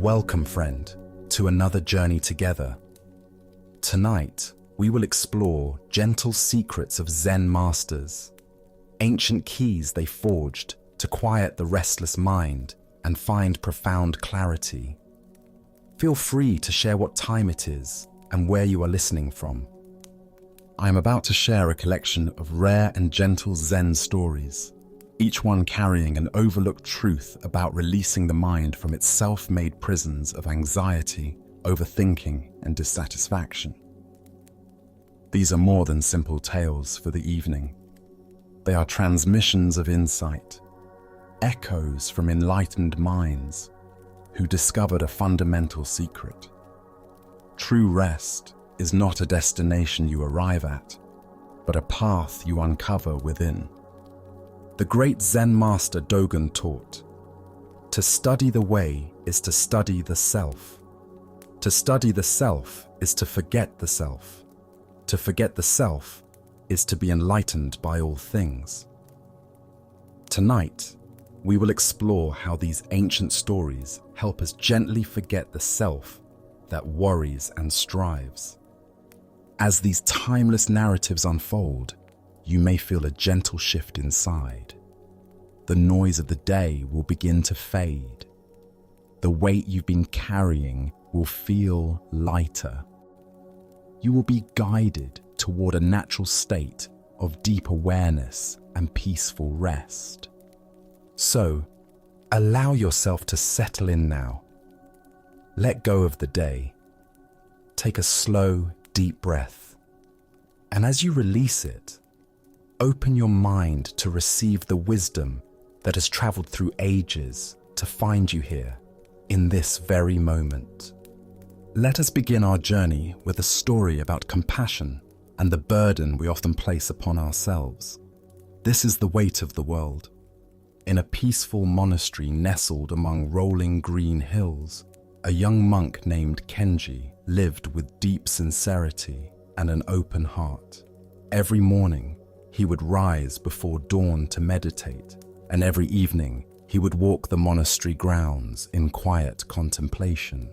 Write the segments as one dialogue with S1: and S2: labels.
S1: Welcome, friend, to another journey together. Tonight, we will explore gentle secrets of Zen masters, ancient keys they forged to quiet the restless mind and find profound clarity. Feel free to share what time it is and where you are listening from. I am about to share a collection of rare and gentle Zen stories, each one carrying an overlooked truth about releasing the mind from its self-made prisons of anxiety, overthinking, and dissatisfaction. These are more than simple tales for the evening. They are transmissions of insight, echoes from enlightened minds who discovered a fundamental secret. True rest is not a destination you arrive at, but a path you uncover within. The great Zen master Dogen taught, "To study the way is to study the self. To study the self is to forget the self. To forget the self is to be enlightened by all things." Tonight, we will explore how these ancient stories help us gently forget the self that worries and strives. As these timeless narratives unfold, you may feel a gentle shift inside. The noise of the day will begin to fade. The weight you've been carrying will feel lighter. You will be guided toward a natural state of deep awareness and peaceful rest. So, allow yourself to settle in now. Let go of the day. Take a slow, deep breath. And as you release it, open your mind to receive the wisdom that has traveled through ages to find you here in this very moment. Let us begin our journey with a story about compassion and the burden we often place upon ourselves. This is the weight of the world. In a peaceful monastery nestled among rolling green hills, a young monk named Kenji lived with deep sincerity and an open heart. Every morning, he would rise before dawn to meditate, and every evening, he would walk the monastery grounds in quiet contemplation.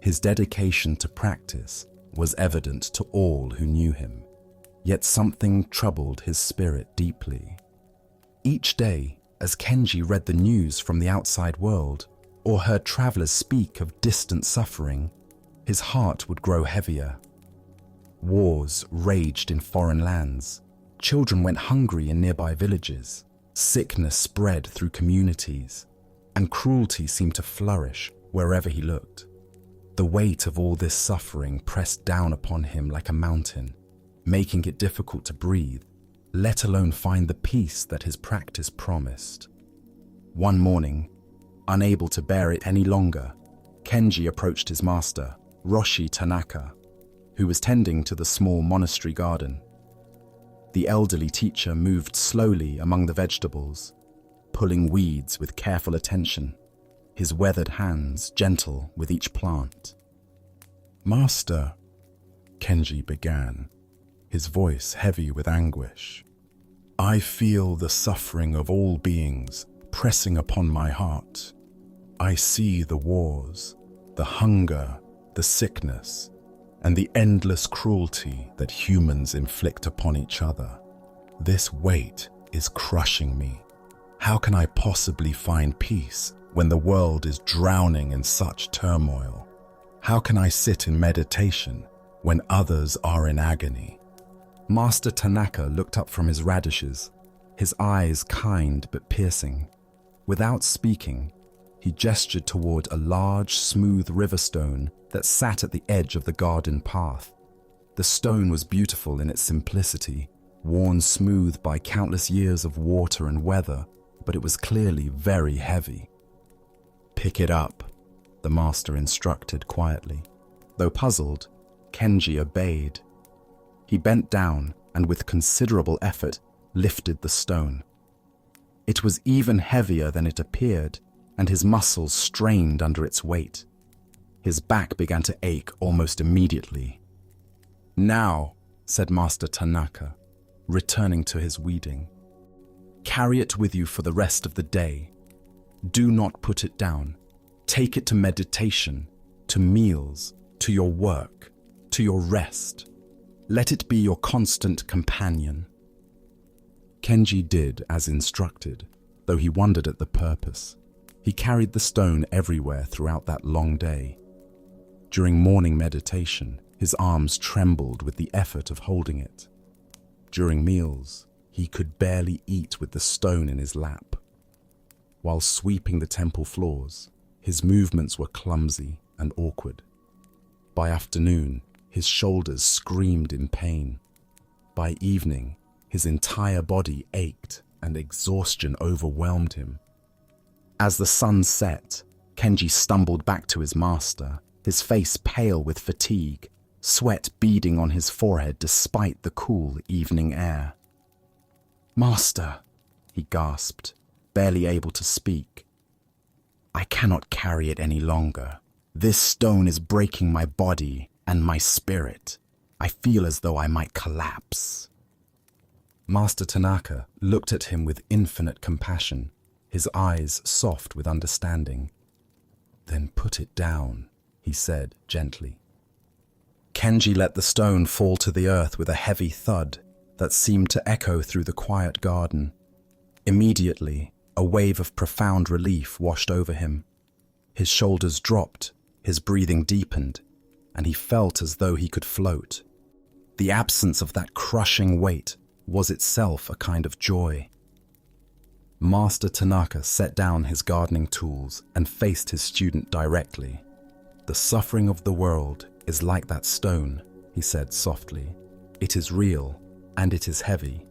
S1: His dedication to practice was evident to all who knew him, yet something troubled his spirit deeply. Each day, as Kenji read the news from the outside world or heard travelers speak of distant suffering, his heart would grow heavier. Wars raged in foreign lands. Children went hungry in nearby villages. Sickness spread through communities, and cruelty seemed to flourish wherever he looked. The weight of all this suffering pressed down upon him like a mountain, making it difficult to breathe, let alone find the peace that his practice promised. One morning, unable to bear it any longer, Kenji approached his master, Roshi Tanaka, who was tending to the small monastery garden. The elderly teacher moved slowly among the vegetables, pulling weeds with careful attention, his weathered hands gentle with each plant. "Master," Kenji began, his voice heavy with anguish, "I feel the suffering of all beings pressing upon my heart. I see the wars, the hunger, the sickness, and the endless cruelty that humans inflict upon each other. This weight is crushing me. How can I possibly find peace when the world is drowning in such turmoil? How can I sit in meditation when others are in agony?" Master Tanaka looked up from his radishes, his eyes kind but piercing. Without speaking, he gestured toward a large, smooth river stone that sat at the edge of the garden path. The stone was beautiful in its simplicity, worn smooth by countless years of water and weather, but it was clearly very heavy. "Pick it up," the master instructed quietly. Though puzzled, Kenji obeyed. He bent down and with considerable effort lifted the stone. It was even heavier than it appeared, and his muscles strained under its weight. His back began to ache almost immediately. "Now," said Master Tanaka, returning to his weeding, "carry it with you for the rest of the day. Do not put it down. Take it to meditation, to meals, to your work, to your rest. Let it be your constant companion. Kenji did as instructed, though he wondered at the purpose. He carried the stone everywhere throughout that long day. During morning meditation, his arms trembled with the effort of holding it. During meals, he could barely eat with the stone in his lap. While sweeping the temple floors, his movements were clumsy and awkward. By afternoon, his shoulders screamed in pain. By evening, his entire body ached and exhaustion overwhelmed him. As the sun set, Kenji stumbled back to his master, his face pale with fatigue, sweat beading on his forehead despite the cool evening air. "Master," he gasped, barely able to speak. "I cannot carry it any longer. This stone is breaking my body and my spirit. I feel as though I might collapse." Master Tanaka looked at him with infinite compassion, his eyes soft with understanding. "Then put it down," he said gently. Kenji let the stone fall to the earth with a heavy thud that seemed to echo through the quiet garden. Immediately, a wave of profound relief washed over him. His shoulders dropped, his breathing deepened, and he felt as though he could float. The absence of that crushing weight was itself a kind of joy. Master Tanaka set down his gardening tools and faced his student directly. "The suffering of the world is like that stone," he said softly. "It is real, and it is heavy.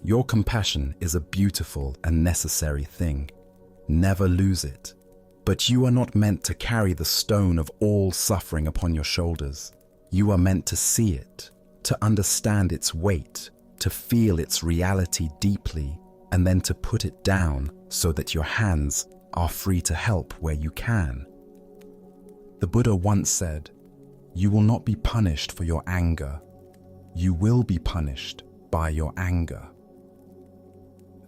S1: Your compassion is a beautiful and necessary thing. Never lose it. But you are not meant to carry the stone of all suffering upon your shoulders. You are meant to see it, to understand its weight, to feel its reality deeply, and then to put it down so that your hands are free to help where you can." The Buddha once said, "You will not be punished for your anger. You will be punished by your anger."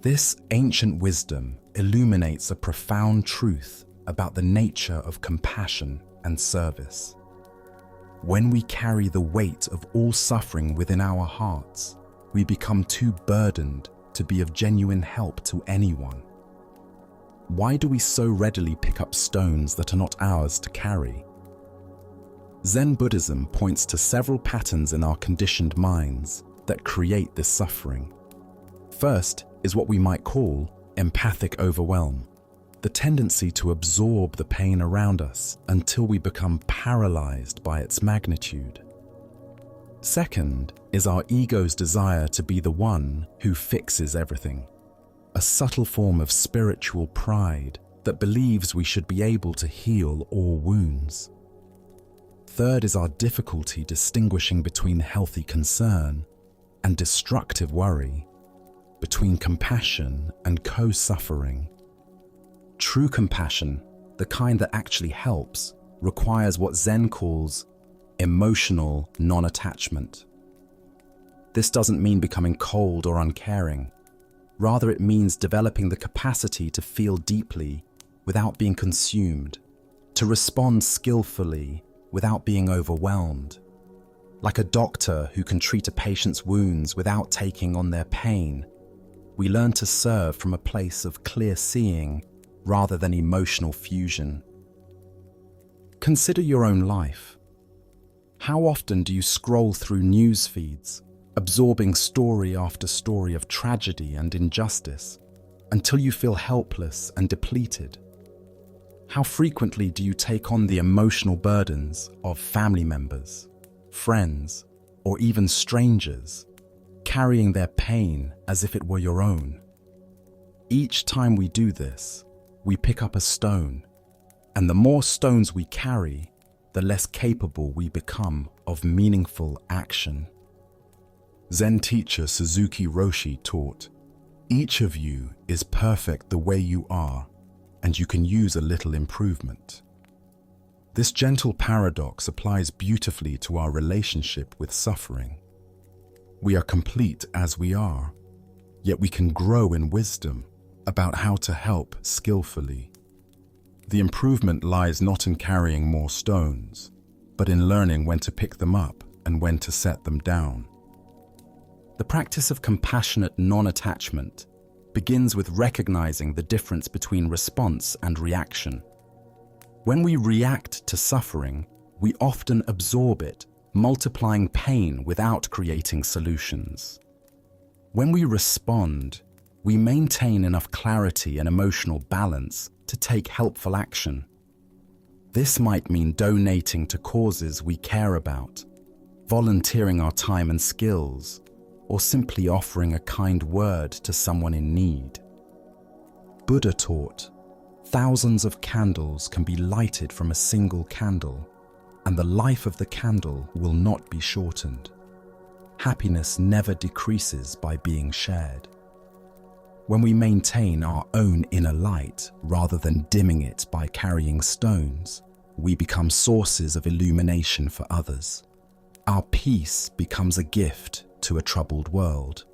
S1: This ancient wisdom illuminates a profound truth about the nature of compassion and service. When we carry the weight of all suffering within our hearts, we become too burdened to be of genuine help to anyone. Why do we so readily pick up stones that are not ours to carry? Zen Buddhism points to several patterns in our conditioned minds that create this suffering. First is what we might call empathic overwhelm, the tendency to absorb the pain around us until we become paralyzed by its magnitude. Second is our ego's desire to be the one who fixes everything, a subtle form of spiritual pride that believes we should be able to heal all wounds. Third is our difficulty distinguishing between healthy concern and destructive worry, between compassion and co-suffering. True compassion, the kind that actually helps, requires what Zen calls emotional non-attachment. This doesn't mean becoming cold or uncaring. Rather, it means developing the capacity to feel deeply without being consumed, to respond skillfully without being overwhelmed. Like a doctor who can treat a patient's wounds without taking on their pain, we learn to serve from a place of clear seeing rather than emotional fusion. Consider your own life. How often do you scroll through news feeds, absorbing story after story of tragedy and injustice, until you feel helpless and depleted? How frequently do you take on the emotional burdens of family members, friends, or even strangers, carrying their pain as if it were your own? Each time we do this, we pick up a stone, and the more stones we carry, the less capable we become of meaningful action. Zen teacher Suzuki Roshi taught, "Each of you is perfect the way you are, and you can use a little improvement." This gentle paradox applies beautifully to our relationship with suffering. We are complete as we are, yet we can grow in wisdom about how to help skillfully. The improvement lies not in carrying more stones, but in learning when to pick them up and when to set them down. The practice of compassionate non-attachment begins with recognizing the difference between response and reaction. When we react to suffering, we often absorb it, multiplying pain without creating solutions. When we respond, we maintain enough clarity and emotional balance to take helpful action. This might mean donating to causes we care about, volunteering our time and skills, or simply offering a kind word to someone in need. Buddha taught, thousands of candles can be lighted from a single candle, and the life of the candle will not be shortened. Happiness never decreases by being shared. When we maintain our own inner light rather than dimming it by carrying stones, we become sources of illumination for others. Our peace becomes a gift to a troubled world.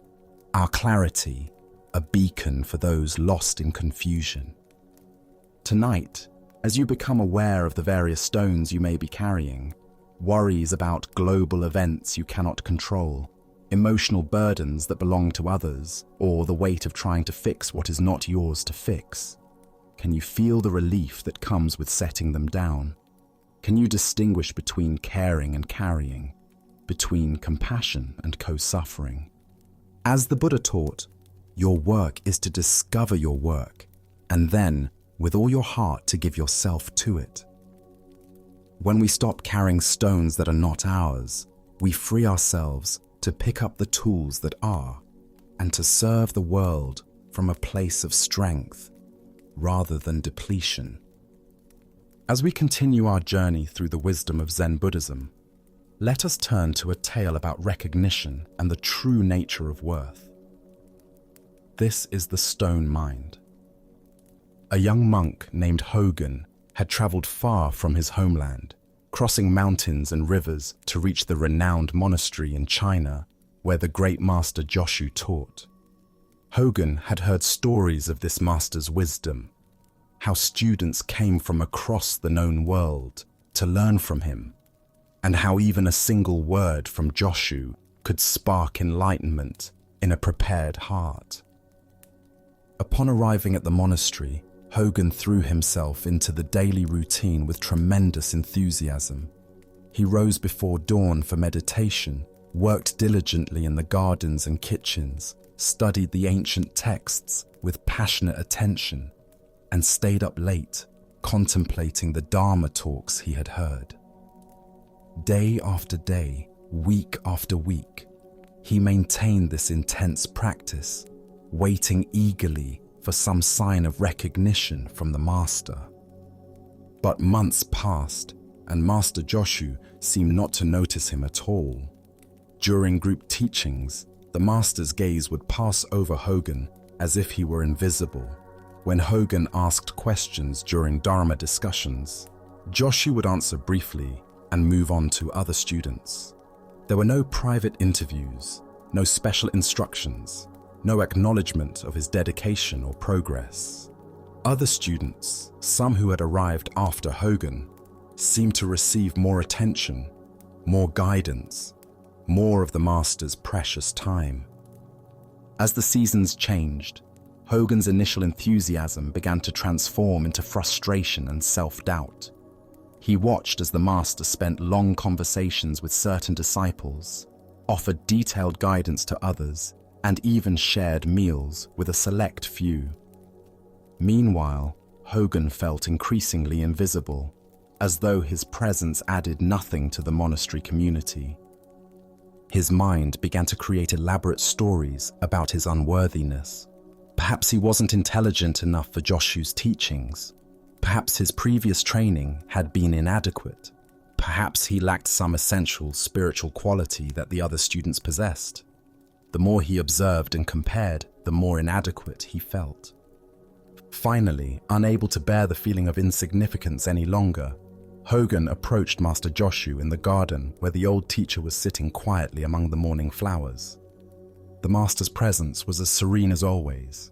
S1: Our clarity, a beacon for those lost in confusion. Tonight, as you become aware of the various stones you may be carrying, worries about global events you cannot control, emotional burdens that belong to others, or the weight of trying to fix what is not yours to fix, can you feel the relief that comes with setting them down? Can you distinguish between caring and carrying, between compassion and co-suffering? As the Buddha taught, your work is to discover your work, and then, with all your heart, to give yourself to it. When we stop carrying stones that are not ours, we free ourselves to pick up the tools that are, and to serve the world from a place of strength rather than depletion. As we continue our journey through the wisdom of Zen Buddhism, let us turn to a tale about recognition and the true nature of worth. This is the stone mind. A young monk named Hogan had traveled far from his homeland, crossing mountains and rivers to reach the renowned monastery in China where the great master Joshu taught. Hogan had heard stories of this master's wisdom, how students came from across the known world to learn from him, and how even a single word from Joshu could spark enlightenment in a prepared heart. Upon arriving at the monastery, Hogan threw himself into the daily routine with tremendous enthusiasm. He rose before dawn for meditation, worked diligently in the gardens and kitchens, studied the ancient texts with passionate attention, and stayed up late, contemplating the Dharma talks he had heard. Day after day, week after week, he maintained this intense practice, waiting eagerly for some sign of recognition from the master. But months passed, and Master Joshu seemed not to notice him at all. During group teachings, the master's gaze would pass over Hogan as if he were invisible. When Hogan asked questions during Dharma discussions, Joshu would answer briefly and move on to other students. There were no private interviews, no special instructions, no acknowledgement of his dedication or progress. Other students, some who had arrived after Hogan, seemed to receive more attention, more guidance, more of the master's precious time. As the seasons changed, Hogan's initial enthusiasm began to transform into frustration and self-doubt. He watched as the master spent long conversations with certain disciples, offered detailed guidance to others, and even shared meals with a select few. Meanwhile, Hogan felt increasingly invisible, as though his presence added nothing to the monastery community. His mind began to create elaborate stories about his unworthiness. Perhaps he wasn't intelligent enough for Joshu's teachings. Perhaps his previous training had been inadequate. Perhaps he lacked some essential spiritual quality that the other students possessed. The more he observed and compared, the more inadequate he felt. Finally, unable to bear the feeling of insignificance any longer, Hogan approached Master Joshu in the garden where the old teacher was sitting quietly among the morning flowers. The master's presence was as serene as always.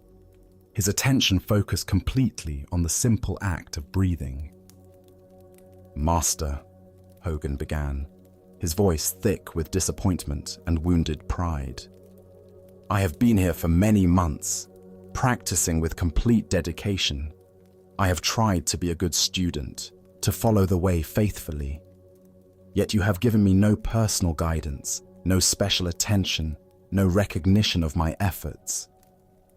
S1: his attention focused completely on the simple act of breathing. "Master," Hogan began, his voice thick with disappointment and wounded pride. "I have been here for many months, practicing with complete dedication. I have tried to be a good student, to follow the way faithfully. Yet you have given me no personal guidance, no special attention, no recognition of my efforts.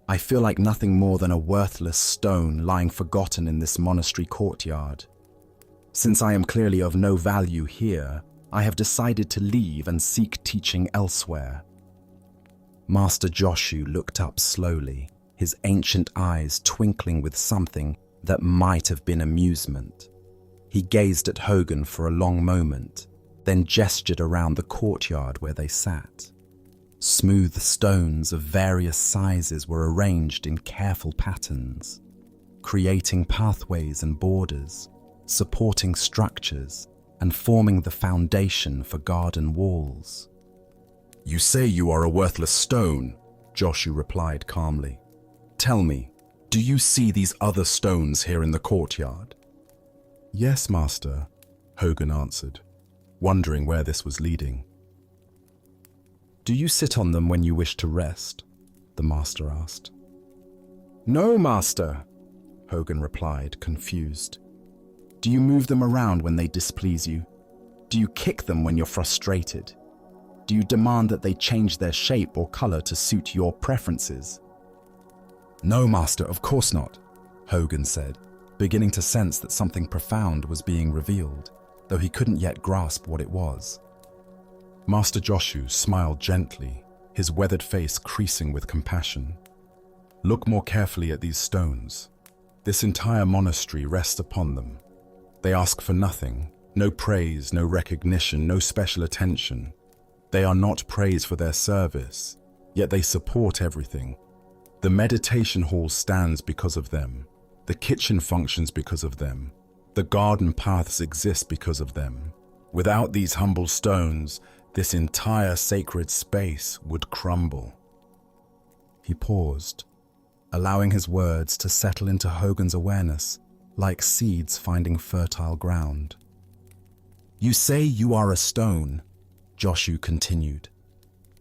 S1: I feel like nothing more than a worthless stone lying forgotten in this monastery courtyard. Since I am clearly of no value here, I have decided to leave and seek teaching elsewhere." Master Joshu looked up slowly, his ancient eyes twinkling with something that might have been amusement. He gazed at Hogan for a long moment, then gestured around the courtyard where they sat. Smooth stones of various sizes were arranged in careful patterns, creating pathways and borders, supporting structures, and forming the foundation for garden walls. "You say you are a worthless stone," Joshu replied calmly. "Tell me, do you see these other stones here in the courtyard?" "Yes, Master," Hogan answered, wondering where this was leading. "Do you sit on them when you wish to rest?" the Master asked. "No, Master," Hogan replied, confused. "Do you move them around when they displease you? Do you kick them when you're frustrated? Do you demand that they change their shape or color to suit your preferences?" "No, Master, of course not," Hogan said, beginning to sense that something profound was being revealed, though he couldn't yet grasp what it was. Master Joshu smiled gently, his weathered face creasing with compassion. "Look more carefully at these stones. This entire monastery rests upon them. They ask for nothing, no praise, no recognition, no special attention. They are not praised for their service, yet they support everything. The meditation hall stands because of them. The kitchen functions because of them. The garden paths exist because of them. Without these humble stones, this entire sacred space would crumble." He paused, allowing his words to settle into Hogan's awareness like seeds finding fertile ground. "You say you are a stone," Joshu continued.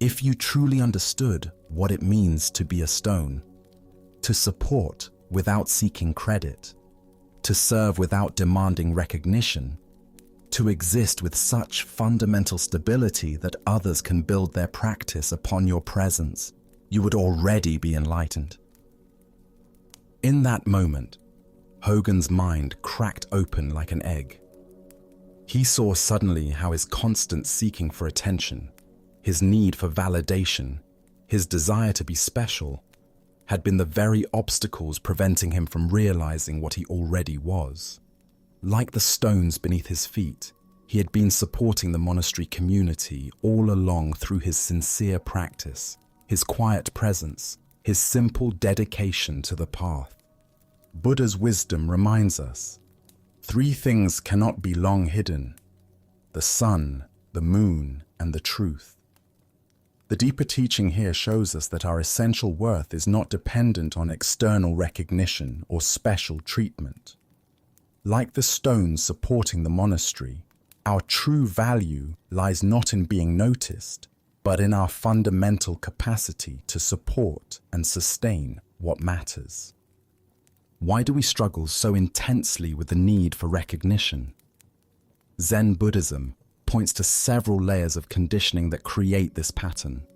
S1: "If you truly understood what it means to be a stone, to support without seeking credit, to serve without demanding recognition, to exist with such fundamental stability that others can build their practice upon your presence, you would already be enlightened." In that moment, Hogan's mind cracked open like an egg. He saw suddenly how his constant seeking for attention, his need for validation, his desire to be special, had been the very obstacles preventing him from realizing what he already was. Like the stones beneath his feet, he had been supporting the monastery community all along through his sincere practice, his quiet presence, his simple dedication to the path. Buddha's wisdom reminds us, 3 things cannot be long hidden: the sun, the moon, and the truth. The deeper teaching here shows us that our essential worth is not dependent on external recognition or special treatment. Like the stones supporting the monastery, our true value lies not in being noticed, but in our fundamental capacity to support and sustain what matters. Why do we struggle so intensely with the need for recognition? Zen Buddhism points to several layers of conditioning that create this pattern.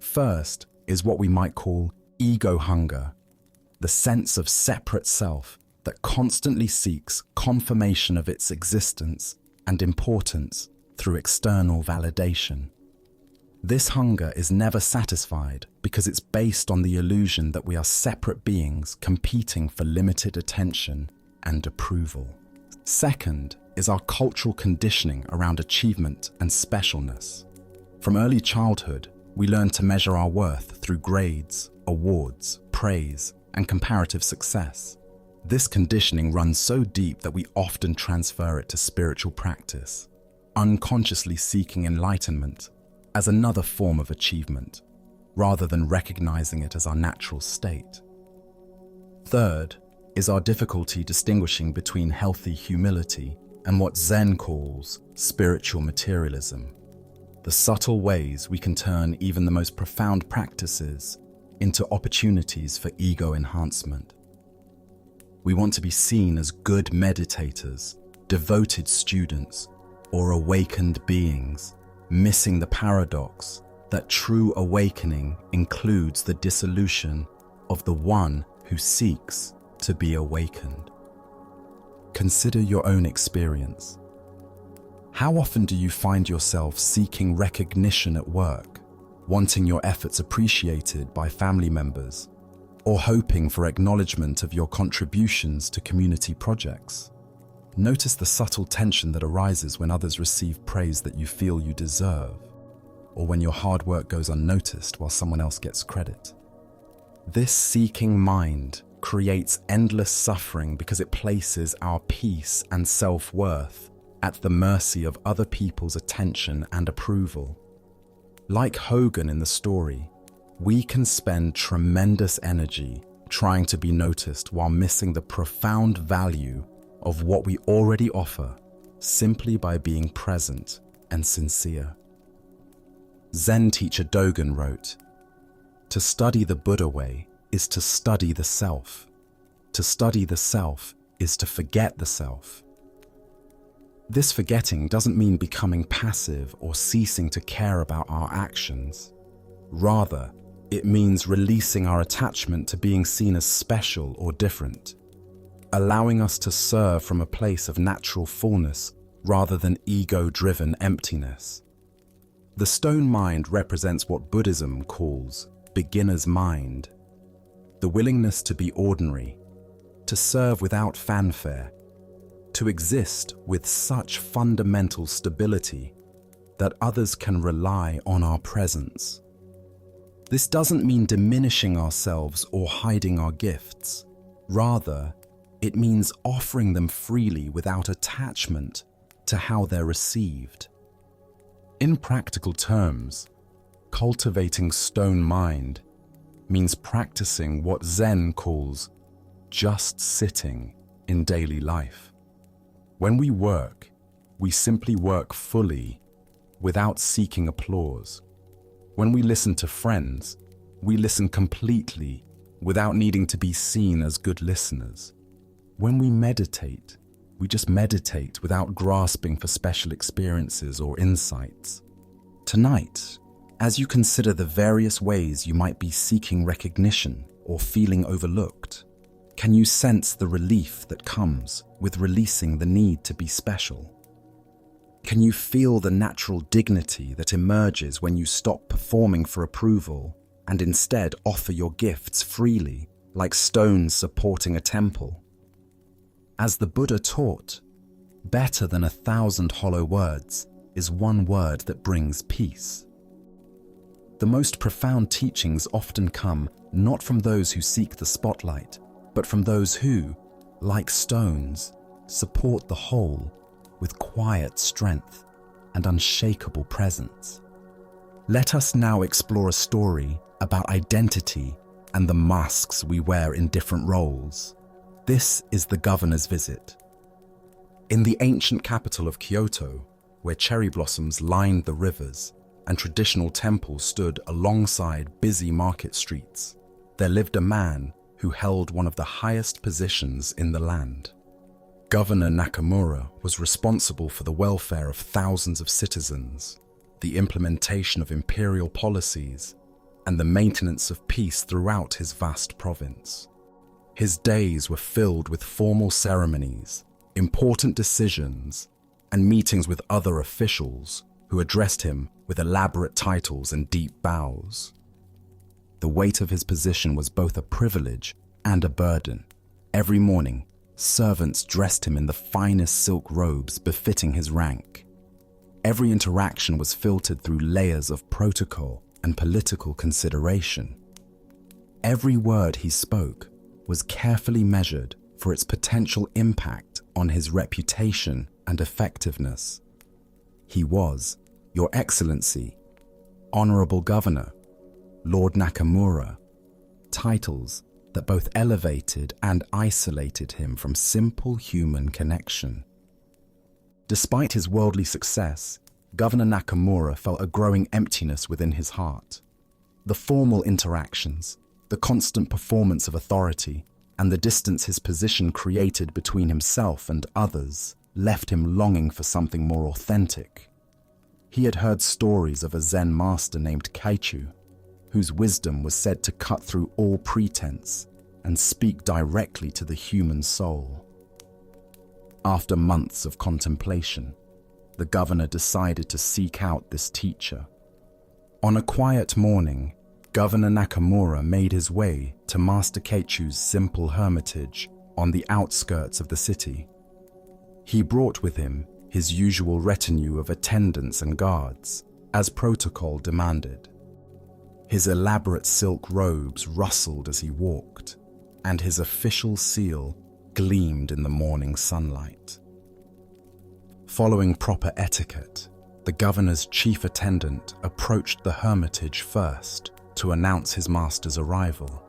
S1: First is what we might call ego hunger, the sense of separate self that constantly seeks confirmation of its existence and importance through external validation. This hunger is never satisfied because it's based on the illusion that we are separate beings competing for limited attention and approval. Second is our cultural conditioning around achievement and specialness. From early childhood, we learn to measure our worth through grades, awards, praise, and comparative success. This conditioning runs so deep that we often transfer it to spiritual practice, unconsciously seeking enlightenment as another form of achievement, rather than recognizing it as our natural state. third is our difficulty distinguishing between healthy humility and what Zen calls spiritual materialism. The subtle ways we can turn even the most profound practices into opportunities for ego enhancement. We want to be seen as good meditators, devoted students, or awakened beings, missing the paradox that true awakening includes the dissolution of the one who seeks to be awakened. Consider your own experience. How often do you find yourself seeking recognition at work, wanting your efforts appreciated by family members, or hoping for acknowledgement of your contributions to community projects? Notice the subtle tension that arises when others receive praise that you feel you deserve, or when your hard work goes unnoticed while someone else gets credit. This seeking mind creates endless suffering because it places our peace and self-worth at the mercy of other people's attention and approval. Like Hogan in the story, we can spend tremendous energy trying to be noticed while missing the profound value of what we already offer simply by being present and sincere. Zen teacher Dogen wrote, "To study the Buddha way is to study the self. To study the self is to forget the self." This forgetting doesn't mean becoming passive or ceasing to care about our actions. Rather, it means releasing our attachment to being seen as special or different, allowing us to serve from a place of natural fullness rather than ego-driven emptiness. The stone mind represents what Buddhism calls beginner's mind, the willingness to be ordinary, to serve without fanfare, to exist with such fundamental stability that others can rely on our presence. This doesn't mean diminishing ourselves or hiding our gifts. Rather, it means offering them freely without attachment to how they're received. In practical terms, cultivating stone mind means practicing what Zen calls just sitting in daily life. When we work, we simply work fully without seeking applause. When we listen to friends, we listen completely without needing to be seen as good listeners. When we meditate, we just meditate without grasping for special experiences or insights. Tonight, as you consider the various ways you might be seeking recognition or feeling overlooked, can you sense the relief that comes with releasing the need to be special? Can you feel the natural dignity that emerges when you stop performing for approval and instead offer your gifts freely, like stones supporting a temple? As the Buddha taught, better than 1,000 hollow words is one word that brings peace. The most profound teachings often come not from those who seek the spotlight, but from those who, like stones, support the whole with quiet strength and unshakable presence. Let us now explore a story about identity and the masks we wear in different roles. This is the governor's visit. In the ancient capital of Kyoto, where cherry blossoms lined the rivers and traditional temples stood alongside busy market streets, there lived a man who held one of the highest positions in the land. Governor Nakamura was responsible for the welfare of thousands of citizens, the implementation of imperial policies, and the maintenance of peace throughout his vast province. His days were filled with formal ceremonies, important decisions, and meetings with other officials who addressed him with elaborate titles and deep bows. The weight of his position was both a privilege and a burden. Every morning, servants dressed him in the finest silk robes befitting his rank. Every interaction was filtered through layers of protocol and political consideration. Every word he spoke was carefully measured for its potential impact on his reputation and effectiveness. He was, Your Excellency, Honorable Governor, Lord Nakamura, titles that both elevated and isolated him from simple human connection. Despite his worldly success, Governor Nakamura felt a growing emptiness within his heart. The formal interactions, the constant performance of authority, and the distance his position created between himself and others left him longing for something more authentic. He had heard stories of a Zen master named Kaichu, whose wisdom was said to cut through all pretense and speak directly to the human soul. After months of contemplation, the governor decided to seek out this teacher. On a quiet morning, Governor Nakamura made his way to Master Keichu's simple hermitage on the outskirts of the city. He brought with him his usual retinue of attendants and guards, as protocol demanded. His elaborate silk robes rustled as he walked, and his official seal gleamed in the morning sunlight. Following proper etiquette, the governor's chief attendant approached the hermitage first to announce his master's arrival.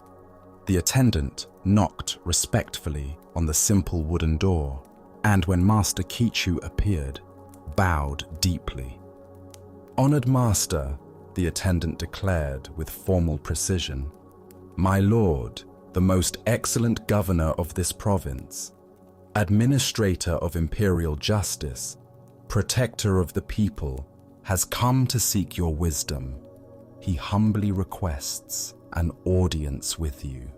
S1: The attendant knocked respectfully on the simple wooden door, and when Master Keichu appeared, bowed deeply. "Honored Master," the attendant declared with formal precision, "My lord, the most excellent governor of this province, administrator of imperial justice, protector of the people, has come to seek your wisdom. He humbly requests an audience with you."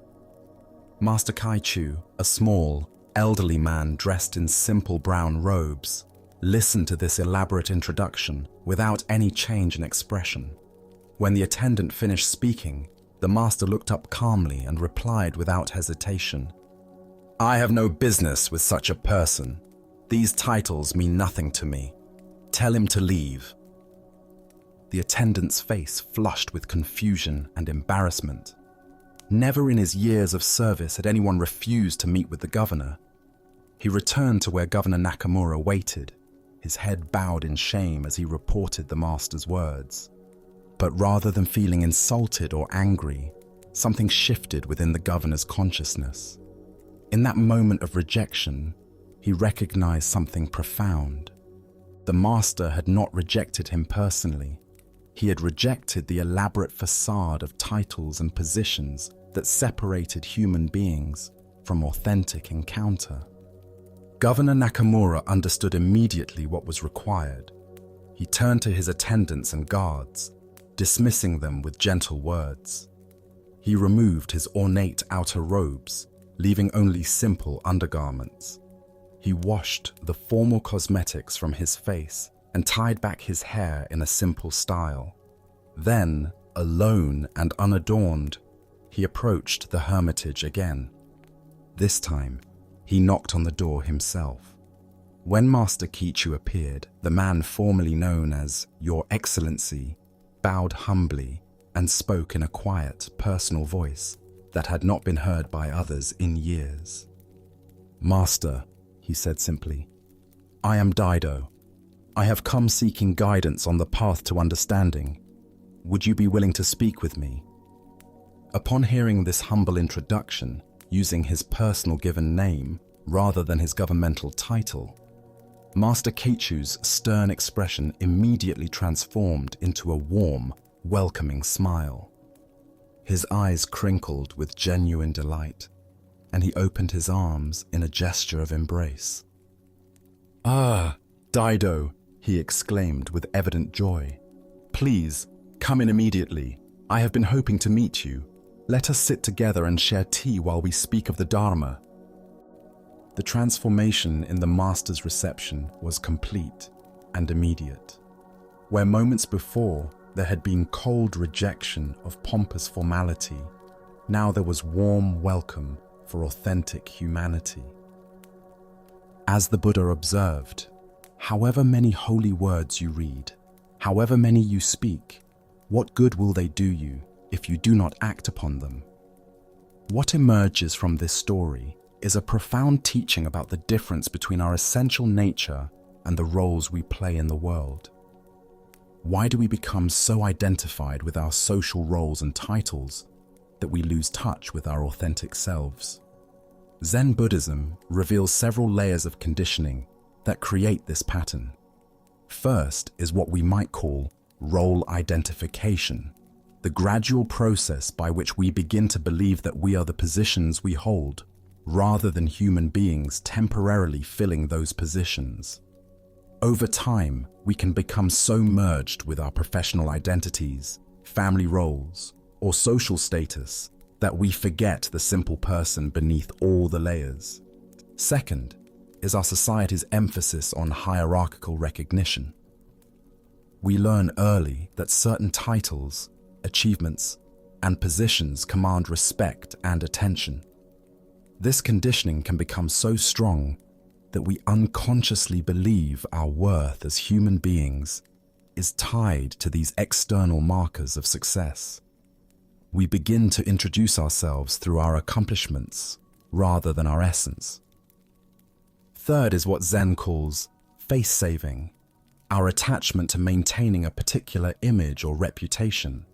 S1: Master Kaichu, a small, elderly man dressed in simple brown robes, listened to this elaborate introduction without any change in expression. When the attendant finished speaking, the master looked up calmly and replied without hesitation, "I have no business with such a person. These titles mean nothing to me. Tell him to leave." The attendant's face flushed with confusion and embarrassment. Never in his years of service had anyone refused to meet with the governor. He returned to where Governor Nakamura waited, his head bowed in shame as he reported the master's words. But rather than feeling insulted or angry, something shifted within the governor's consciousness. In that moment of rejection, he recognized something profound. The master had not rejected him personally. He had rejected the elaborate facade of titles and positions that separated human beings from authentic encounter. Governor Nakamura understood immediately what was required. He turned to his attendants and guards, dismissing them with gentle words. He removed his ornate outer robes, leaving only simple undergarments. He washed the formal cosmetics from his face and tied back his hair in a simple style. Then, alone and unadorned, he approached the hermitage again. This time, he knocked on the door himself. When Master Keichu appeared, the man formerly known as Your Excellency bowed humbly and spoke in a quiet, personal voice that had not been heard by others in years. "Master," he said simply, "I am Dido. I have come seeking guidance on the path to understanding. Would you be willing to speak with me?" Upon hearing this humble introduction, using his personal given name rather than his governmental title, Master Keichu's stern expression immediately transformed into a warm, welcoming smile. His eyes crinkled with genuine delight, and he opened his arms in a gesture of embrace. "Ah, Dido," he exclaimed with evident joy. "Please, come in immediately. I have been hoping to meet you. Let us sit together and share tea while we speak of the Dharma." The transformation in the master's reception was complete and immediate. Where moments before there had been cold rejection of pompous formality, now there was warm welcome for authentic humanity. As the Buddha observed, however many holy words you read, however many you speak, what good will they do you if you do not act upon them? What emerges from this story is a profound teaching about the difference between our essential nature and the roles we play in the world. Why do we become so identified with our social roles and titles, that we lose touch with our authentic selves. Zen Buddhism reveals several layers of conditioning that create this pattern. First is what we might call role identification, the gradual process by which we begin to believe that we are the positions we hold, rather than human beings temporarily filling those positions. Over time, we can become so merged with our professional identities, family roles, or social status that we forget the simple person beneath all the layers. Second is our society's emphasis on hierarchical recognition. We learn early that certain titles, achievements, and positions command respect and attention. This conditioning can become so strong that we unconsciously believe our worth as human beings is tied to these external markers of success. We begin to introduce ourselves through our accomplishments rather than our essence. Third is what Zen calls face-saving, our attachment to maintaining a particular image or reputation.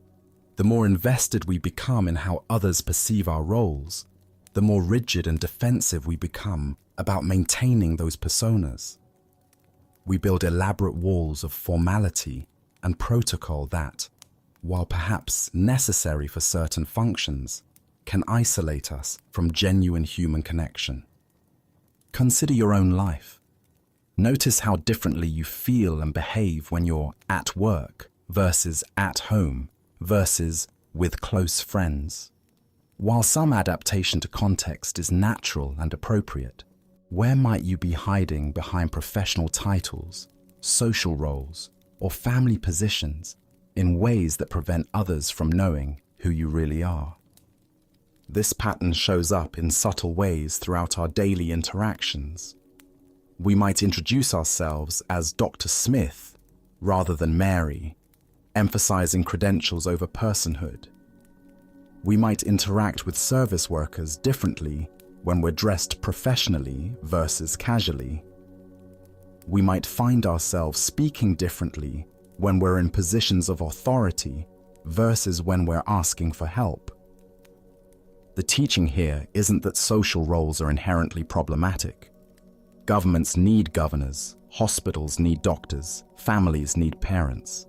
S1: The more invested we become in how others perceive our roles, the more rigid and defensive we become about maintaining those personas. We build elaborate walls of formality and protocol that, while perhaps necessary for certain functions, can isolate us from genuine human connection. Consider your own life. Notice how differently you feel and behave when you're at work versus at home versus with close friends. While some adaptation to context is natural and appropriate, where might you be hiding behind professional titles, social roles, or family positions in ways that prevent others from knowing who you really are? This pattern shows up in subtle ways throughout our daily interactions. We might introduce ourselves as Dr. Smith rather than Mary, emphasizing credentials over personhood. We might interact with service workers differently when we're dressed professionally versus casually. We might find ourselves speaking differently when we're in positions of authority versus when we're asking for help. The teaching here isn't that social roles are inherently problematic. Governments need governors, hospitals need doctors, families need parents.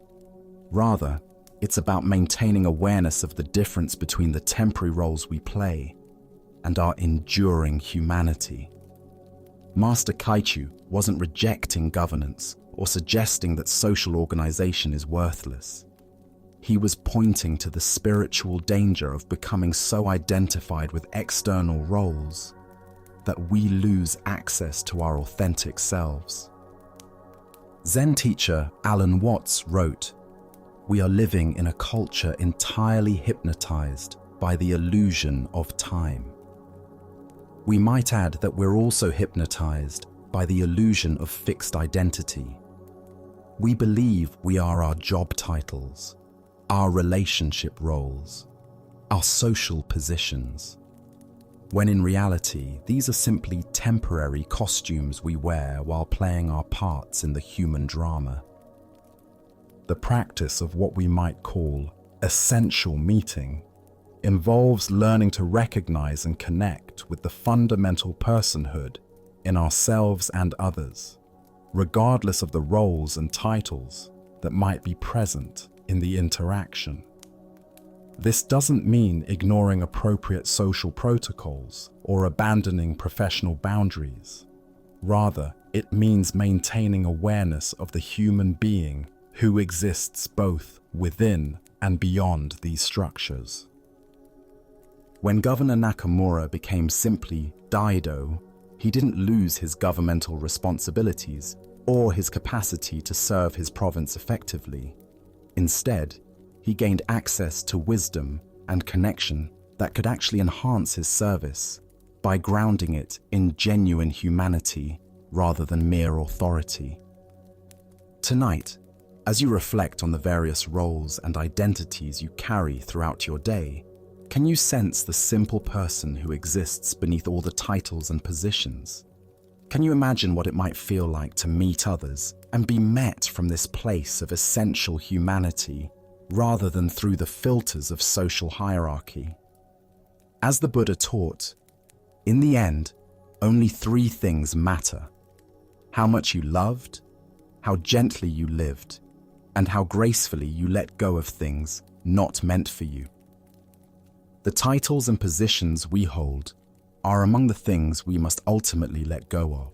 S1: Rather, it's about maintaining awareness of the difference between the temporary roles we play and our enduring humanity. Master Kaichu wasn't rejecting governance or suggesting that social organization is worthless. He was pointing to the spiritual danger of becoming so identified with external roles that we lose access to our authentic selves. Zen teacher Alan Watts wrote, "We are living in a culture entirely hypnotized by the illusion of time." We might add that we're also hypnotized by the illusion of fixed identity. We believe we are our job titles, our relationship roles, our social positions, when in reality, these are simply temporary costumes we wear while playing our parts in the human drama. The practice of what we might call essential meeting involves learning to recognize and connect with the fundamental personhood in ourselves and others, regardless of the roles and titles that might be present in the interaction. This doesn't mean ignoring appropriate social protocols or abandoning professional boundaries. Rather, it means maintaining awareness of the human being who exists both within and beyond these structures. When Governor Nakamura became simply Daido, he didn't lose his governmental responsibilities or his capacity to serve his province effectively. Instead, he gained access to wisdom and connection that could actually enhance his service by grounding it in genuine humanity rather than mere authority. Tonight, as you reflect on the various roles and identities you carry throughout your day, can you sense the simple person who exists beneath all the titles and positions? Can you imagine what it might feel like to meet others and be met from this place of essential humanity rather than through the filters of social hierarchy? As the Buddha taught, in the end, only three things matter: how much you loved, how gently you lived, and how gracefully you let go of things not meant for you. The titles and positions we hold are among the things we must ultimately let go of.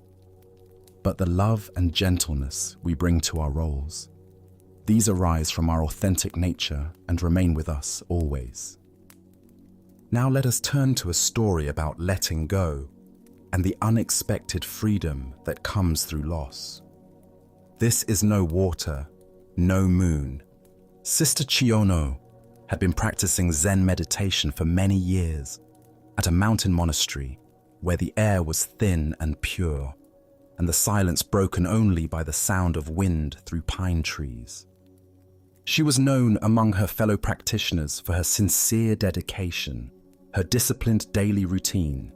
S1: But the love and gentleness we bring to our roles, these arise from our authentic nature and remain with us always. Now let us turn to a story about letting go and the unexpected freedom that comes through loss. This is no water, no moon. Sister Chiyono had been practicing Zen meditation for many years at a mountain monastery where the air was thin and pure, and the silence broken only by the sound of wind through pine trees. She was known among her fellow practitioners for her sincere dedication, her disciplined daily routine,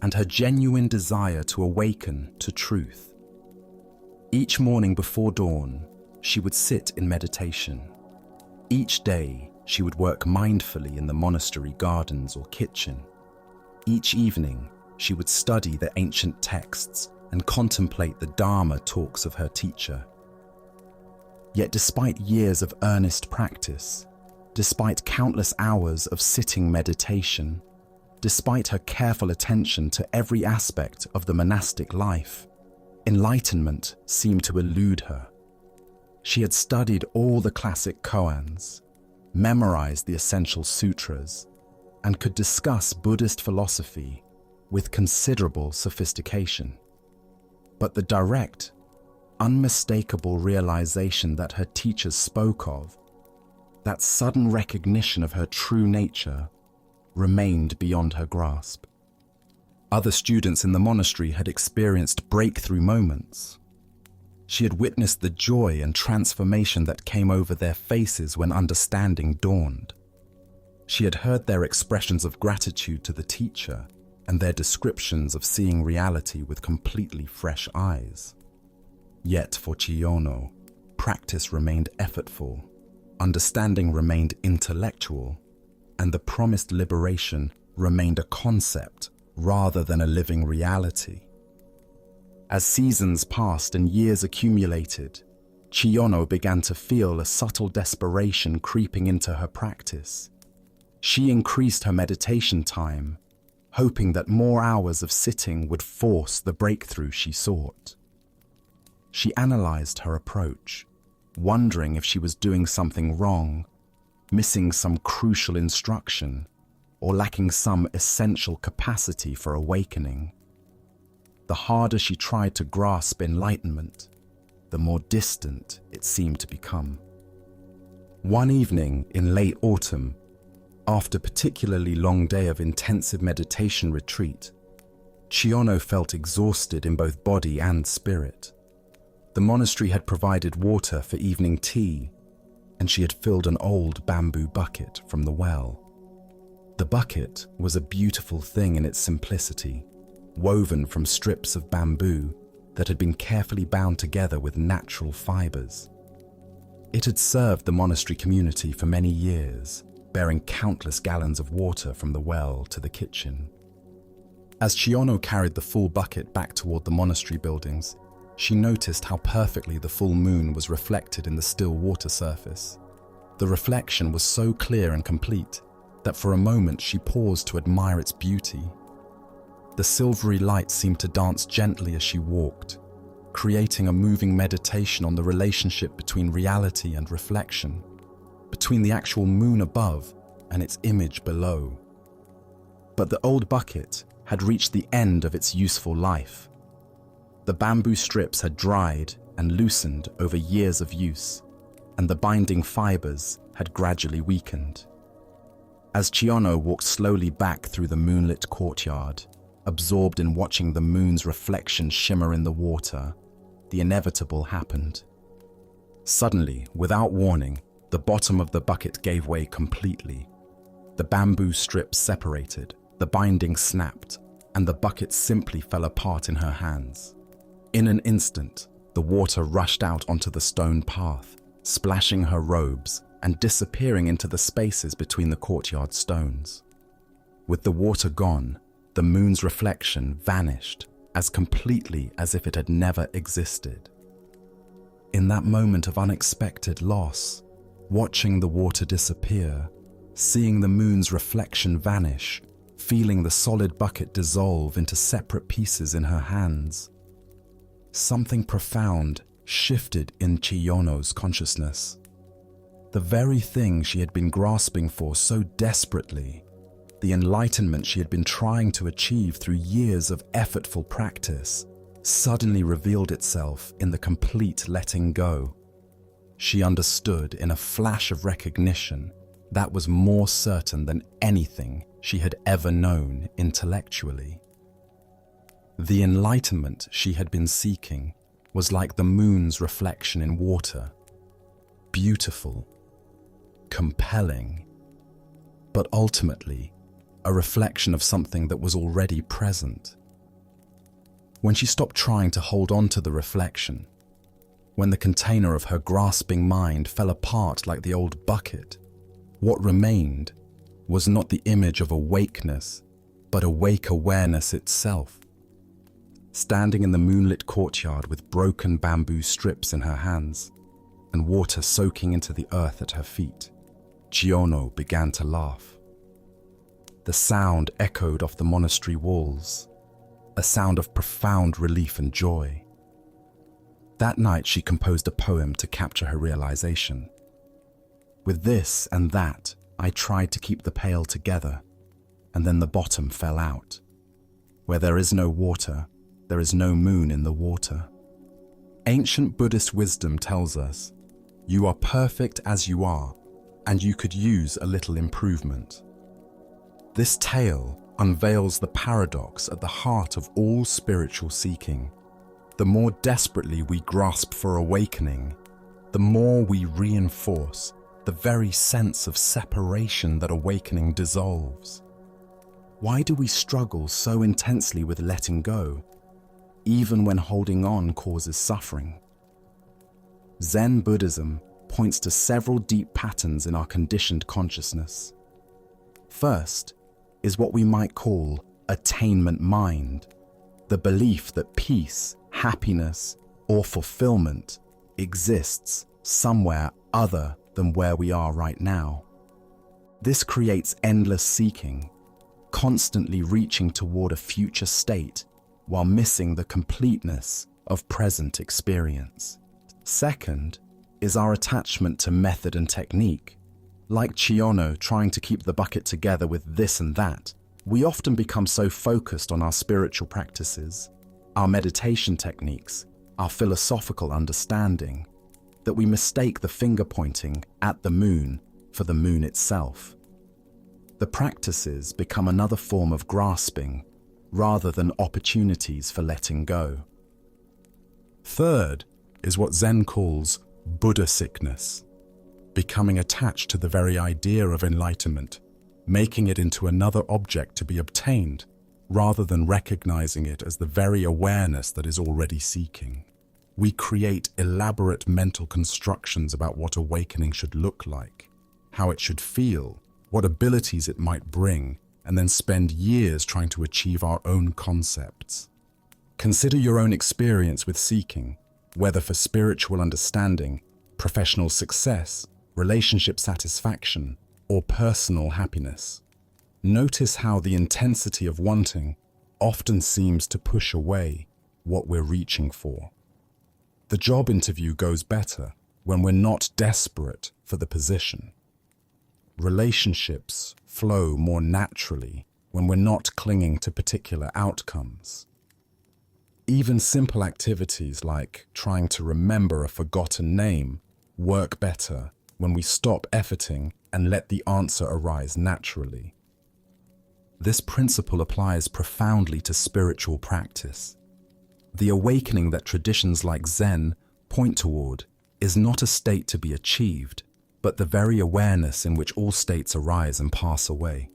S1: and her genuine desire to awaken to truth. Each morning before dawn, she would sit in meditation. Each day, she would work mindfully in the monastery gardens or kitchen. Each evening, she would study the ancient texts and contemplate the Dharma talks of her teacher. Yet despite years of earnest practice, despite countless hours of sitting meditation, despite her careful attention to every aspect of the monastic life, enlightenment seemed to elude her. She had studied all the classic koans, memorized the essential sutras, and could discuss Buddhist philosophy with considerable sophistication. But the direct, unmistakable realization that her teachers spoke of, that sudden recognition of her true nature, remained beyond her grasp. Other students in the monastery had experienced breakthrough moments. She had witnessed the joy and transformation that came over their faces when understanding dawned. She had heard their expressions of gratitude to the teacher and their descriptions of seeing reality with completely fresh eyes. Yet for Chiyono, practice remained effortful, understanding remained intellectual, and the promised liberation remained a concept rather than a living reality. As seasons passed and years accumulated, Chiyono began to feel a subtle desperation creeping into her practice. She increased her meditation time, hoping that more hours of sitting would force the breakthrough she sought. She analyzed her approach, wondering if she was doing something wrong, missing some crucial instruction, or lacking some essential capacity for awakening. The harder she tried to grasp enlightenment, the more distant it seemed to become. One evening in late autumn, after a particularly long day of intensive meditation retreat, Chiyono felt exhausted in both body and spirit. The monastery had provided water for evening tea, and she had filled an old bamboo bucket from the well. The bucket was a beautiful thing in its simplicity, woven from strips of bamboo that had been carefully bound together with natural fibers. It had served the monastery community for many years, bearing countless gallons of water from the well to the kitchen. As Chiyono carried the full bucket back toward the monastery buildings, she noticed how perfectly the full moon was reflected in the still water surface. The reflection was so clear and complete that for a moment she paused to admire its beauty. The silvery light seemed to dance gently as she walked, creating a moving meditation on the relationship between reality and reflection, between the actual moon above and its image below. But the old bucket had reached the end of its useful life. The bamboo strips had dried and loosened over years of use, and the binding fibers had gradually weakened. As Chiyono walked slowly back through the moonlit courtyard, absorbed in watching the moon's reflection shimmer in the water, the inevitable happened. Suddenly, without warning, the bottom of the bucket gave way completely. The bamboo strips separated, the binding snapped, and the bucket simply fell apart in her hands. In an instant, the water rushed out onto the stone path, splashing her robes and disappearing into the spaces between the courtyard stones. With the water gone, the moon's reflection vanished as completely as if it had never existed. In that moment of unexpected loss, watching the water disappear, seeing the moon's reflection vanish, feeling the solid bucket dissolve into separate pieces in her hands, something profound shifted in Chiyono's consciousness. The very thing she had been grasping for so desperately, the enlightenment she had been trying to achieve through years of effortful practice, suddenly revealed itself in the complete letting go. She understood in a flash of recognition that was more certain than anything she had ever known intellectually. The enlightenment she had been seeking was like the moon's reflection in water, beautiful, compelling, but ultimately a reflection of something that was already present. When she stopped trying to hold on to the reflection, when the container of her grasping mind fell apart like the old bucket, what remained was not the image of awakeness, but awake awareness itself. Standing in the moonlit courtyard with broken bamboo strips in her hands and water soaking into the earth at her feet, Chiyono began to laugh. The sound echoed off the monastery walls, a sound of profound relief and joy. That night she composed a poem to capture her realization. With this and that, I tried to keep the pail together, and then the bottom fell out. Where there is no water, there is no moon in the water. Ancient Buddhist wisdom tells us, you are perfect as you are, and you could use a little improvement. This tale unveils the paradox at the heart of all spiritual seeking. The more desperately we grasp for awakening, the more we reinforce the very sense of separation that awakening dissolves. Why do we struggle so intensely with letting go, even when holding on causes suffering? Zen Buddhism points to several deep patterns in our conditioned consciousness. First is what we might call attainment mind, the belief that peace, happiness, or fulfillment exists somewhere other than where we are right now. This creates endless seeking, constantly reaching toward a future state while missing the completeness of present experience. Second is our attachment to method and technique. Like Chiyono trying to keep the bucket together with this and that, we often become so focused on our spiritual practices, our meditation techniques, our philosophical understanding, that we mistake the finger pointing at the moon for the moon itself. The practices become another form of grasping rather than opportunities for letting go. Third is what Zen calls Buddha sickness, becoming attached to the very idea of enlightenment, making it into another object to be obtained, rather than recognizing it as the very awareness that is already seeking. We create elaborate mental constructions about what awakening should look like, how it should feel, what abilities it might bring, and then spend years trying to achieve our own concepts. Consider your own experience with seeking, whether for spiritual understanding, professional success, relationship satisfaction, or personal happiness. Notice how the intensity of wanting often seems to push away what we're reaching for. The job interview goes better when we're not desperate for the position. Relationships flow more naturally when we're not clinging to particular outcomes. Even simple activities like trying to remember a forgotten name work better when we stop efforting and let the answer arise naturally. This principle applies profoundly to spiritual practice. The awakening that traditions like Zen point toward is not a state to be achieved, but the very awareness in which all states arise and pass away.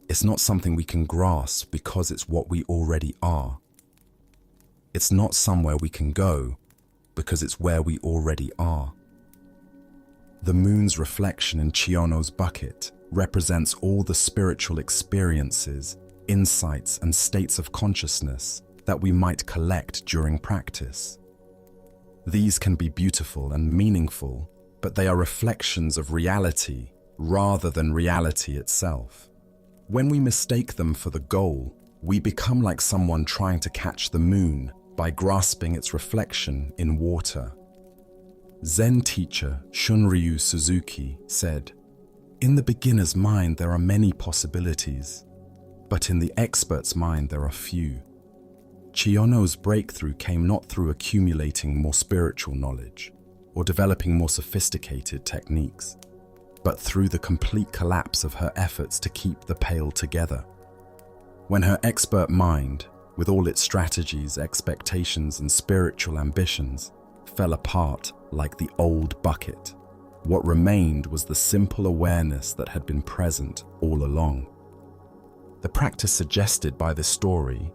S1: It's not something we can grasp because it's what we already are. It's not somewhere we can go because it's where we already are. The moon's reflection in Chiyono's bucket represents all the spiritual experiences, insights, and states of consciousness that we might collect during practice. These can be beautiful and meaningful, but they are reflections of reality rather than reality itself. When we mistake them for the goal, we become like someone trying to catch the moon by grasping its reflection in water. Zen teacher Shunryu Suzuki said, "In the beginner's mind there are many possibilities, but in the expert's mind there are few." Chiyono's breakthrough came not through accumulating more spiritual knowledge or developing more sophisticated techniques, but through the complete collapse of her efforts to keep the pail together. When her expert mind, with all its strategies, expectations, and spiritual ambitions, fell apart like the old bucket, what remained was the simple awareness that had been present all along. The practice suggested by this story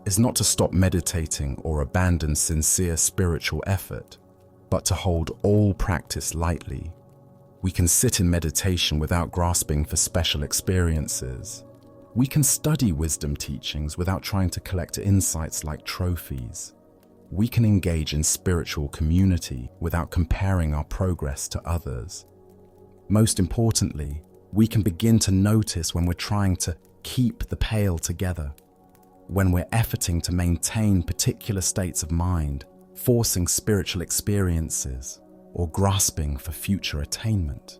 S1: is not to stop meditating or abandon sincere spiritual effort, but to hold all practice lightly. We can sit in meditation without grasping for special experiences. We can study wisdom teachings without trying to collect insights like trophies. We can engage in spiritual community without comparing our progress to others. Most importantly, we can begin to notice when we're trying to keep the pail together, when we're efforting to maintain particular states of mind, forcing spiritual experiences, or grasping for future attainment.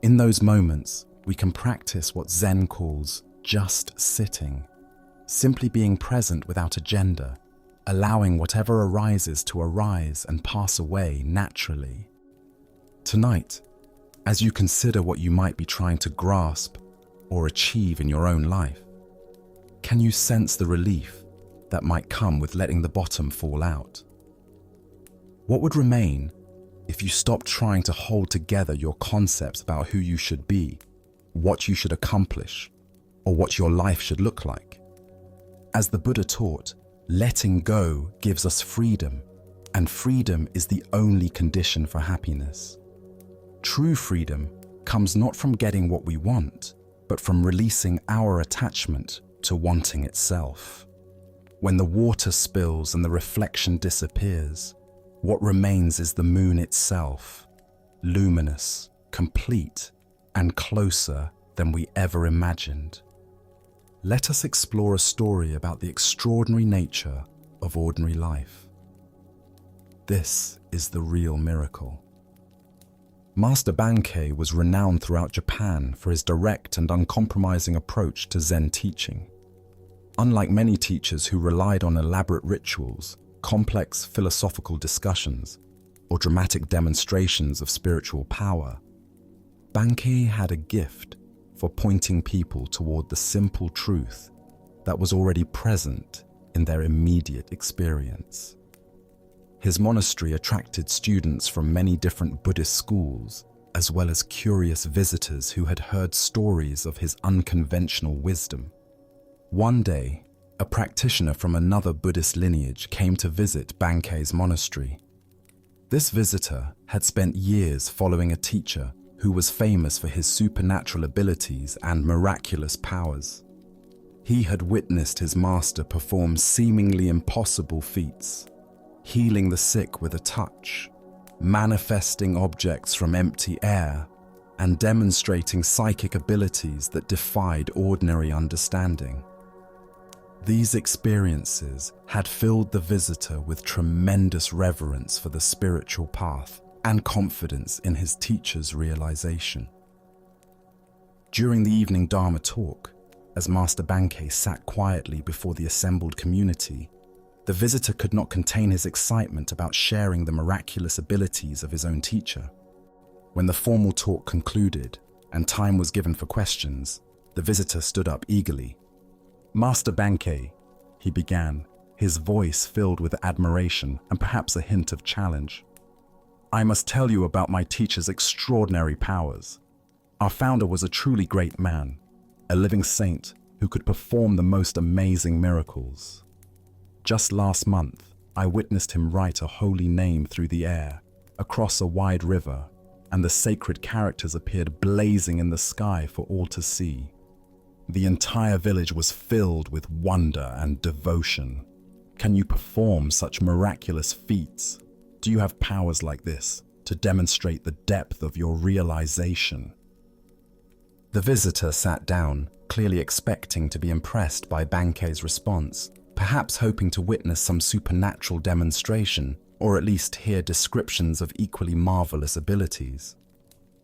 S1: In those moments, we can practice what Zen calls just sitting, simply being present without agenda, allowing whatever arises to arise and pass away naturally. Tonight, as you consider what you might be trying to grasp or achieve in your own life, can you sense the relief that might come with letting the bottom fall out? What would remain if you stopped trying to hold together your concepts about who you should be, what you should accomplish, or what your life should look like? As the Buddha taught, letting go gives us freedom, and freedom is the only condition for happiness. True freedom comes not from getting what we want, but from releasing our attachment to wanting itself. When the water spills and the reflection disappears, what remains is the moon itself, luminous, complete, and closer than we ever imagined. Let us explore a story about the extraordinary nature of ordinary life. This is the real miracle. Master Bankei was renowned throughout Japan for his direct and uncompromising approach to Zen teaching. Unlike many teachers who relied on elaborate rituals, complex philosophical discussions, or dramatic demonstrations of spiritual power, Bankei had a gift for pointing people toward the simple truth that was already present in their immediate experience. His monastery attracted students from many different Buddhist schools, as well as curious visitors who had heard stories of his unconventional wisdom. One day, a practitioner from another Buddhist lineage came to visit Bankei's monastery. This visitor had spent years following a teacher who was famous for his supernatural abilities and miraculous powers. He had witnessed his master perform seemingly impossible feats, healing the sick with a touch, manifesting objects from empty air, and demonstrating psychic abilities that defied ordinary understanding. These experiences had filled the visitor with tremendous reverence for the spiritual path and confidence in his teacher's realization. During the evening Dharma talk, as Master Bankei sat quietly before the assembled community, the visitor could not contain his excitement about sharing the miraculous abilities of his own teacher. When the formal talk concluded and time was given for questions, the visitor stood up eagerly. "Master Bankei," he began, his voice filled with admiration and perhaps a hint of challenge, "I must tell you about my teacher's extraordinary powers. Our founder was a truly great man, a living saint who could perform the most amazing miracles. Just last month, I witnessed him write a holy name through the air, across a wide river, and the sacred characters appeared blazing in the sky for all to see. The entire village was filled with wonder and devotion. Can you perform such miraculous feats? Do you have powers like this to demonstrate the depth of your realization? The visitor sat down, clearly expecting to be impressed by Bankei's response, perhaps hoping to witness some supernatural demonstration, or at least hear descriptions of equally marvelous abilities.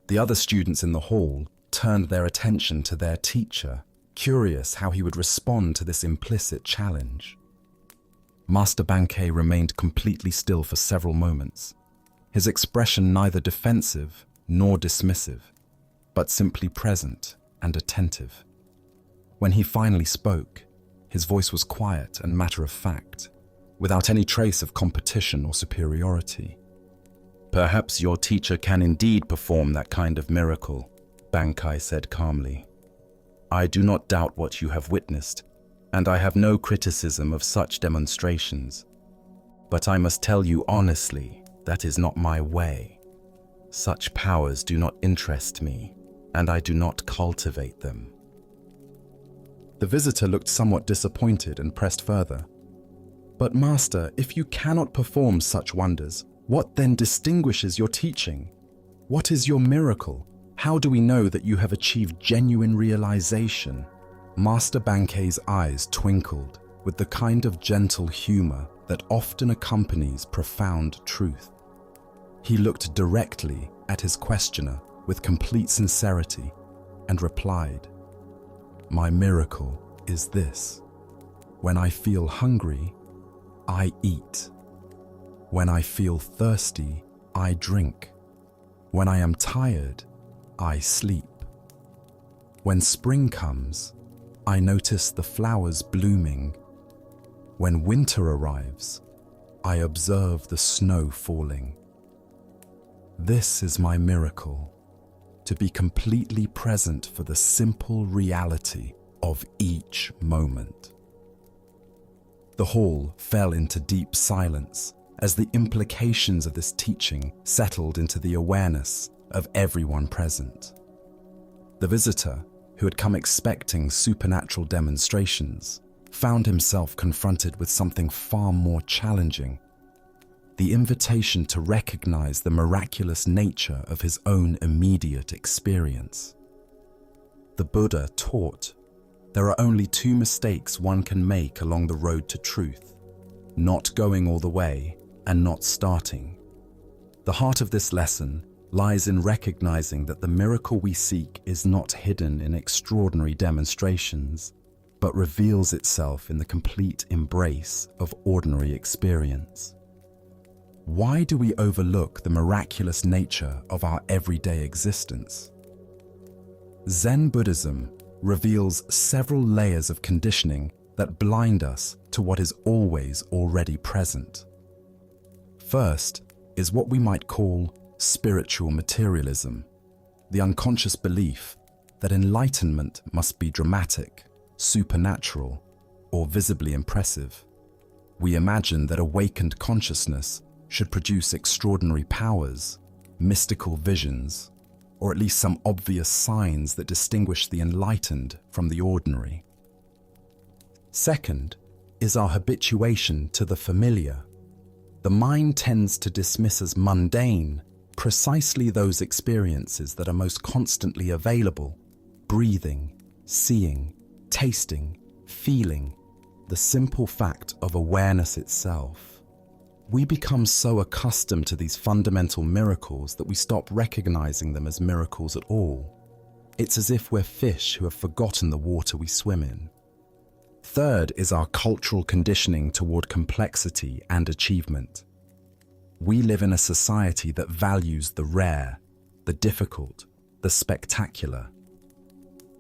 S1: The other students in the hall turned their attention to their teacher, curious how he would respond to this implicit challenge. Master Bankei remained completely still for several moments, his expression neither defensive nor dismissive, but simply present and attentive. When he finally spoke, his voice was quiet and matter-of-fact, without any trace of competition or superiority. "Perhaps your teacher can indeed perform that kind of miracle," Bankei said calmly. "I do not doubt what you have witnessed, and I have no criticism of such demonstrations. But I must tell you honestly, that is not my way. Such powers do not interest me, and I do not cultivate them." The visitor looked somewhat disappointed and pressed further. "But Master, if you cannot perform such wonders, what then distinguishes your teaching? What is your miracle? How do we know that you have achieved genuine realization?" Master Bankei's eyes twinkled with the kind of gentle humor that often accompanies profound truth. He looked directly at his questioner with complete sincerity and replied, "My miracle is this. When I feel hungry, I eat. When I feel thirsty, I drink. When I am tired, I sleep. When spring comes, I notice the flowers blooming. When winter arrives, I observe the snow falling. This is my miracle, to be completely present for the simple reality of each moment." The hall fell into deep silence as the implications of this teaching settled into the awareness of everyone present. The visitor, who had come expecting supernatural demonstrations, found himself confronted with something far more challenging: the invitation to recognize the miraculous nature of his own immediate experience. The Buddha taught, there are only two mistakes one can make along the road to truth: not going all the way and not starting. The heart of this lesson lies in recognizing that the miracle we seek is not hidden in extraordinary demonstrations, but reveals itself in the complete embrace of ordinary experience. Why do we overlook the miraculous nature of our everyday existence? Zen Buddhism reveals several layers of conditioning that blind us to what is always already present. First is what we might call spiritual materialism, the unconscious belief that enlightenment must be dramatic, supernatural, or visibly impressive. We imagine that awakened consciousness should produce extraordinary powers, mystical visions, or at least some obvious signs that distinguish the enlightened from the ordinary. Second is our habituation to the familiar. The mind tends to dismiss as mundane precisely those experiences that are most constantly available: breathing, seeing, tasting, feeling, the simple fact of awareness itself. We become so accustomed to these fundamental miracles that we stop recognizing them as miracles at all. It's as if we're fish who have forgotten the water we swim in. Third is our cultural conditioning toward complexity and achievement. We live in a society that values the rare, the difficult, the spectacular.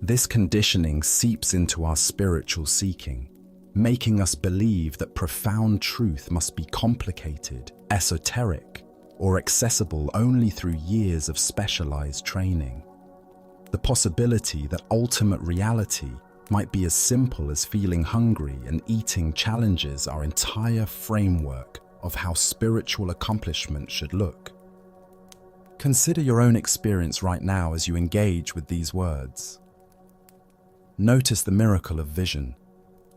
S1: This conditioning seeps into our spiritual seeking, making us believe that profound truth must be complicated, esoteric, or accessible only through years of specialized training. The possibility that ultimate reality might be as simple as feeling hungry and eating challenges our entire framework of how spiritual accomplishment should look. Consider your own experience right now as you engage with these words. Notice the miracle of vision,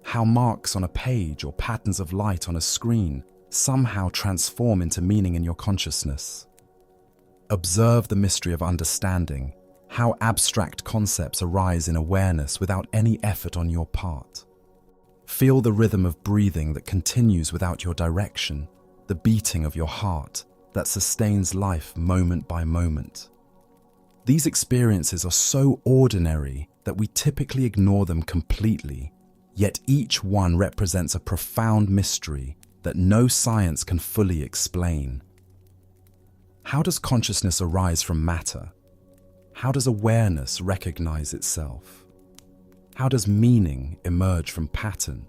S1: how marks on a page or patterns of light on a screen somehow transform into meaning in your consciousness. Observe the mystery of understanding, how abstract concepts arise in awareness without any effort on your part. Feel the rhythm of breathing that continues without your direction, the beating of your heart that sustains life moment by moment. These experiences are so ordinary that we typically ignore them completely, yet each one represents a profound mystery that no science can fully explain. How does consciousness arise from matter? How does awareness recognize itself? How does meaning emerge from pattern?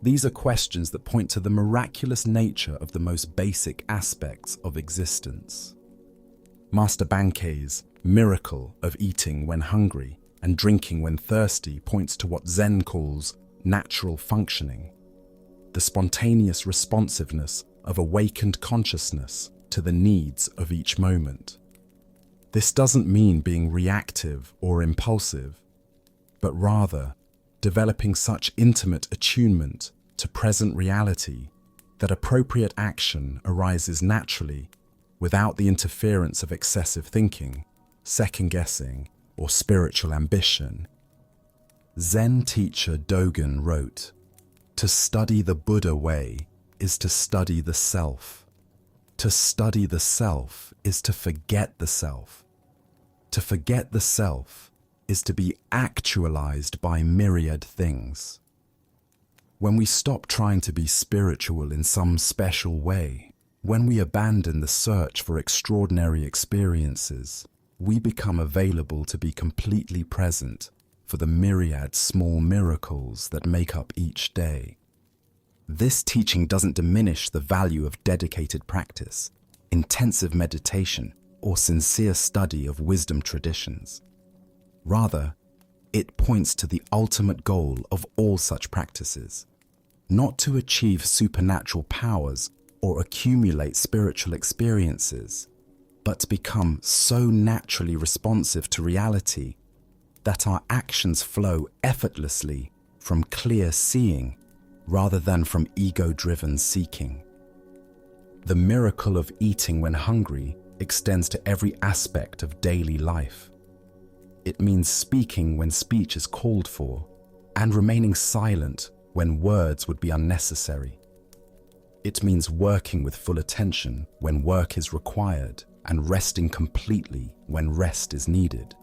S1: These are questions that point to the miraculous nature of the most basic aspects of existence. Master Bankei's miracle of eating when hungry and drinking when thirsty points to what Zen calls natural functioning, the spontaneous responsiveness of awakened consciousness to the needs of each moment. This doesn't mean being reactive or impulsive, but rather developing such intimate attunement to present reality that appropriate action arises naturally without the interference of excessive thinking, second-guessing, or spiritual ambition. Zen teacher Dogen wrote, "To study the Buddha way is to study the self. To study the self is to forget the self. To forget the self is to be actualized by myriad things." When we stop trying to be spiritual in some special way, when we abandon the search for extraordinary experiences, we become available to be completely present for the myriad small miracles that make up each day. This teaching doesn't diminish the value of dedicated practice, intensive meditation, or sincere study of wisdom traditions. Rather, it points to the ultimate goal of all such practices, not to achieve supernatural powers or accumulate spiritual experiences, but to become so naturally responsive to reality that our actions flow effortlessly from clear seeing rather than from ego-driven seeking. The miracle of eating when hungry extends to every aspect of daily life. It means speaking when speech is called for, and remaining silent when words would be unnecessary. It means working with full attention when work is required, and resting completely when rest is needed.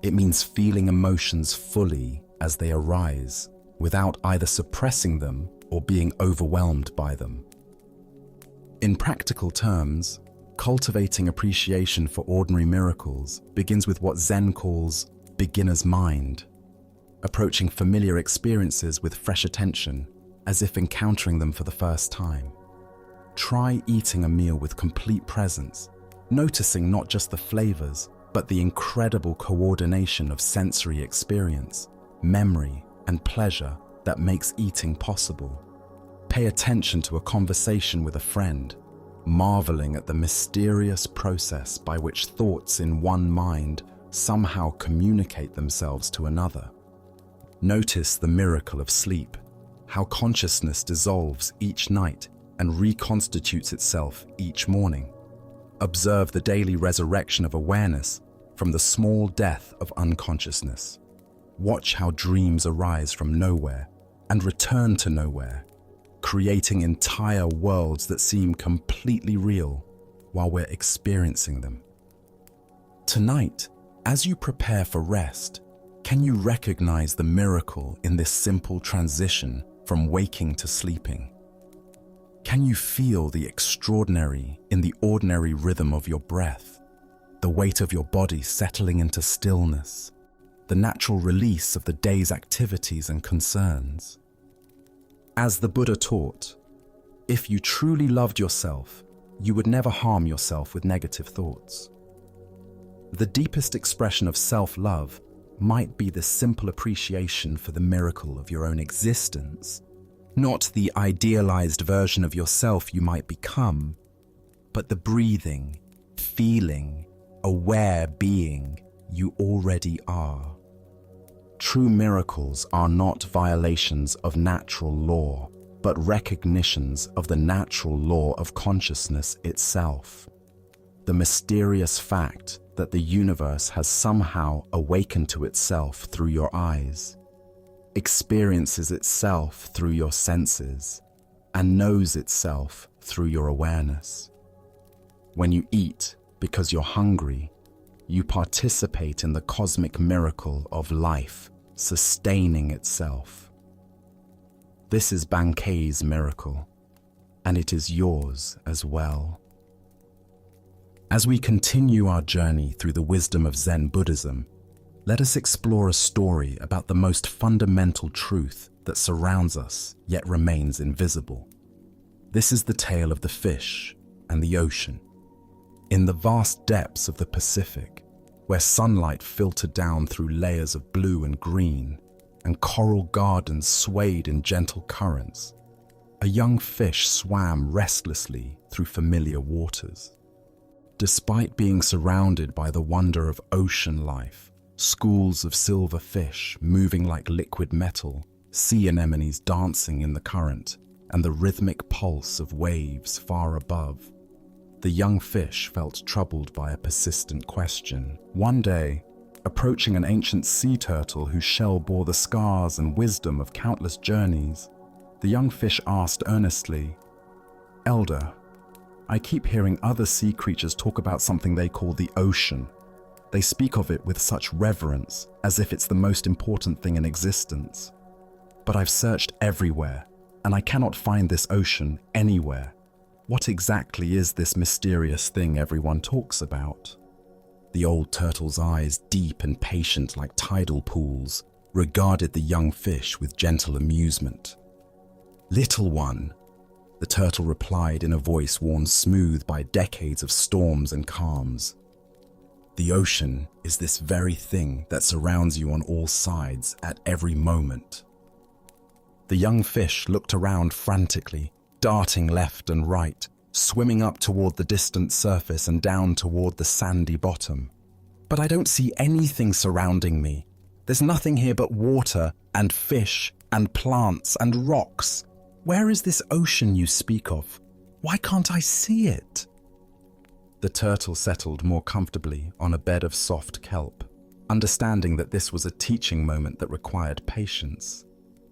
S1: It means feeling emotions fully as they arise, without either suppressing them or being overwhelmed by them. In practical terms, cultivating appreciation for ordinary miracles begins with what Zen calls beginner's mind, approaching familiar experiences with fresh attention, as if encountering them for the first time. Try eating a meal with complete presence, noticing not just the flavors, but the incredible coordination of sensory experience, memory, and pleasure that makes eating possible. Pay attention to a conversation with a friend, marveling at the mysterious process by which thoughts in one mind somehow communicate themselves to another. Notice the miracle of sleep, how consciousness dissolves each night and reconstitutes itself each morning. Observe the daily resurrection of awareness from the small death of unconsciousness. Watch how dreams arise from nowhere and return to nowhere, creating entire worlds that seem completely real while we're experiencing them. Tonight, as you prepare for rest, can you recognize the miracle in this simple transition from waking to sleeping? Can you feel the extraordinary in the ordinary rhythm of your breath, the weight of your body settling into stillness, the natural release of the day's activities and concerns? As the Buddha taught, if you truly loved yourself, you would never harm yourself with negative thoughts. The deepest expression of self-love might be the simple appreciation for the miracle of your own existence, not the idealized version of yourself you might become, but the breathing, feeling, aware being you already are. True miracles are not violations of natural law, but recognitions of the natural law of consciousness itself. The mysterious fact that the universe has somehow awakened to itself through your eyes, experiences itself through your senses, and knows itself through your awareness. When you eat because you're hungry, you participate in the cosmic miracle of life sustaining itself. This is Bankei's miracle, and it is yours as well. As we continue our journey through the wisdom of Zen Buddhism, let us explore a story about the most fundamental truth that surrounds us yet remains invisible. This is the tale of the fish and the ocean. In the vast depths of the Pacific, where sunlight filtered down through layers of blue and green, and coral gardens swayed in gentle currents, a young fish swam restlessly through familiar waters. Despite being surrounded by the wonder of ocean life, schools of silver fish moving like liquid metal, sea anemones dancing in the current, and the rhythmic pulse of waves far above, the young fish felt troubled by a persistent question. One day, approaching an ancient sea turtle whose shell bore the scars and wisdom of countless journeys, the young fish asked earnestly, "Elder, I keep hearing other sea creatures talk about something they call the ocean. They speak of it with such reverence, as if it's the most important thing in existence. But I've searched everywhere, and I cannot find this ocean anywhere. What exactly is this mysterious thing everyone talks about?" The old turtle's eyes, deep and patient like tidal pools, regarded the young fish with gentle amusement. "Little one," the turtle replied in a voice worn smooth by decades of storms and calms, "the ocean is this very thing that surrounds you on all sides at every moment." The young fish looked around frantically, darting left and right, swimming up toward the distant surface and down toward the sandy bottom. "But I don't see anything surrounding me. There's nothing here but water and fish and plants and rocks. Where is this ocean you speak of? Why can't I see it?" The turtle settled more comfortably on a bed of soft kelp, understanding that this was a teaching moment that required patience.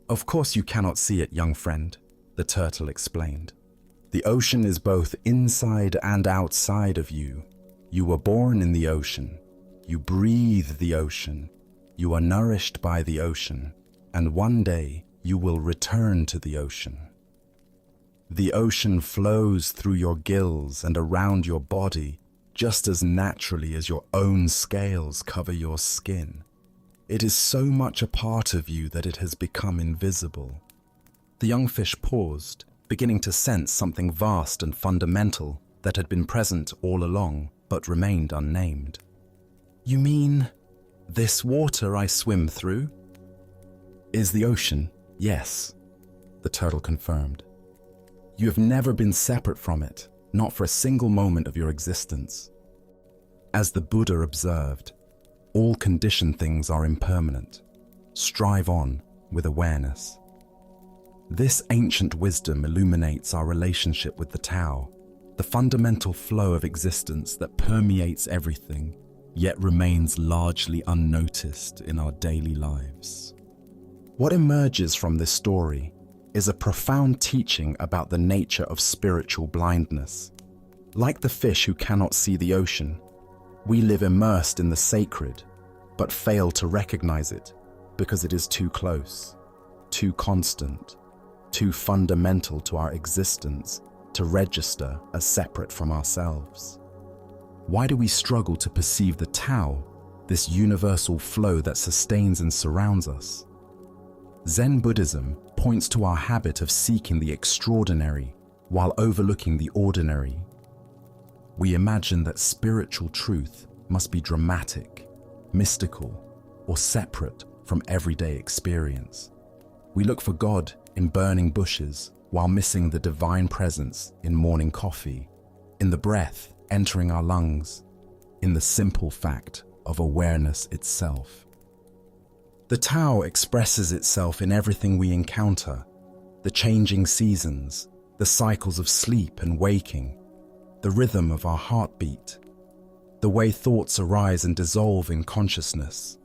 S1: "Of course you cannot see it, young friend," the turtle explained. "The ocean is both inside and outside of you. You were born in the ocean. You breathe the ocean. You are nourished by the ocean. And one day you will return to the ocean. The ocean flows through your gills and around your body just as naturally as your own scales cover your skin. It is so much a part of you that it has become invisible." The young fish paused, beginning to sense something vast and fundamental that had been present all along but remained unnamed. "You mean this water I swim through is the ocean?" "Yes," the turtle confirmed. "You have never been separate from it, not for a single moment of your existence. As the Buddha observed, all conditioned things are impermanent. Strive on with awareness." This ancient wisdom illuminates our relationship with the Tao, the fundamental flow of existence that permeates everything, yet remains largely unnoticed in our daily lives. What emerges from this story is a profound teaching about the nature of spiritual blindness. Like the fish who cannot see the ocean, we live immersed in the sacred, but fail to recognize it because it is too close, too constant, too fundamental to our existence to register as separate from ourselves. Why do we struggle to perceive the Tao, this universal flow that sustains and surrounds us? Zen Buddhism points to our habit of seeking the extraordinary while overlooking the ordinary. We imagine that spiritual truth must be dramatic, mystical, or separate from everyday experience. We look for God in burning bushes while missing the divine presence in morning coffee, in the breath entering our lungs, in the simple fact of awareness itself. The Tao expresses itself in everything we encounter: the changing seasons, the cycles of sleep and waking, the rhythm of our heartbeat, the way thoughts arise and dissolve in consciousness.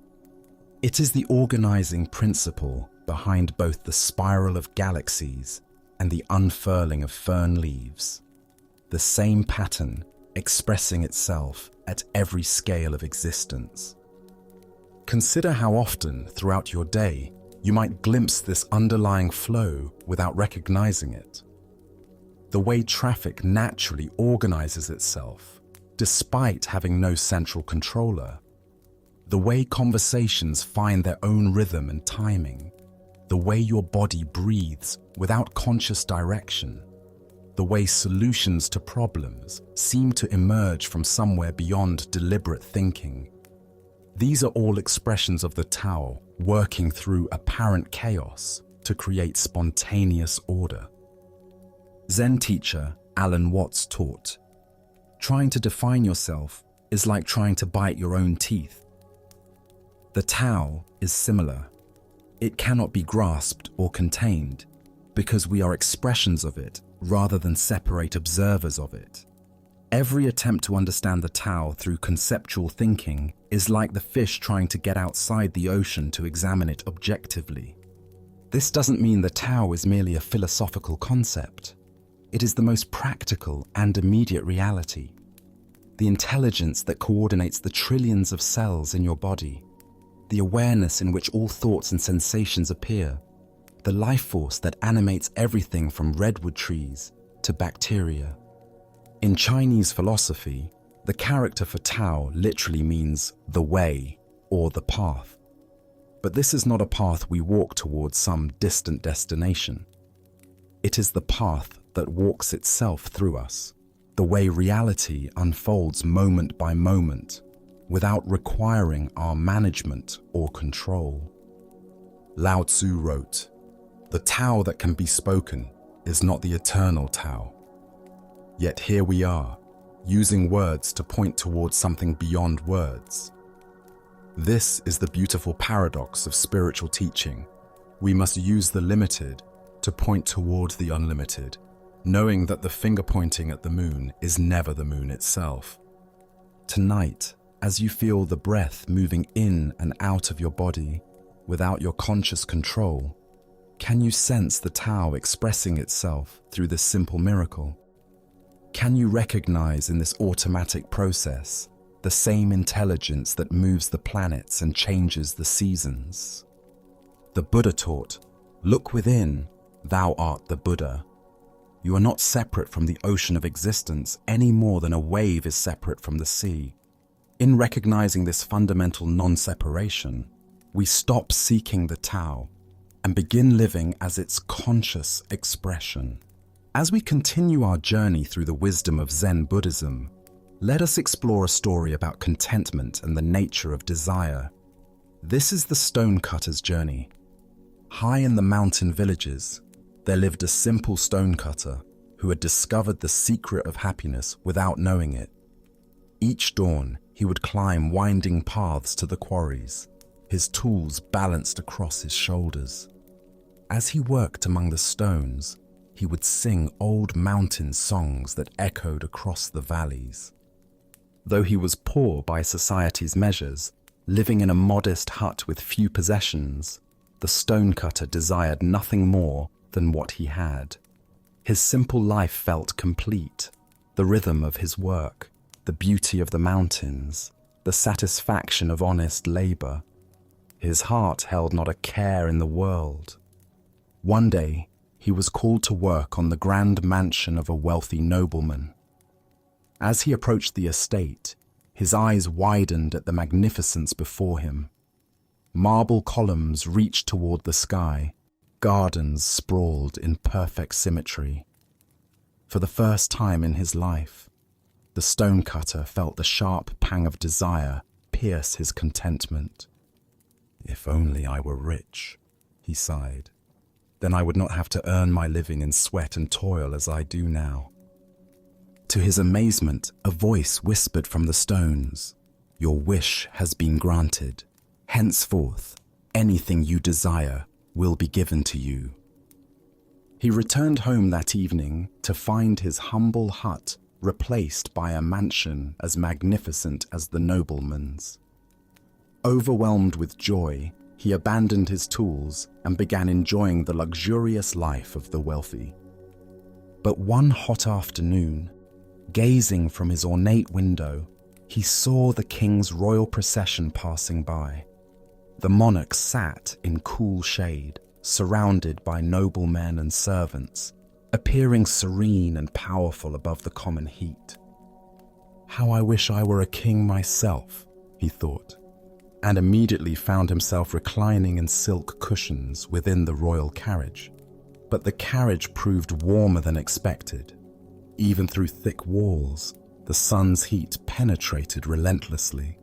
S1: It is the organizing principle behind both the spiral of galaxies and the unfurling of fern leaves, the same pattern expressing itself at every scale of existence. Consider how often throughout your day you might glimpse this underlying flow without recognizing it. The way traffic naturally organizes itself, despite having no central controller. The way conversations find their own rhythm and timing. The way your body breathes without conscious direction. The way solutions to problems seem to emerge from somewhere beyond deliberate thinking. These are all expressions of the Tao working through apparent chaos to create spontaneous order. Zen teacher Alan Watts taught, "Trying to define yourself is like trying to bite your own teeth." The Tao is similar. It cannot be grasped or contained because we are expressions of it rather than separate observers of it. Every attempt to understand the Tao through conceptual thinking is like the fish trying to get outside the ocean to examine it objectively. This doesn't mean the Tao is merely a philosophical concept. It is the most practical and immediate reality. The intelligence that coordinates the trillions of cells in your body. The awareness in which all thoughts and sensations appear. The life force that animates everything from redwood trees to bacteria. In Chinese philosophy, the character for Tao literally means the way or the path. But this is not a path we walk towards some distant destination. It is the path that walks itself through us, the way reality unfolds moment by moment, without requiring our management or control. Lao Tzu wrote, "The Tao that can be spoken is not the eternal Tao." Yet here we are, using words to point towards something beyond words. This is the beautiful paradox of spiritual teaching. We must use the limited to point towards the unlimited, knowing that the finger pointing at the moon is never the moon itself. Tonight, as you feel the breath moving in and out of your body without your conscious control, can you sense the Tao expressing itself through this simple miracle? Can you recognize in this automatic process the same intelligence that moves the planets and changes the seasons? The Buddha taught, "Look within, thou art the Buddha." You are not separate from the ocean of existence any more than a wave is separate from the sea. In recognizing this fundamental non-separation, we stop seeking the Tao and begin living as its conscious expression. As we continue our journey through the wisdom of Zen Buddhism, let us explore a story about contentment and the nature of desire. This is the stonecutter's journey. High in the mountain villages, there lived a simple stonecutter who had discovered the secret of happiness without knowing it. Each dawn, he would climb winding paths to the quarries, his tools balanced across his shoulders. As he worked among the stones, he would sing old mountain songs that echoed across the valleys. Though he was poor by society's measures, living in a modest hut with few possessions, the stonecutter desired nothing more than what he had. His simple life felt complete. The rhythm of his work, the beauty of the mountains, the satisfaction of honest labor. His heart held not a care in the world. One day, he was called to work on the grand mansion of a wealthy nobleman. As he approached the estate, his eyes widened at the magnificence before him. Marble columns reached toward the sky, gardens sprawled in perfect symmetry. For the first time in his life, the stonecutter felt the sharp pang of desire pierce his contentment. "If only I were rich," he sighed. "Then I would not have to earn my living in sweat and toil as I do now." To his amazement, a voice whispered from the stones, "Your wish has been granted. Henceforth, anything you desire will be given to you." He returned home that evening to find his humble hut replaced by a mansion as magnificent as the nobleman's. Overwhelmed with joy, he abandoned his tools and began enjoying the luxurious life of the wealthy. But one hot afternoon, gazing from his ornate window, he saw the king's royal procession passing by. The monarch sat in cool shade, surrounded by noblemen and servants, appearing serene and powerful above the common heat. "How I wish I were a king myself," he thought, and immediately found himself reclining in silk cushions within the royal carriage. But the carriage proved warmer than expected. Even through thick walls, the sun's heat penetrated relentlessly.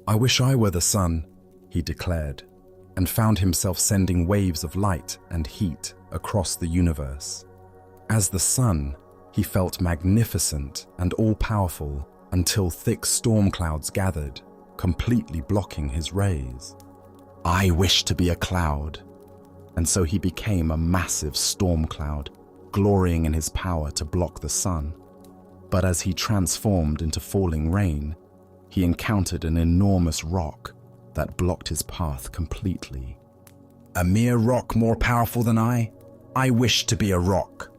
S1: "I wish I were the sun," he declared, and found himself sending waves of light and heat across the universe. As the sun, he felt magnificent and all-powerful until thick storm clouds gathered, completely blocking his rays. "I wish to be a cloud," and so he became a massive storm cloud, glorying in his power to block the sun. But as he transformed into falling rain, he encountered an enormous rock that blocked his path completely. "A mere rock more powerful than I? I wish to be a rock."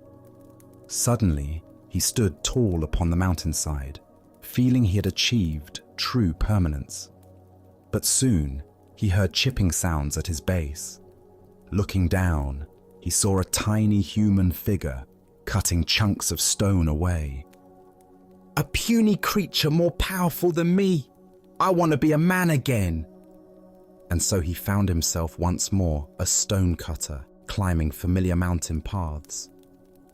S1: Suddenly, he stood tall upon the mountainside, feeling he had achieved true permanence. But soon, he heard chipping sounds at his base. Looking down, he saw a tiny human figure cutting chunks of stone away. "A puny creature more powerful than me! I want to be a man again!" And so he found himself once more a stone cutter, climbing familiar mountain paths.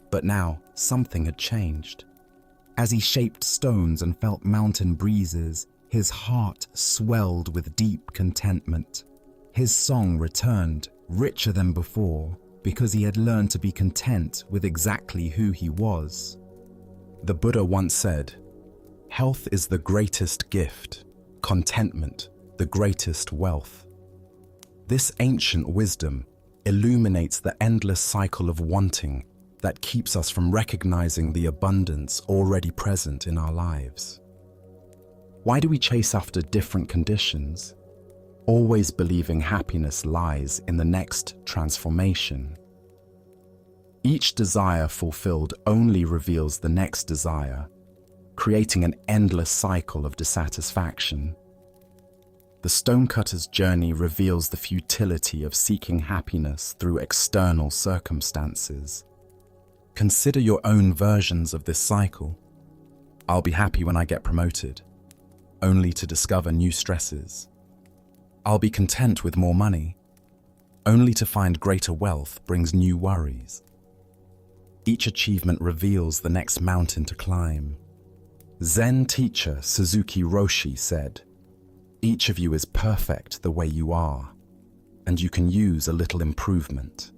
S1: But now something had changed. As he shaped stones and felt mountain breezes, his heart swelled with deep contentment. His song returned, richer than before, because he had learned to be content with exactly who he was. The Buddha once said, "Health is the greatest gift, contentment the greatest wealth." This ancient wisdom illuminates the endless cycle of wanting that keeps us from recognizing the abundance already present in our lives. Why do we chase after different conditions, always believing happiness lies in the next transformation? Each desire fulfilled only reveals the next desire, creating an endless cycle of dissatisfaction. The stonecutter's journey reveals the futility of seeking happiness through external circumstances. Consider your own versions of this cycle. "I'll be happy when I get promoted," only to discover new stresses. "I'll be content with more money," only to find greater wealth brings new worries. Each achievement reveals the next mountain to climb. Zen teacher Suzuki Roshi said, "Each of you is perfect the way you are, and you can use a little improvement."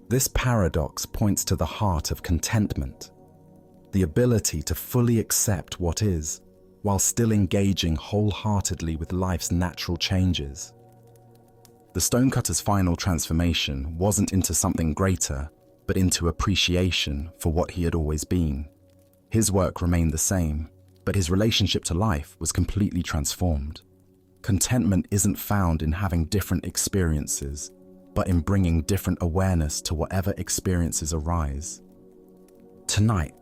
S1: This paradox points to the heart of contentment, the ability to fully accept what is, while still engaging wholeheartedly with life's natural changes. The stonecutter's final transformation wasn't into something greater, but into appreciation for what he had always been. His work remained the same, but his relationship to life was completely transformed. Contentment isn't found in having different experiences, but in bringing different awareness to whatever experiences arise. Tonight,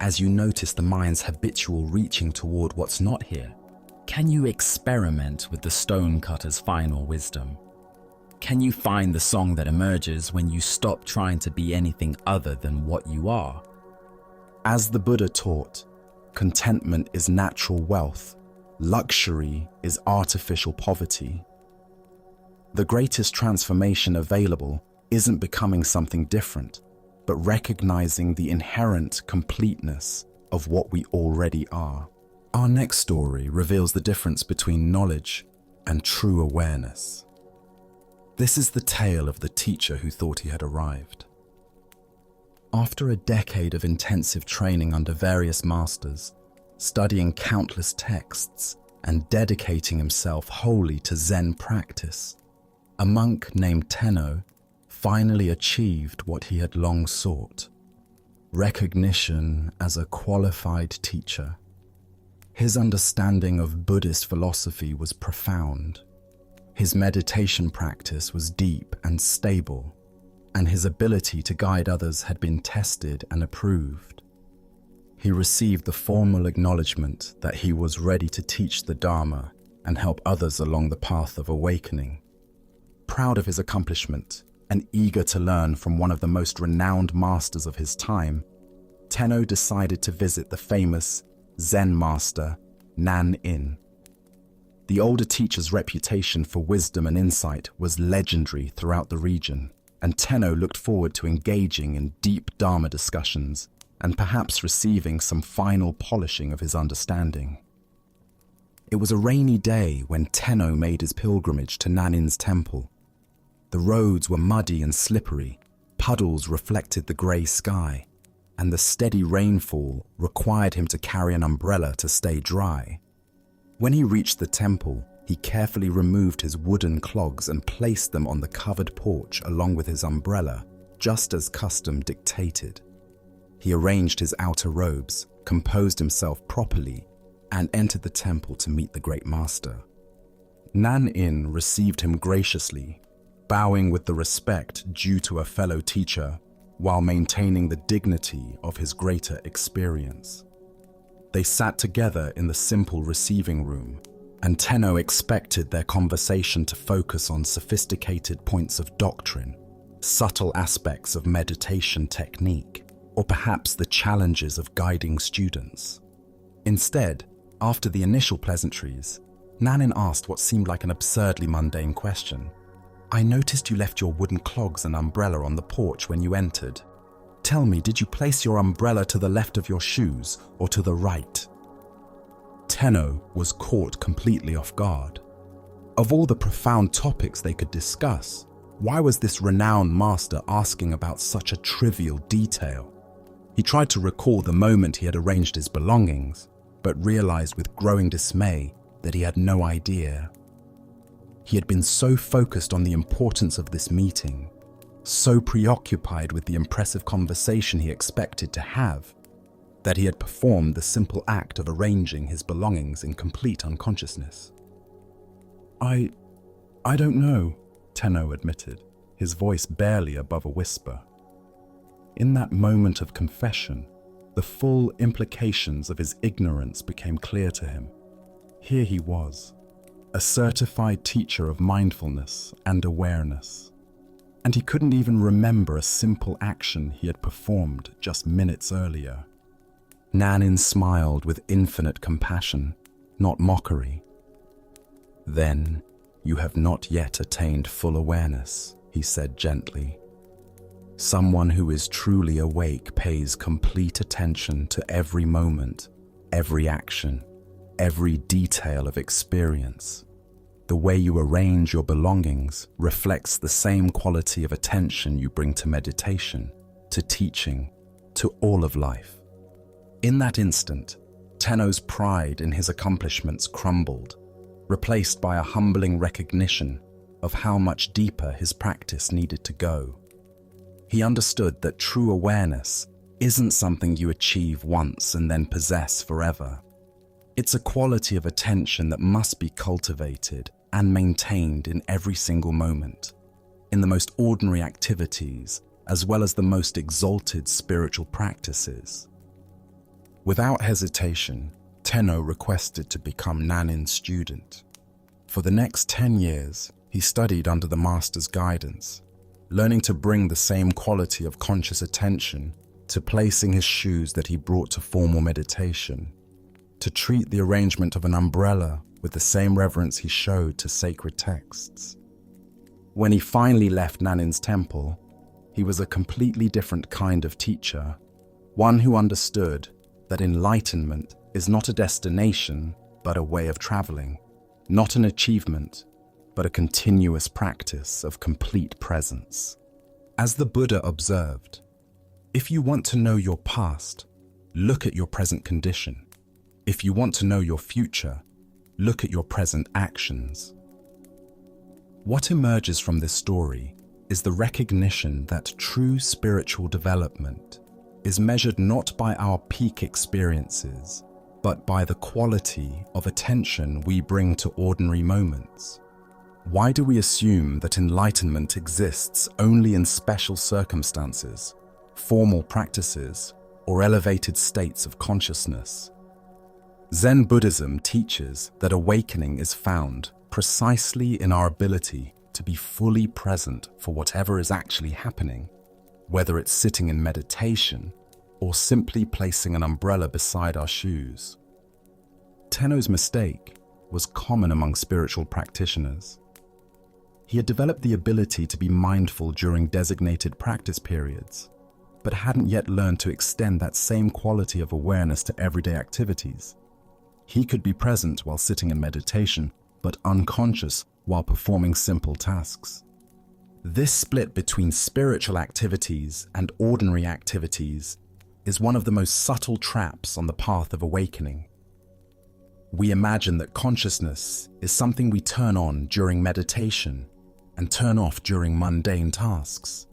S1: as you notice the mind's habitual reaching toward what's not here, can you experiment with the stonecutter's final wisdom? Can you find the song that emerges when you stop trying to be anything other than what you are? As the Buddha taught, contentment is natural wealth, luxury is artificial poverty. The greatest transformation available isn't becoming something different, but recognizing the inherent completeness of what we already are. Our next story reveals the difference between knowledge and true awareness. This is the tale of the teacher who thought he had arrived. After a decade of intensive training under various masters, studying countless texts, and dedicating himself wholly to Zen practice, a monk named Tenno finally achieved what he had long sought: recognition as a qualified teacher. His understanding of Buddhist philosophy was profound. His meditation practice was deep and stable, and his ability to guide others had been tested and approved. He received the formal acknowledgement that he was ready to teach the Dharma and help others along the path of awakening. Proud of his accomplishment and eager to learn from one of the most renowned masters of his time, Tenno decided to visit the famous Zen master Nan-in. The older teacher's reputation for wisdom and insight was legendary throughout the region, and Tenno looked forward to engaging in deep Dharma discussions and perhaps receiving some final polishing of his understanding. It was a rainy day when Tenno made his pilgrimage to Nanin's temple. The roads were muddy and slippery, puddles reflected the grey sky, and the steady rainfall required him to carry an umbrella to stay dry. When he reached the temple, he carefully removed his wooden clogs and placed them on the covered porch along with his umbrella, just as custom dictated. He arranged his outer robes, composed himself properly, and entered the temple to meet the great master. Nan-in received him graciously, bowing with the respect due to a fellow teacher while maintaining the dignity of his greater experience. They sat together in the simple receiving room, and Tenno expected their conversation to focus on sophisticated points of doctrine, subtle aspects of meditation technique, or perhaps the challenges of guiding students. Instead, after the initial pleasantries, Nanin asked what seemed like an absurdly mundane question. "I noticed you left your wooden clogs and umbrella on the porch when you entered. Tell me, did you place your umbrella to the left of your shoes or to the right?" Tenno was caught completely off guard. Of all the profound topics they could discuss, why was this renowned master asking about such a trivial detail? He tried to recall the moment he had arranged his belongings, but realized with growing dismay that he had no idea. He had been so focused on the importance of this meeting, so preoccupied with the impressive conversation he expected to have, that he had performed the simple act of arranging his belongings in complete unconsciousness. I don't know," Tenno admitted, his voice barely above a whisper. In that moment of confession, the full implications of his ignorance became clear to him. Here he was, a certified teacher of mindfulness and awareness, and he couldn't even remember a simple action he had performed just minutes earlier. Nanin smiled with infinite compassion, not mockery. "Then you have not yet attained full awareness," he said gently. "Someone who is truly awake pays complete attention to every moment, every action, every detail of experience. The way you arrange your belongings reflects the same quality of attention you bring to meditation, to teaching, to all of life." In that instant, Tenno's pride in his accomplishments crumbled, replaced by a humbling recognition of how much deeper his practice needed to go. He understood that true awareness isn't something you achieve once and then possess forever. It's a quality of attention that must be cultivated and maintained in every single moment, in the most ordinary activities as well as the most exalted spiritual practices. Without hesitation, Tenno requested to become Nanin's student. For the next 10 years, he studied under the master's guidance, learning to bring the same quality of conscious attention to placing his shoes that he brought to formal meditation, to treat the arrangement of an umbrella with the same reverence he showed to sacred texts. When he finally left Nanin's temple, he was a completely different kind of teacher, one who understood that enlightenment is not a destination, but a way of traveling, not an achievement, but a continuous practice of complete presence. As the Buddha observed, If you want to know your past, look at your present condition. If you want to know your future, look at your present actions. What emerges from this story is the recognition that true spiritual development is measured not by our peak experiences, but by the quality of attention we bring to ordinary moments. Why do we assume that enlightenment exists only in special circumstances, formal practices, or elevated states of consciousness? Zen Buddhism teaches that awakening is found precisely in our ability to be fully present for whatever is actually happening, whether it's sitting in meditation or simply placing an umbrella beside our shoes. Tenno's mistake was common among spiritual practitioners. He had developed the ability to be mindful during designated practice periods, but hadn't yet learned to extend that same quality of awareness to everyday activities. He could be present while sitting in meditation, but unconscious while performing simple tasks. This split between spiritual activities and ordinary activities is one of the most subtle traps on the path of awakening. We imagine that consciousness is something we turn on during meditation and turn off during mundane tasks.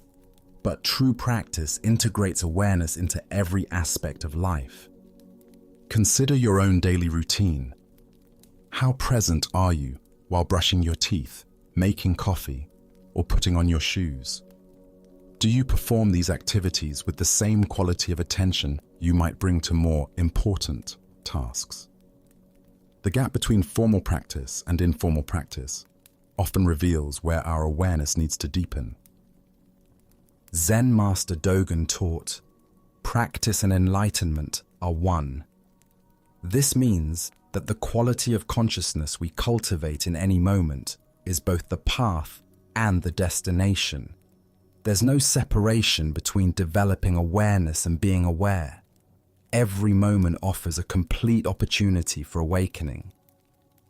S1: But true practice integrates awareness into every aspect of life. Consider your own daily routine. How present are you while brushing your teeth, making coffee, or putting on your shoes? Do you perform these activities with the same quality of attention you might bring to more important tasks? The gap between formal practice and informal practice often reveals where our awareness needs to deepen. Zen Master Dogen taught, "Practice and enlightenment are one." This means that the quality of consciousness we cultivate in any moment is both the path and the destination. There's no separation between developing awareness and being aware. Every moment offers a complete opportunity for awakening.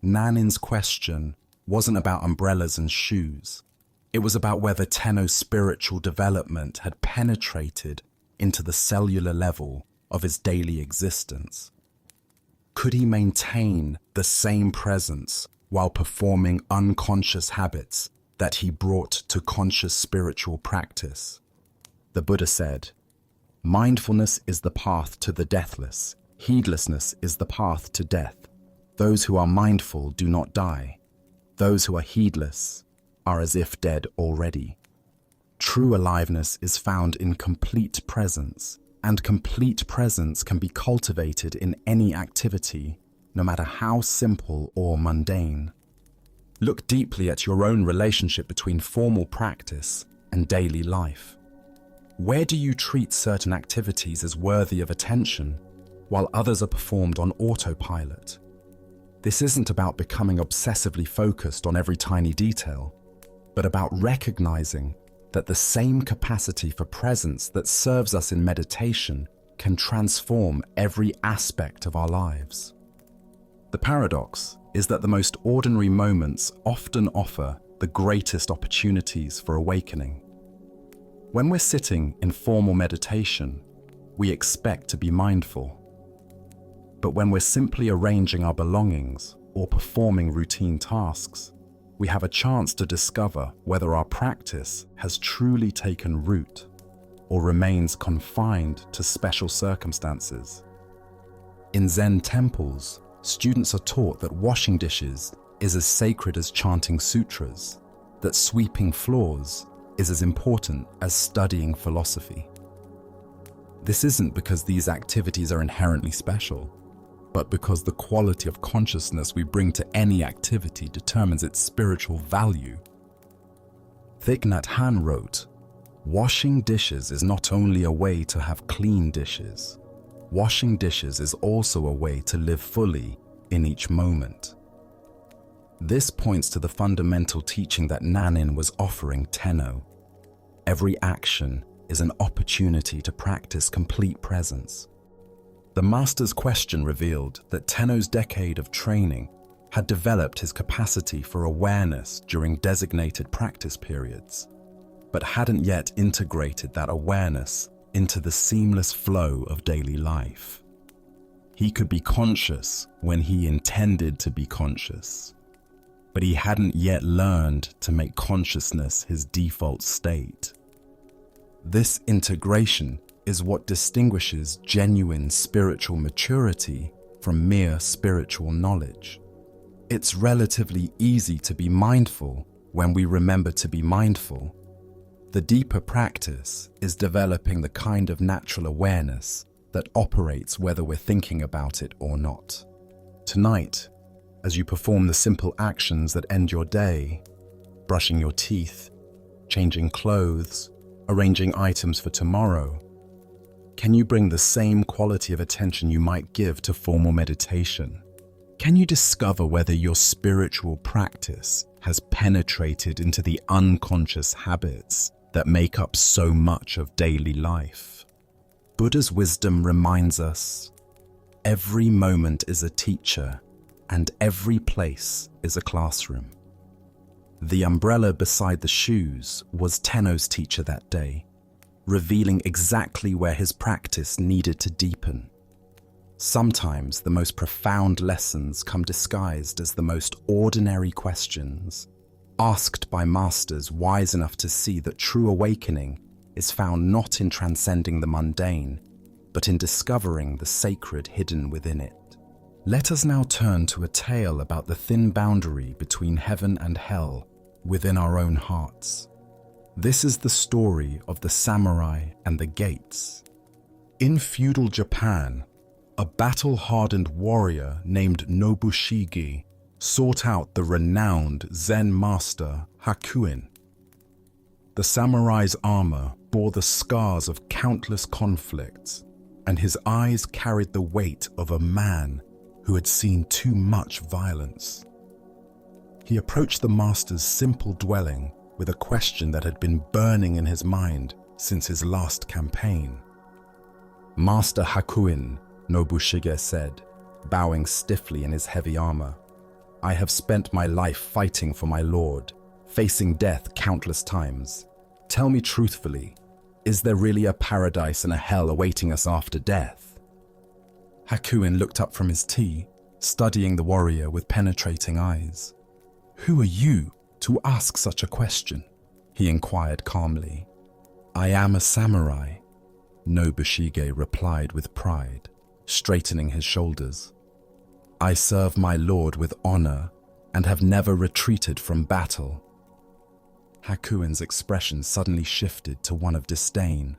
S1: Nanin's question wasn't about umbrellas and shoes. It was about whether Tenno's spiritual development had penetrated into the cellular level of his daily existence. Could he maintain the same presence while performing unconscious habits that he brought to conscious spiritual practice? The Buddha said, "Mindfulness is the path to the deathless. Heedlessness is the path to death. Those who are mindful do not die. Those who are heedless are as if dead already." True aliveness is found in complete presence, and complete presence can be cultivated in any activity, no matter how simple or mundane. Look deeply at your own relationship between formal practice and daily life. Where do you treat certain activities as worthy of attention, while others are performed on autopilot? This isn't about becoming obsessively focused on every tiny detail, but about recognizing that the same capacity for presence that serves us in meditation can transform every aspect of our lives. The paradox is that the most ordinary moments often offer the greatest opportunities for awakening. When we're sitting in formal meditation, we expect to be mindful. But when we're simply arranging our belongings or performing routine tasks, we have a chance to discover whether our practice has truly taken root or remains confined to special circumstances. In Zen temples, students are taught that washing dishes is as sacred as chanting sutras, that sweeping floors is as important as studying philosophy. This isn't because these activities are inherently special, but because the quality of consciousness we bring to any activity determines its spiritual value. Thich Nhat Hanh wrote, "Washing dishes is not only a way to have clean dishes. Washing dishes is also a way to live fully in each moment." This points to the fundamental teaching that Nanin was offering Tenno. Every action is an opportunity to practice complete presence. The master's question revealed that Tenno's decade of training had developed his capacity for awareness during designated practice periods, but hadn't yet integrated that awareness into the seamless flow of daily life. He could be conscious when he intended to be conscious, but he hadn't yet learned to make consciousness his default state. This integration is what distinguishes genuine spiritual maturity from mere spiritual knowledge. It's relatively easy to be mindful when we remember to be mindful. The deeper practice is developing the kind of natural awareness that operates whether we're thinking about it or not. Tonight, as you perform the simple actions that end your day, brushing your teeth, changing clothes, arranging items for tomorrow, can you bring the same quality of attention you might give to formal meditation? Can you discover whether your spiritual practice has penetrated into the unconscious habits that make up so much of daily life? Buddha's wisdom reminds us, every moment is a teacher and every place is a classroom. The umbrella beside the shoes was Tenno's teacher that day, revealing exactly where his practice needed to deepen. Sometimes the most profound lessons come disguised as the most ordinary questions, asked by masters wise enough to see that true awakening is found not in transcending the mundane, but in discovering the sacred hidden within it. Let us now turn to a tale about the thin boundary between heaven and hell within our own hearts. This is the story of the samurai and the gates. In feudal Japan, a battle-hardened warrior named Nobushige sought out the renowned Zen master Hakuin. The samurai's armor bore the scars of countless conflicts, and his eyes carried the weight of a man who had seen too much violence. He approached the master's simple dwelling with a question that had been burning in his mind since his last campaign. "Master Hakuin," Nobushige said, bowing stiffly in his heavy armor, "I have spent my life fighting for my lord, facing death countless times. Tell me truthfully, is there really a paradise and a hell awaiting us after death?" Hakuin looked up from his tea, studying the warrior with penetrating eyes. "Who are you to ask such a question?" he inquired calmly. "I am a samurai," Nobushige replied with pride, straightening his shoulders. "I serve my lord with honor and have never retreated from battle." Hakuin's expression suddenly shifted to one of disdain.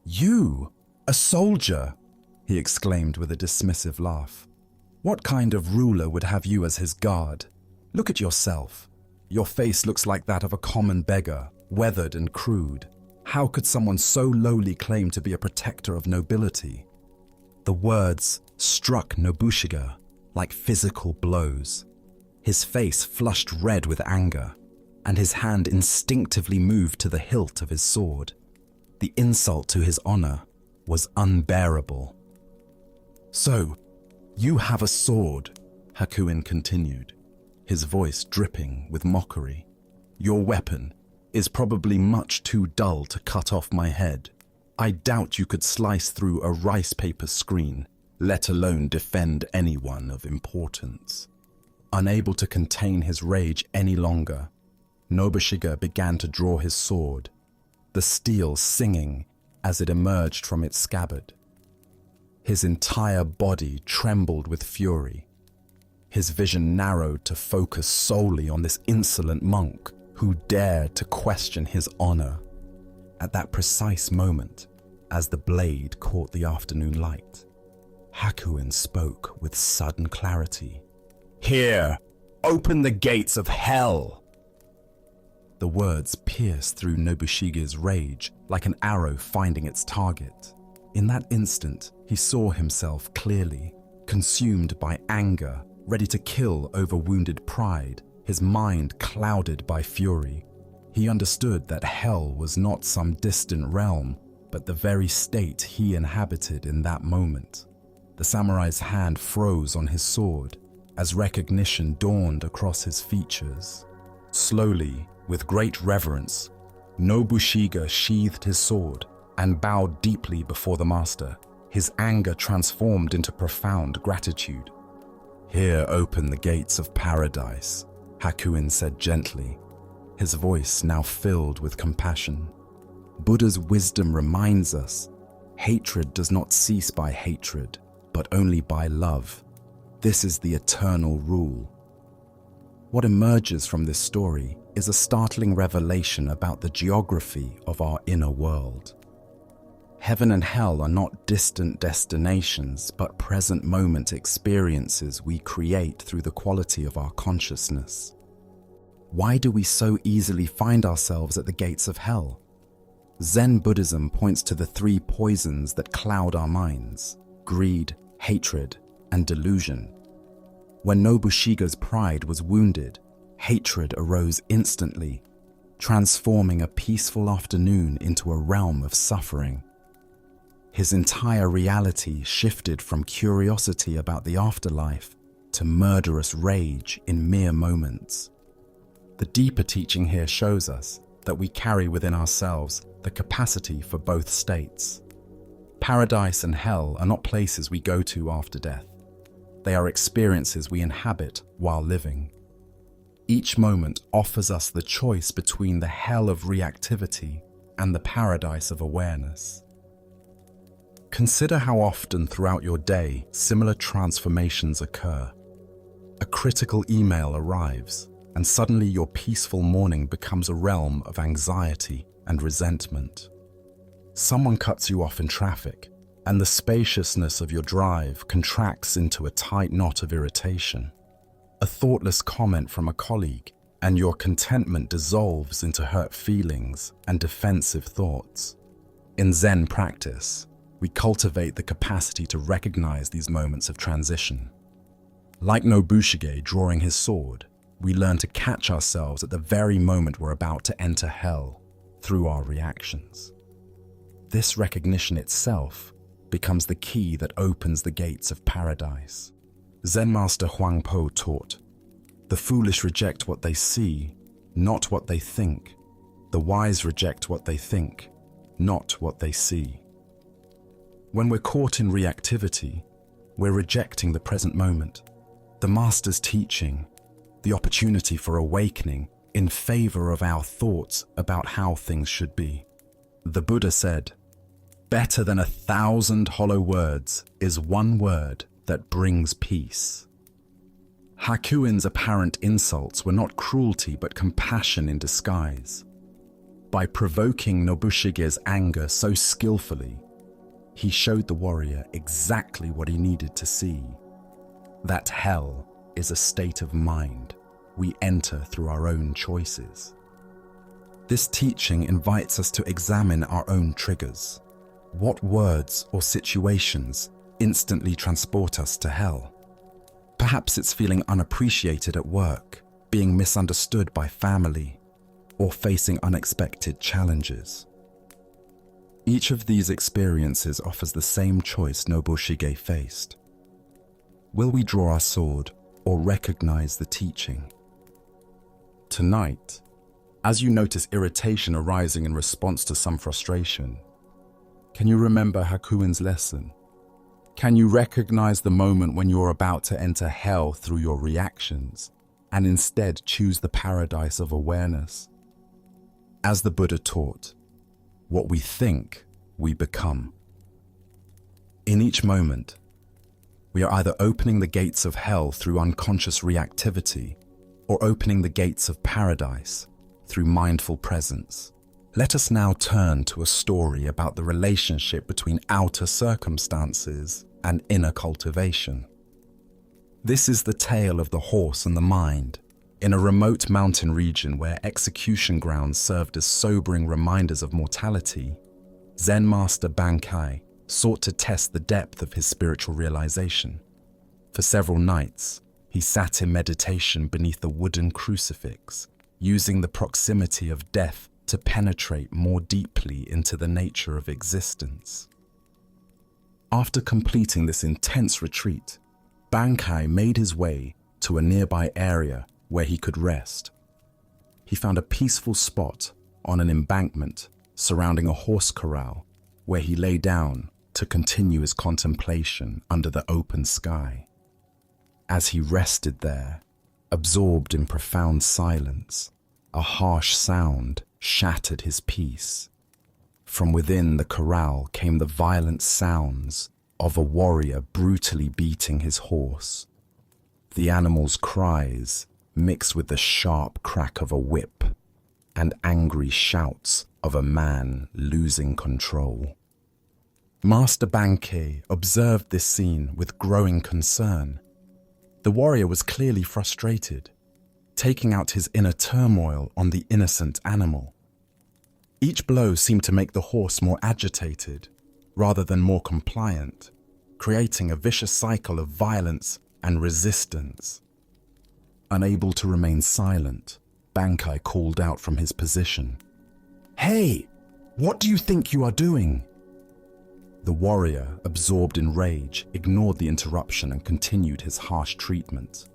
S1: "You, a soldier?" he exclaimed with a dismissive laugh. "What kind of ruler would have you as his guard? Look at yourself. Your face looks like that of a common beggar, weathered and crude. How could someone so lowly claim to be a protector of nobility?" The words struck Nobushige like physical blows. His face flushed red with anger, and his hand instinctively moved to the hilt of his sword. The insult to his honor was unbearable. "So, you have a sword," Hakuin continued, his voice dripping with mockery. "Your weapon is probably much too dull to cut off my head. I doubt you could slice through a rice paper screen, let alone defend anyone of importance." Unable to contain his rage any longer, Nobushige began to draw his sword, the steel singing as it emerged from its scabbard. His entire body trembled with fury. His vision narrowed to focus solely on this insolent monk who dared to question his honor. At that precise moment, as the blade caught the afternoon light, Hakuin spoke with sudden clarity. "Here, open the gates of hell!" The words pierced through Nobushige's rage like an arrow finding its target. In that instant, he saw himself clearly, consumed by anger, ready to kill over wounded pride, his mind clouded by fury. He understood that hell was not some distant realm, but the very state he inhabited in that moment. The samurai's hand froze on his sword as recognition dawned across his features. Slowly, with great reverence, Nobushige sheathed his sword, and bowed deeply before the master, his anger transformed into profound gratitude. "Here open the gates of paradise," Hakuin said gently, his voice now filled with compassion. Buddha's wisdom reminds us, hatred does not cease by hatred, but only by love. This is the eternal rule. What emerges from this story is a startling revelation about the geography of our inner world. Heaven and hell are not distant destinations, but present moment experiences we create through the quality of our consciousness. Why do we so easily find ourselves at the gates of hell? Zen Buddhism points to the three poisons that cloud our minds: greed, hatred, and delusion. When Nobushige's pride was wounded, hatred arose instantly, transforming a peaceful afternoon into a realm of suffering. His entire reality shifted from curiosity about the afterlife to murderous rage in mere moments. The deeper teaching here shows us that we carry within ourselves the capacity for both states. Paradise and hell are not places we go to after death. They are experiences we inhabit while living. Each moment offers us the choice between the hell of reactivity and the paradise of awareness. Consider how often throughout your day similar transformations occur. A critical email arrives, and suddenly your peaceful morning becomes a realm of anxiety and resentment. Someone cuts you off in traffic, and the spaciousness of your drive contracts into a tight knot of irritation. A thoughtless comment from a colleague, and your contentment dissolves into hurt feelings and defensive thoughts. In Zen practice, we cultivate the capacity to recognize these moments of transition. Like Nobushige drawing his sword, we learn to catch ourselves at the very moment we're about to enter hell through our reactions. This recognition itself becomes the key that opens the gates of paradise. Zen master Huangpo taught, "The foolish reject what they see, not what they think. The wise reject what they think, not what they see." When we're caught in reactivity, we're rejecting the present moment, the master's teaching, the opportunity for awakening in favor of our thoughts about how things should be. The Buddha said, "Better than 1,000 hollow words is one word that brings peace." Hakuin's apparent insults were not cruelty but compassion in disguise. By provoking Nobushige's anger so skillfully, he showed the warrior exactly what he needed to see. That hell is a state of mind we enter through our own choices. This teaching invites us to examine our own triggers. What words or situations instantly transport us to hell? Perhaps it's feeling unappreciated at work, being misunderstood by family, or facing unexpected challenges. Each of these experiences offers the same choice Nobushige faced. Will we draw our sword or recognize the teaching? Tonight, as you notice irritation arising in response to some frustration, can you remember Hakuin's lesson? Can you recognize the moment when you're about to enter hell through your reactions and instead choose the paradise of awareness? As the Buddha taught, what we think, we become. In each moment, we are either opening the gates of hell through unconscious reactivity or opening the gates of paradise through mindful presence. Let us now turn to a story about the relationship between outer circumstances and inner cultivation. This is the tale of the horse and the mind. In a remote mountain region where execution grounds served as sobering reminders of mortality, Zen master Bankai sought to test the depth of his spiritual realization. For several nights, he sat in meditation beneath a wooden crucifix, using the proximity of death to penetrate more deeply into the nature of existence. After completing this intense retreat, Bankai made his way to a nearby area where he could rest. He found a peaceful spot on an embankment surrounding a horse corral where he lay down to continue his contemplation under the open sky. As he rested there, absorbed in profound silence, a harsh sound shattered his peace. From within the corral came the violent sounds of a warrior brutally beating his horse. The animal's cries mixed with the sharp crack of a whip and angry shouts of a man losing control. Master Bankei observed this scene with growing concern. The warrior was clearly frustrated, taking out his inner turmoil on the innocent animal. Each blow seemed to make the horse more agitated rather than more compliant, creating a vicious cycle of violence and resistance. Unable to remain silent, Bankei called out from his position. "Hey, what do you think you are doing?" The warrior, absorbed in rage, ignored the interruption and continued his harsh treatment.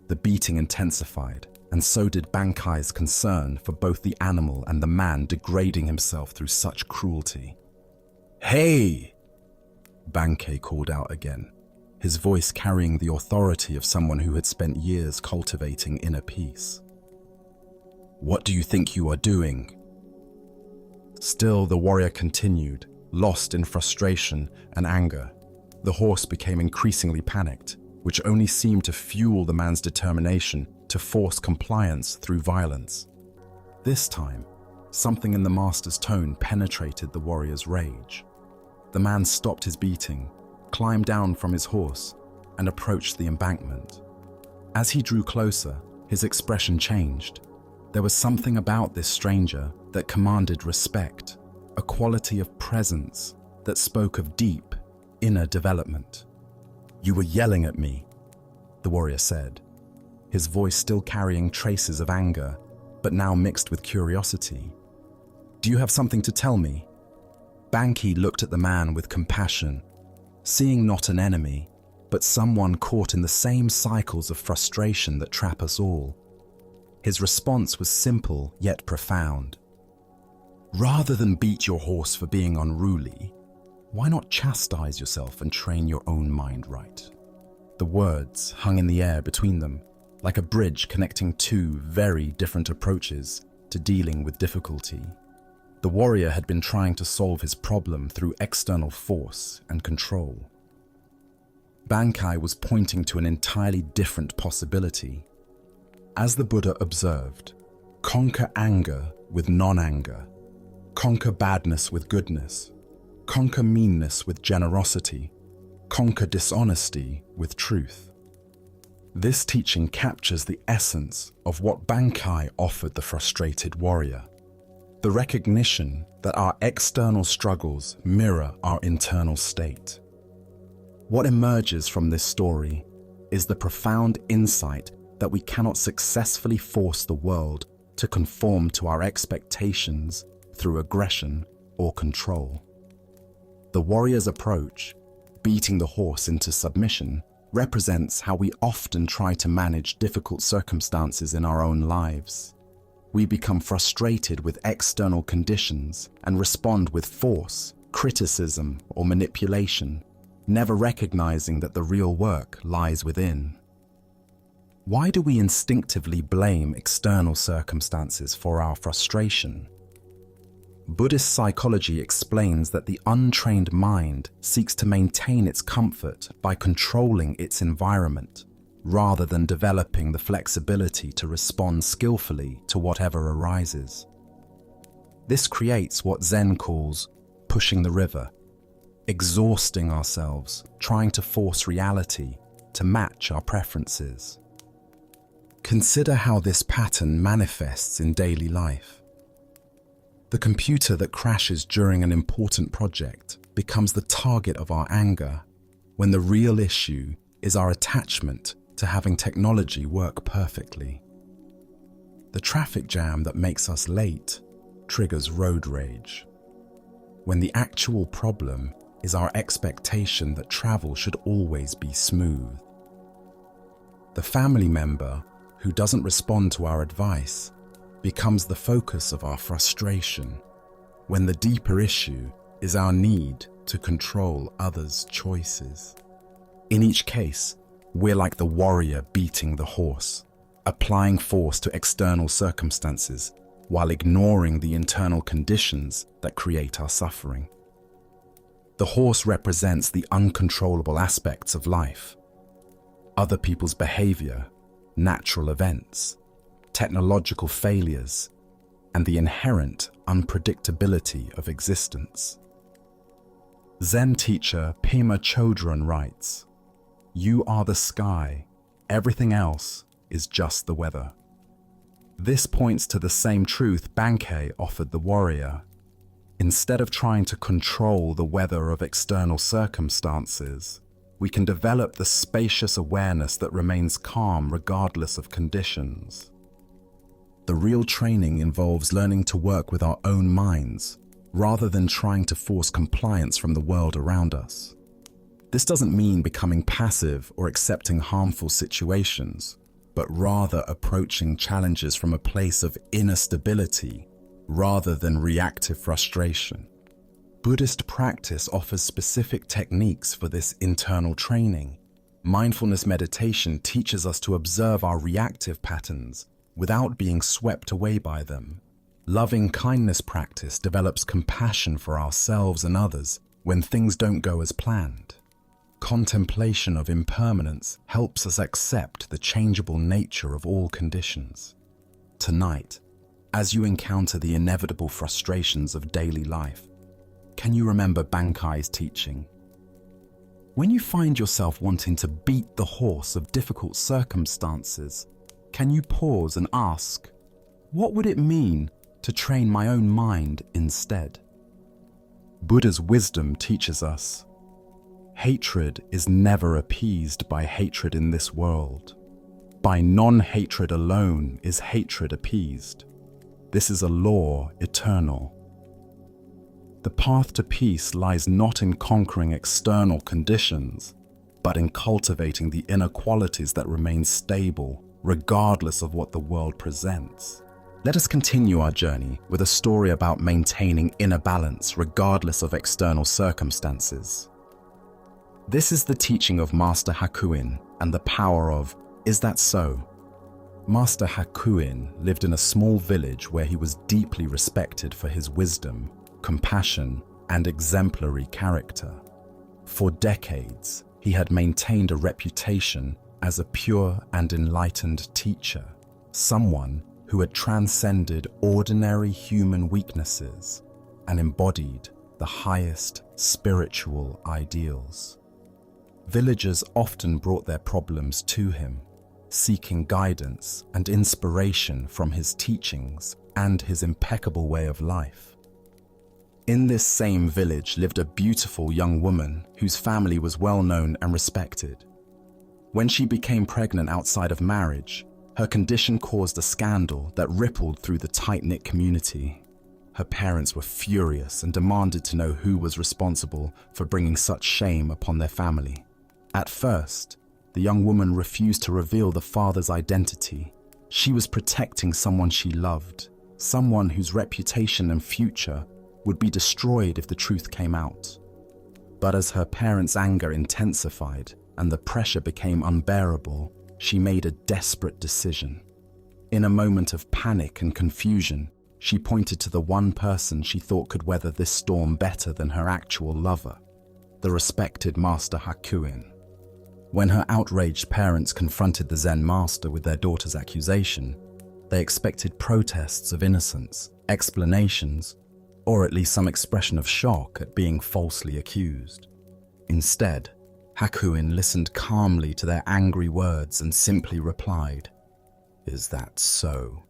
S1: The beating intensified, and so did Bankai's concern for both the animal and the man degrading himself through such cruelty. "Hey!" Bankei called out again, his voice carrying the authority of someone who had spent years cultivating inner peace. "What do you think you are doing?" Still, the warrior continued, lost in frustration and anger. The horse became increasingly panicked, which only seemed to fuel the man's determination to force compliance through violence. This time, something in the master's tone penetrated the warrior's rage. The man stopped his beating, climbed down from his horse, and approached the embankment. As he drew closer, his expression changed. There was something about this stranger that commanded respect, a quality of presence that spoke of deep, inner development. "You were yelling at me," the warrior said, his voice still carrying traces of anger, but now mixed with curiosity. "Do you have something to tell me?" Bankei looked at the man with compassion, seeing not an enemy, but someone caught in the same cycles of frustration that trap us all. His response was simple yet profound. "Rather than beat your horse for being unruly, why not chastise yourself and train your own mind right?" The words hung in the air between them, like a bridge connecting two very different approaches to dealing with difficulty. The warrior had been trying to solve his problem through external force and control. Bankei was pointing to an entirely different possibility. As the Buddha observed, conquer anger with non-anger, conquer badness with goodness, conquer meanness with generosity, conquer dishonesty with truth. This teaching captures the essence of what Bankei offered the frustrated warrior. The recognition that our external struggles mirror our internal state. What emerges from this story is the profound insight that we cannot successfully force the world to conform to our expectations through aggression or control. The warrior's approach, beating the horse into submission, represents how we often try to manage difficult circumstances in our own lives. We become frustrated with external conditions and respond with force, criticism, or manipulation, never recognizing that the real work lies within. Why do we instinctively blame external circumstances for our frustration? Buddhist psychology explains that the untrained mind seeks to maintain its comfort by controlling its environment, rather than developing the flexibility to respond skillfully to whatever arises. This creates what Zen calls pushing the river, exhausting ourselves, trying to force reality to match our preferences. Consider how this pattern manifests in daily life. The computer that crashes during an important project becomes the target of our anger, when the real issue is our attachment to having technology work perfectly. The traffic jam that makes us late triggers road rage, when the actual problem is our expectation that travel should always be smooth. The family member who doesn't respond to our advice becomes the focus of our frustration, when the deeper issue is our need to control others' choices. In each case, we're like the warrior beating the horse, applying force to external circumstances while ignoring the internal conditions that create our suffering. The horse represents the uncontrollable aspects of life: other people's behavior, natural events, technological failures, and the inherent unpredictability of existence. Zen teacher Pema Chodron writes, "You are the sky, everything else is just the weather." This points to the same truth Bankei offered the warrior. Instead of trying to control the weather of external circumstances, we can develop the spacious awareness that remains calm regardless of conditions. The real training involves learning to work with our own minds, rather than trying to force compliance from the world around us. This doesn't mean becoming passive or accepting harmful situations, but rather approaching challenges from a place of inner stability rather than reactive frustration. Buddhist practice offers specific techniques for this internal training. Mindfulness meditation teaches us to observe our reactive patterns without being swept away by them. Loving kindness practice develops compassion for ourselves and others when things don't go as planned. Contemplation of impermanence helps us accept the changeable nature of all conditions. Tonight, as you encounter the inevitable frustrations of daily life, can you remember Bankai's teaching? When you find yourself wanting to beat the horse of difficult circumstances, can you pause and ask, what would it mean to train my own mind instead? Buddha's wisdom teaches us, hatred is never appeased by hatred in this world. By non-hatred alone is hatred appeased. This is a law eternal. The path to peace lies not in conquering external conditions, but in cultivating the inner qualities that remain stable, regardless of what the world presents. Let us continue our journey with a story about maintaining inner balance regardless of external circumstances. This is the teaching of Master Hakuin and the power of, is that so? Master Hakuin lived in a small village where he was deeply respected for his wisdom, compassion, and exemplary character. For decades, he had maintained a reputation as a pure and enlightened teacher, someone who had transcended ordinary human weaknesses and embodied the highest spiritual ideals. Villagers often brought their problems to him, seeking guidance and inspiration from his teachings and his impeccable way of life. In this same village lived a beautiful young woman whose family was well known and respected. When she became pregnant outside of marriage, her condition caused a scandal that rippled through the tight-knit community. Her parents were furious and demanded to know who was responsible for bringing such shame upon their family. At first, the young woman refused to reveal the father's identity. She was protecting someone she loved, someone whose reputation and future would be destroyed if the truth came out. But as her parents' anger intensified and the pressure became unbearable, she made a desperate decision. In a moment of panic and confusion, she pointed to the one person she thought could weather this storm better than her actual lover, the respected Master Hakuin. When her outraged parents confronted the Zen master with their daughter's accusation, they expected protests of innocence, explanations, or at least some expression of shock at being falsely accused. Instead, Hakuin listened calmly to their angry words and simply replied, "Is that so?"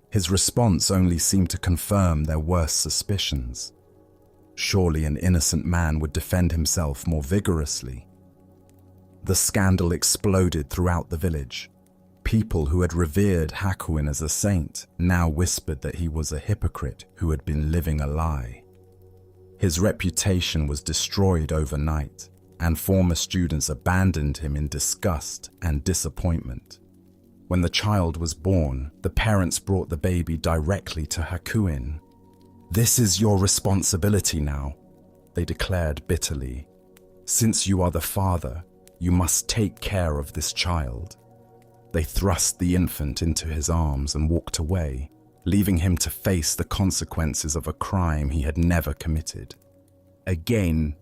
S1: His response only seemed to confirm their worst suspicions. Surely an innocent man would defend himself more vigorously. The scandal exploded throughout the village. People who had revered Hakuin as a saint now whispered that he was a hypocrite who had been living a lie. His reputation was destroyed overnight, and former students abandoned him in disgust and disappointment. When the child was born, the parents brought the baby directly to Hakuin. "This is your responsibility now. they declared bitterly. "Since you are the father, you must take care of this child." They thrust the infant into his arms and walked away, leaving him to face the consequences of a crime he had never committed. Again,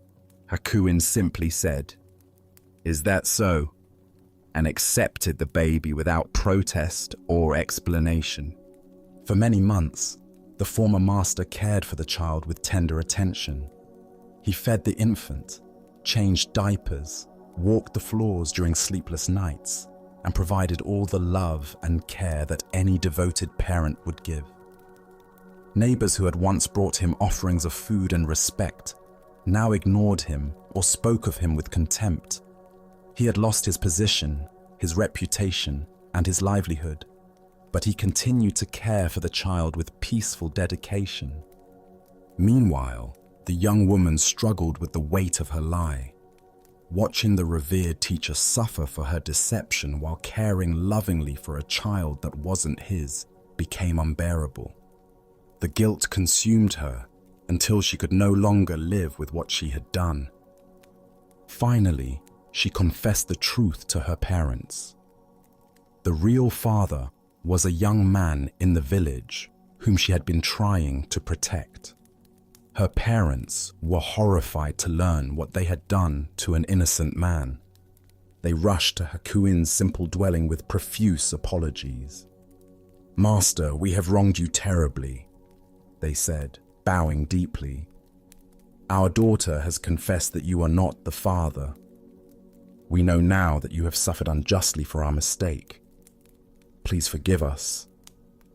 S1: Hakuin simply said, "Is that so?" and accepted the baby without protest or explanation. For many months, the former master cared for the child with tender attention. He fed the infant, changed diapers, walked the floors during sleepless nights, and provided all the love and care that any devoted parent would give. Neighbors who had once brought him offerings of food and respect now ignored him or spoke of him with contempt. He had lost his position, his reputation, and his livelihood, but he continued to care for the child with peaceful dedication. Meanwhile, the young woman struggled with the weight of her lie. Watching the revered teacher suffer for her deception while caring lovingly for a child that wasn't his became unbearable. The guilt consumed her until she could no longer live with what she had done. Finally, she confessed the truth to her parents. The real father was a young man in the village whom she had been trying to protect. Her parents were horrified to learn what they had done to an innocent man. They rushed to Hakuin's simple dwelling with profuse apologies. "Master, we have wronged you terribly," they said, bowing deeply. "Our daughter has confessed that you are not the father. We know now that you have suffered unjustly for our mistake. Please forgive us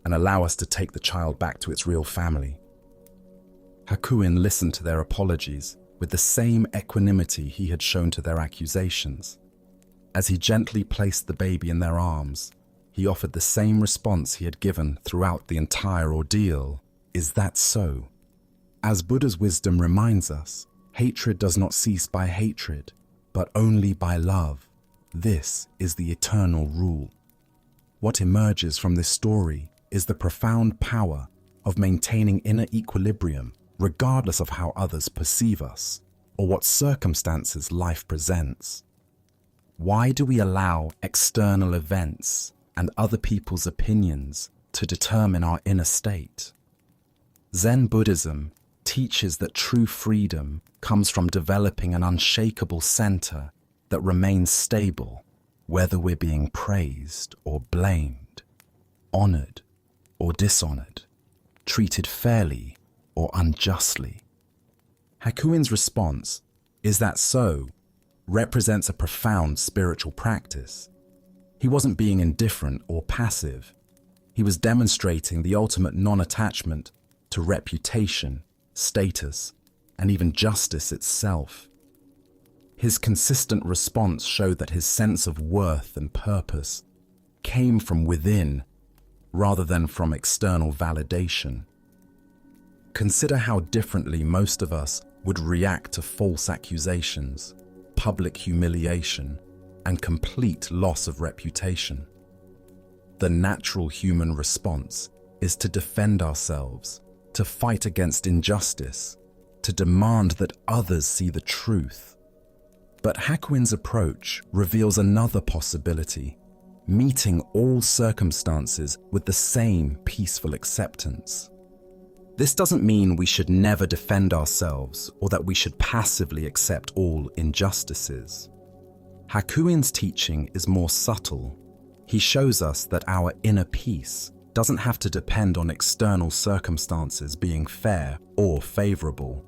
S1: and allow us to take the child back to its real family." Hakuin listened to their apologies with the same equanimity he had shown to their accusations. As he gently placed the baby in their arms, he offered the same response he had given throughout the entire ordeal. "Is that so?" As Buddha's wisdom reminds us, hatred does not cease by hatred, but only by love. This is the eternal rule. What emerges from this story is the profound power of maintaining inner equilibrium regardless of how others perceive us or what circumstances life presents. Why do we allow external events and other people's opinions to determine our inner state? Zen Buddhism teaches that true freedom comes from developing an unshakable center that remains stable, whether we're being praised or blamed, honored or dishonored, treated fairly or unjustly. Hakuin's response, "Is that so?" represents a profound spiritual practice. He wasn't being indifferent or passive. He was demonstrating the ultimate non-attachment to reputation, status, and even justice itself. His consistent response showed that his sense of worth and purpose came from within rather than from external validation. Consider how differently most of us would react to false accusations, public humiliation, and complete loss of reputation. The natural human response is to defend ourselves, to fight against injustice, to demand that others see the truth. But Hakuin's approach reveals another possibility, meeting all circumstances with the same peaceful acceptance. This doesn't mean we should never defend ourselves or that we should passively accept all injustices. Hakuin's teaching is more subtle. He shows us that our inner peace doesn't have to depend on external circumstances being fair or favorable.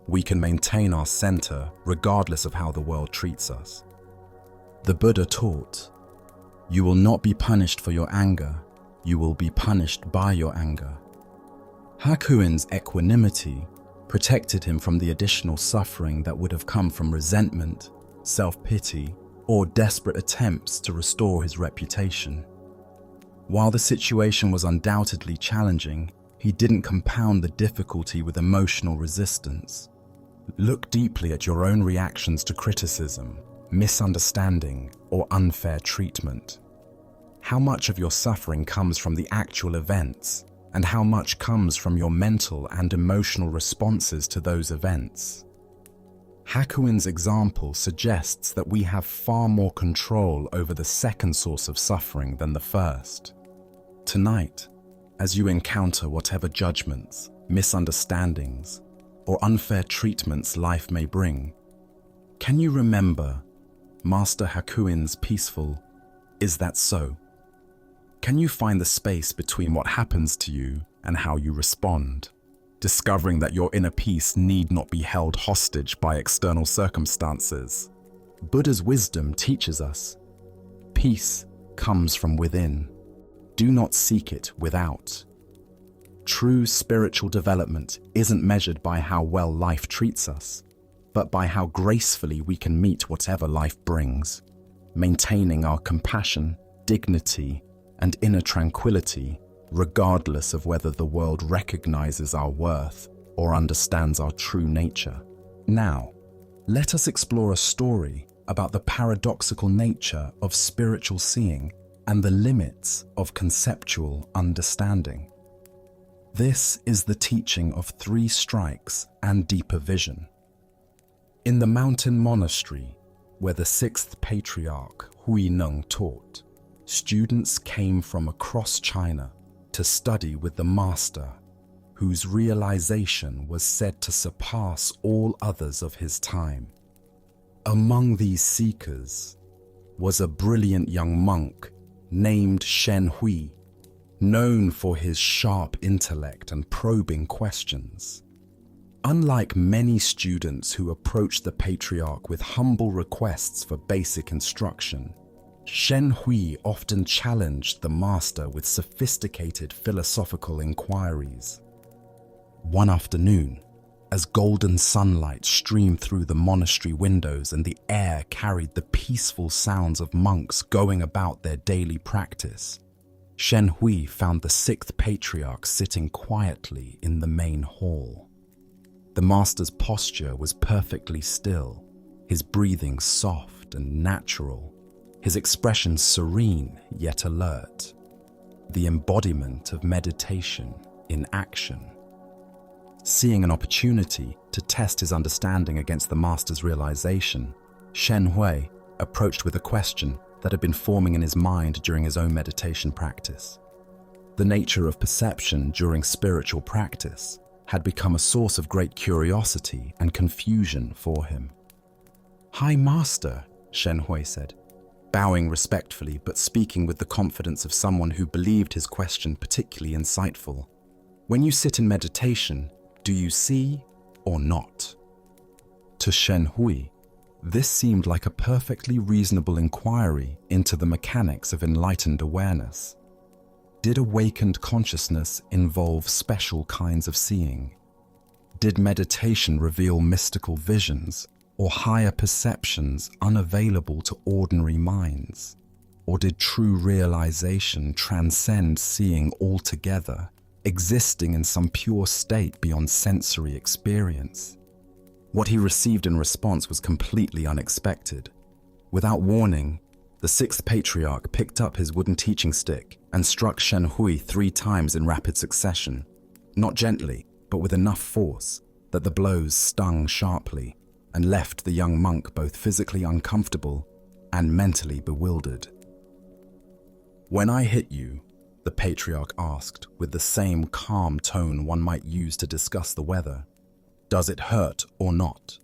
S1: We can maintain our center regardless of how the world treats us. The Buddha taught, "You will not be punished for your anger, you will be punished by your anger." Hakuin's equanimity protected him from the additional suffering that would have come from resentment, self-pity, or desperate attempts to restore his reputation. While the situation was undoubtedly challenging, he didn't compound the difficulty with emotional resistance. Look deeply at your own reactions to criticism, misunderstanding, or unfair treatment. How much of your suffering comes from the actual events, and how much comes from your mental and emotional responses to those events? Hakuin's example suggests that we have far more control over the second source of suffering than the first. Tonight, as you encounter whatever judgments, misunderstandings, or unfair treatments life may bring, can you remember Master Hakuin's peaceful, "Is that so?" Can you find the space between what happens to you and how you respond, discovering that your inner peace need not be held hostage by external circumstances? Buddha's wisdom teaches us, peace comes from within. Do not seek it without. True spiritual development isn't measured by how well life treats us, but by how gracefully we can meet whatever life brings, maintaining our compassion, dignity, and inner tranquility, regardless of whether the world recognizes our worth or understands our true nature. Now, let us explore a story about the paradoxical nature of spiritual seeing and the limits of conceptual understanding. This is the teaching of 3 strikes and deeper vision. In the mountain monastery, where the 6th patriarch Hui Neng taught, students came from across China to study with the master, whose realization was said to surpass all others of his time. Among these seekers was a brilliant young monk named Shen Hui, known for his sharp intellect and probing questions. Unlike many students who approached the patriarch with humble requests for basic instruction, Shen Hui often challenged the master with sophisticated philosophical inquiries. One afternoon, as golden sunlight streamed through the monastery windows and the air carried the peaceful sounds of monks going about their daily practice, Shen Hui found the 6th patriarch sitting quietly in the main hall. The master's posture was perfectly still, his breathing soft and natural, his expression serene yet alert, the embodiment of meditation in action. Seeing an opportunity to test his understanding against the master's realization, Shen Hui approached with a question that had been forming in his mind during his own meditation practice. The nature of perception during spiritual practice had become a source of great curiosity and confusion for him. "Hi, Master," Shen Hui said, bowing respectfully but speaking with the confidence of someone who believed his question particularly insightful. "When you sit in meditation, do you see or not?" To Shen Hui, this seemed like a perfectly reasonable inquiry into the mechanics of enlightened awareness. Did awakened consciousness involve special kinds of seeing? Did meditation reveal mystical visions or higher perceptions unavailable to ordinary minds? Or did true realization transcend seeing altogether, existing in some pure state beyond sensory experience? What he received in response was completely unexpected. Without warning, the 6th patriarch picked up his wooden teaching stick and struck Shen Hui 3 times in rapid succession, not gently, but with enough force that the blows stung sharply and left the young monk both physically uncomfortable and mentally bewildered. "When I hit you," the patriarch asked with the same calm tone one might use to discuss the weather, "does it hurt or not?"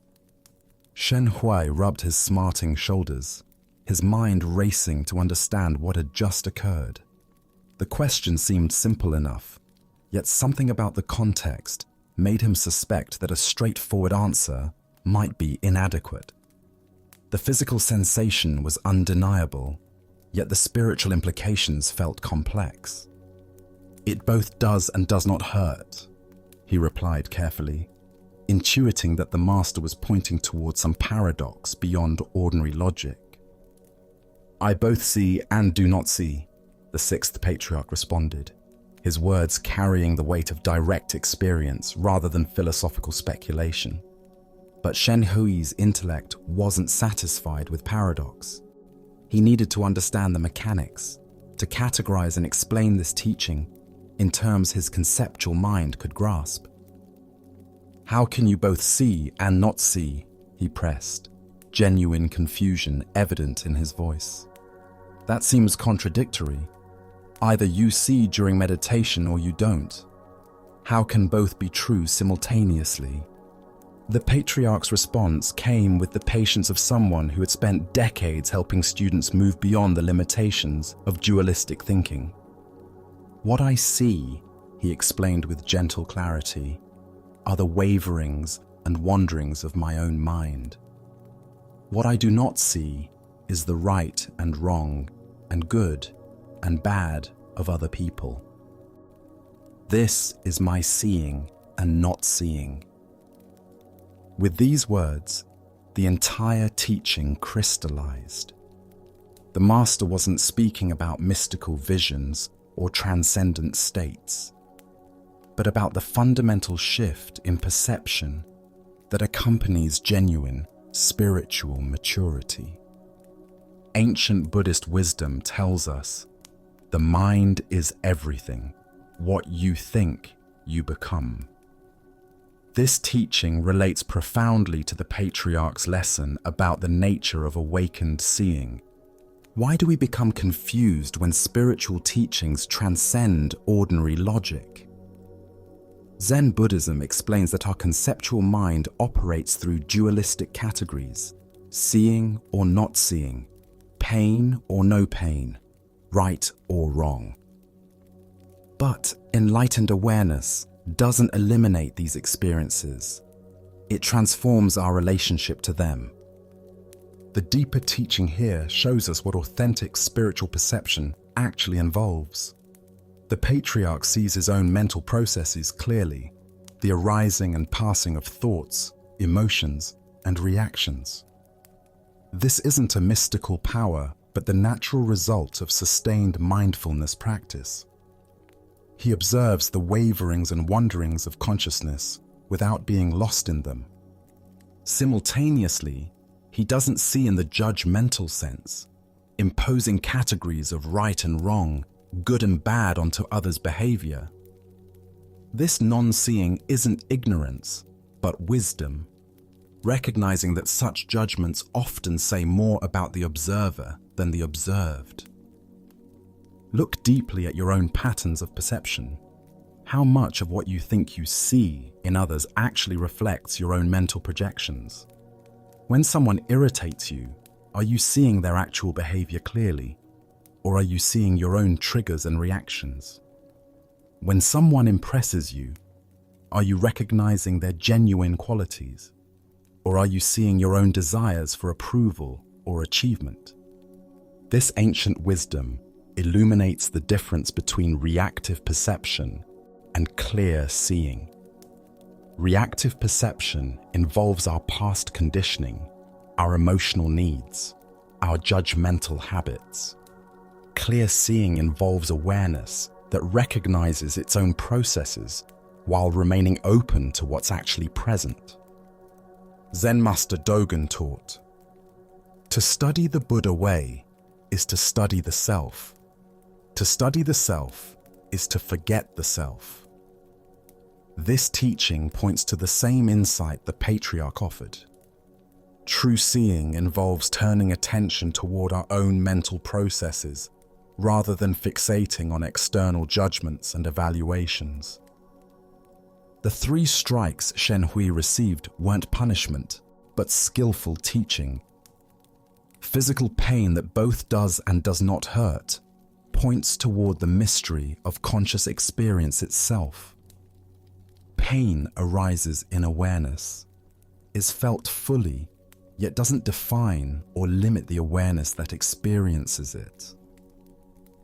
S1: Shen Hui rubbed his smarting shoulders, his mind racing to understand what had just occurred. The question seemed simple enough, yet something about the context made him suspect that a straightforward answer might be inadequate. The physical sensation was undeniable, yet the spiritual implications felt complex. "It both does and does not hurt," he replied carefully, intuiting that the master was pointing towards some paradox beyond ordinary logic. "I both see and do not see," the 6th patriarch responded, his words carrying the weight of direct experience rather than philosophical speculation. But Shen Hui's intellect wasn't satisfied with paradox. He needed to understand the mechanics, to categorize and explain this teaching in terms his conceptual mind could grasp. "How can you both see and not see?" he pressed, genuine confusion evident in his voice. That seems contradictory. Either you see during meditation or you don't. How can both be true simultaneously? The patriarch's response came with the patience of someone who had spent decades helping students move beyond the limitations of dualistic thinking. What I see, he explained with gentle clarity, are the waverings and wanderings of my own mind. What I do not see is the right and wrong and good and bad of other people. This is my seeing and not seeing. With these words, the entire teaching crystallized. The master wasn't speaking about mystical visions or transcendent states, but about the fundamental shift in perception that accompanies genuine spiritual maturity. Ancient Buddhist wisdom tells us, the mind is everything. What you think, you become. This teaching relates profoundly to the patriarch's lesson about the nature of awakened seeing. Why do we become confused when spiritual teachings transcend ordinary logic? Zen Buddhism explains that our conceptual mind operates through dualistic categories, seeing or not seeing, pain or no pain, right or wrong. But enlightened awareness doesn't eliminate these experiences. It transforms our relationship to them. The deeper teaching here shows us what authentic spiritual perception actually involves. The patriarch sees his own mental processes clearly, the arising and passing of thoughts, emotions, and reactions. This isn't a mystical power, but the natural result of sustained mindfulness practice. He observes the waverings and wanderings of consciousness without being lost in them. Simultaneously, he doesn't see in the judgmental sense, imposing categories of right and wrong, good and bad onto others' behavior. This non-seeing isn't ignorance, but wisdom, recognizing that such judgments often say more about the observer than the observed. Look deeply at your own patterns of perception. How much of what you think you see in others actually reflects your own mental projections? When someone irritates you, are you seeing their actual behavior clearly? Or are you seeing your own triggers and reactions? When someone impresses you, are you recognizing their genuine qualities? Or are you seeing your own desires for approval or achievement? This ancient wisdom illuminates the difference between reactive perception and clear seeing. Reactive perception involves our past conditioning, our emotional needs, our judgmental habits. Clear seeing involves awareness that recognizes its own processes while remaining open to what's actually present. Zen Master Dogen taught, "To study the Buddha way is to study the self. To study the self is to forget the self." This teaching points to the same insight the patriarch offered. True seeing involves turning attention toward our own mental processes rather than fixating on external judgments and evaluations. The 3 strikes Shen Hui received weren't punishment, but skillful teaching. Physical pain that both does and does not hurt points toward the mystery of conscious experience itself. Pain arises in awareness, is felt fully, yet doesn't define or limit the awareness that experiences it.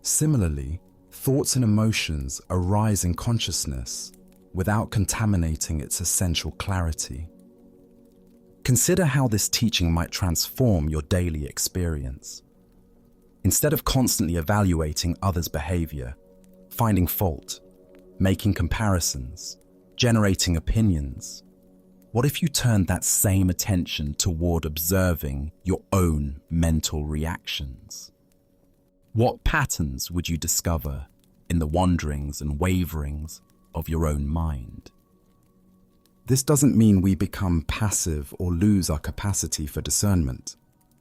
S1: Similarly, thoughts and emotions arise in consciousness without contaminating its essential clarity. Consider how this teaching might transform your daily experience. Instead of constantly evaluating others' behavior, finding fault, making comparisons, generating opinions, what if you turned that same attention toward observing your own mental reactions? What patterns would you discover in the wanderings and waverings of your own mind? This doesn't mean we become passive or lose our capacity for discernment.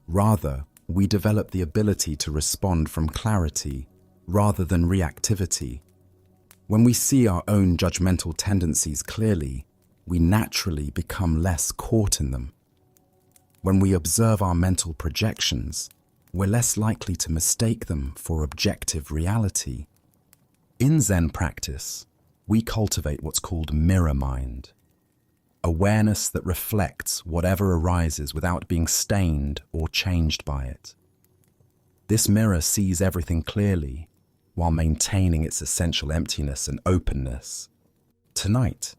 S1: Rather, we develop the ability to respond from clarity rather than reactivity. When we see our own judgmental tendencies clearly, we naturally become less caught in them. When we observe our mental projections, we're less likely to mistake them for objective reality. In Zen practice, we cultivate what's called mirror mind, awareness that reflects whatever arises without being stained or changed by it. This mirror sees everything clearly while maintaining its essential emptiness and openness. Tonight,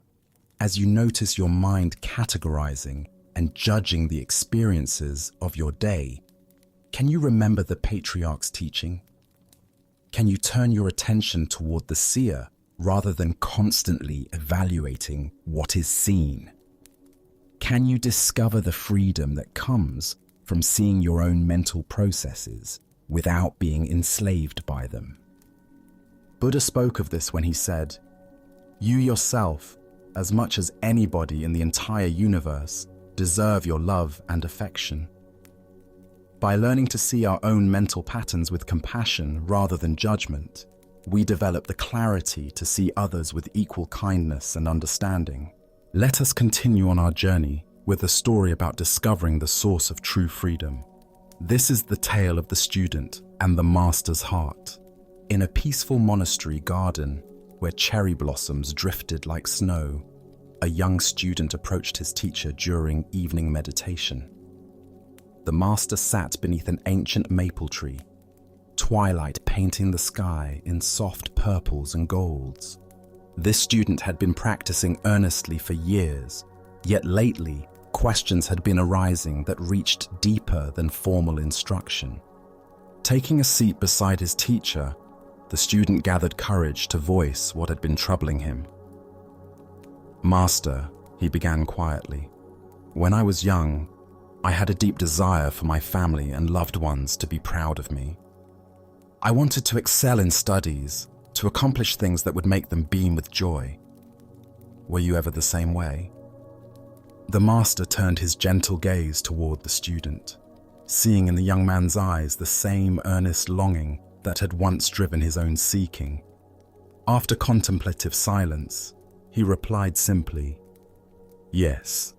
S1: as you notice your mind categorizing and judging the experiences of your day, can you remember the patriarch's teaching? Can you turn your attention toward the seer rather than constantly evaluating what is seen? Can you discover the freedom that comes from seeing your own mental processes without being enslaved by them? Buddha spoke of this when he said, "You yourself, as much as anybody in the entire universe, deserve your love and affection." By learning to see our own mental patterns with compassion rather than judgment, we develop the clarity to see others with equal kindness and understanding. Let us continue on our journey with a story about discovering the source of true freedom. This is the tale of the student and the master's heart. In a peaceful monastery garden where cherry blossoms drifted like snow, a young student approached his teacher during evening meditation. The master sat beneath an ancient maple tree, twilight painting the sky in soft purples and golds. This student had been practicing earnestly for years, yet lately questions had been arising that reached deeper than formal instruction. Taking a seat beside his teacher, the student gathered courage to voice what had been troubling him. "Master," he began quietly, "when I was young, I had a deep desire for my family and loved ones to be proud of me. I wanted to excel in studies, to accomplish things that would make them beam with joy. Were you ever the same way?" The master turned his gentle gaze toward the student, seeing in the young man's eyes the same earnest longing that had once driven his own seeking. After contemplative silence, he replied simply, "Yes,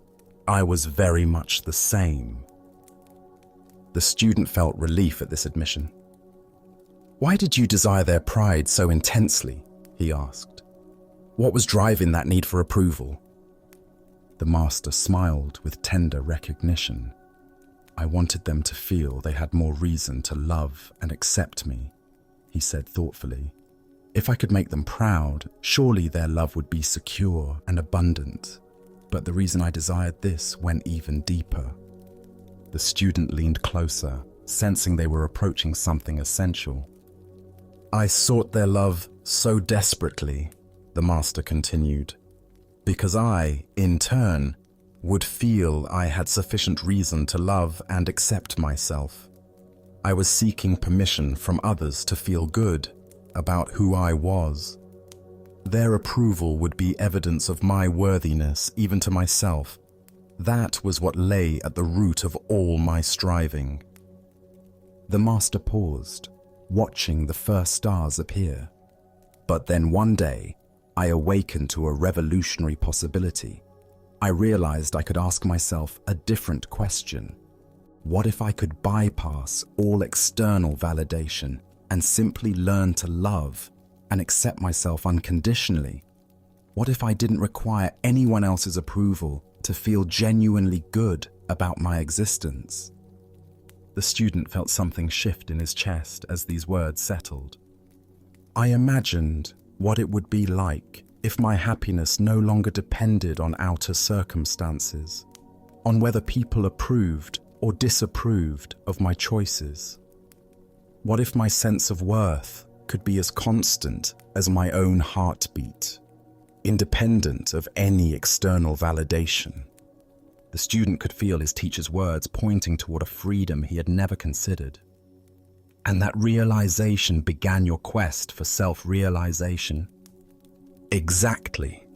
S1: I was very much the same." The student felt relief at this admission. "Why did you desire their pride so intensely?" he asked. "What was driving that need for approval?" The master smiled with tender recognition. "I wanted them to feel they had more reason to love and accept me," he said thoughtfully. "If I could make them proud, surely their love would be secure and abundant. But the reason I desired this went even deeper." The student leaned closer, sensing they were approaching something essential. "I sought their love so desperately," the master continued, "because I, in turn, would feel I had sufficient reason to love and accept myself. I was seeking permission from others to feel good about who I was. Their approval would be evidence of my worthiness even to myself. That was what lay at the root of all my striving." The master paused, watching the first stars appear. "But then one day, I awakened to a revolutionary possibility. I realized I could ask myself a different question. What if I could bypass all external validation and simply learn to love and accept myself unconditionally? What if I didn't require anyone else's approval to feel genuinely good about my existence?" The student felt something shift in his chest as these words settled. "I imagined what it would be like if my happiness no longer depended on outer circumstances, on whether people approved or disapproved of my choices. What if my sense of worth could be as constant as my own heartbeat, independent of any external validation?" The student could feel his teacher's words pointing toward a freedom he had never considered. "And that realization began your quest for self-realization?" "Exactly,"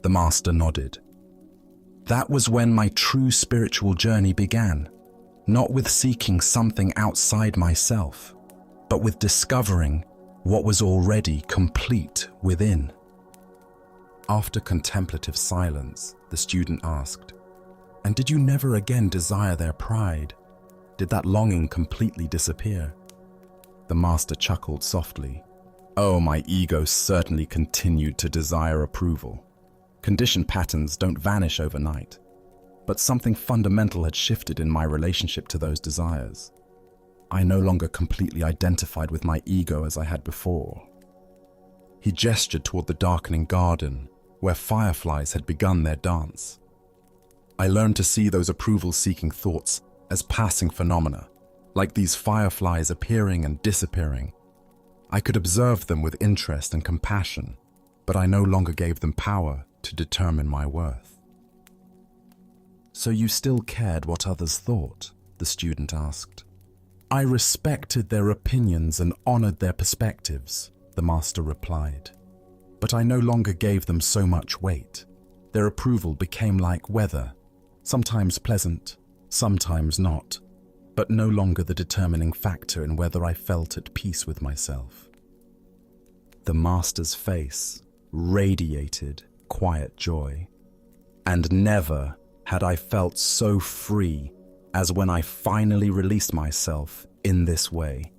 S1: the master nodded. That was when my true spiritual journey began, not with seeking something outside myself, but with discovering what was already complete within. After contemplative silence, the student asked, "And did you never again desire their pride? Did that longing completely disappear?" The master chuckled softly. "Oh, my ego certainly continued to desire approval. Conditioned patterns don't vanish overnight, but something fundamental had shifted in my relationship to those desires. I no longer completely identified with my ego as I had before." He gestured toward the darkening garden, where fireflies had begun their dance. "I learned to see those approval-seeking thoughts as passing phenomena, like these fireflies appearing and disappearing. I could observe them with interest and compassion, but I no longer gave them power to determine my worth." "So you still cared what others thought?" the student asked. "I respected their opinions and honored their perspectives," the master replied. "But I no longer gave them so much weight. Their approval became like weather, sometimes pleasant, sometimes not, but no longer the determining factor in whether I felt at peace with myself." The master's face radiated quiet joy. "And never had I felt so free as when I finally released myself in this way.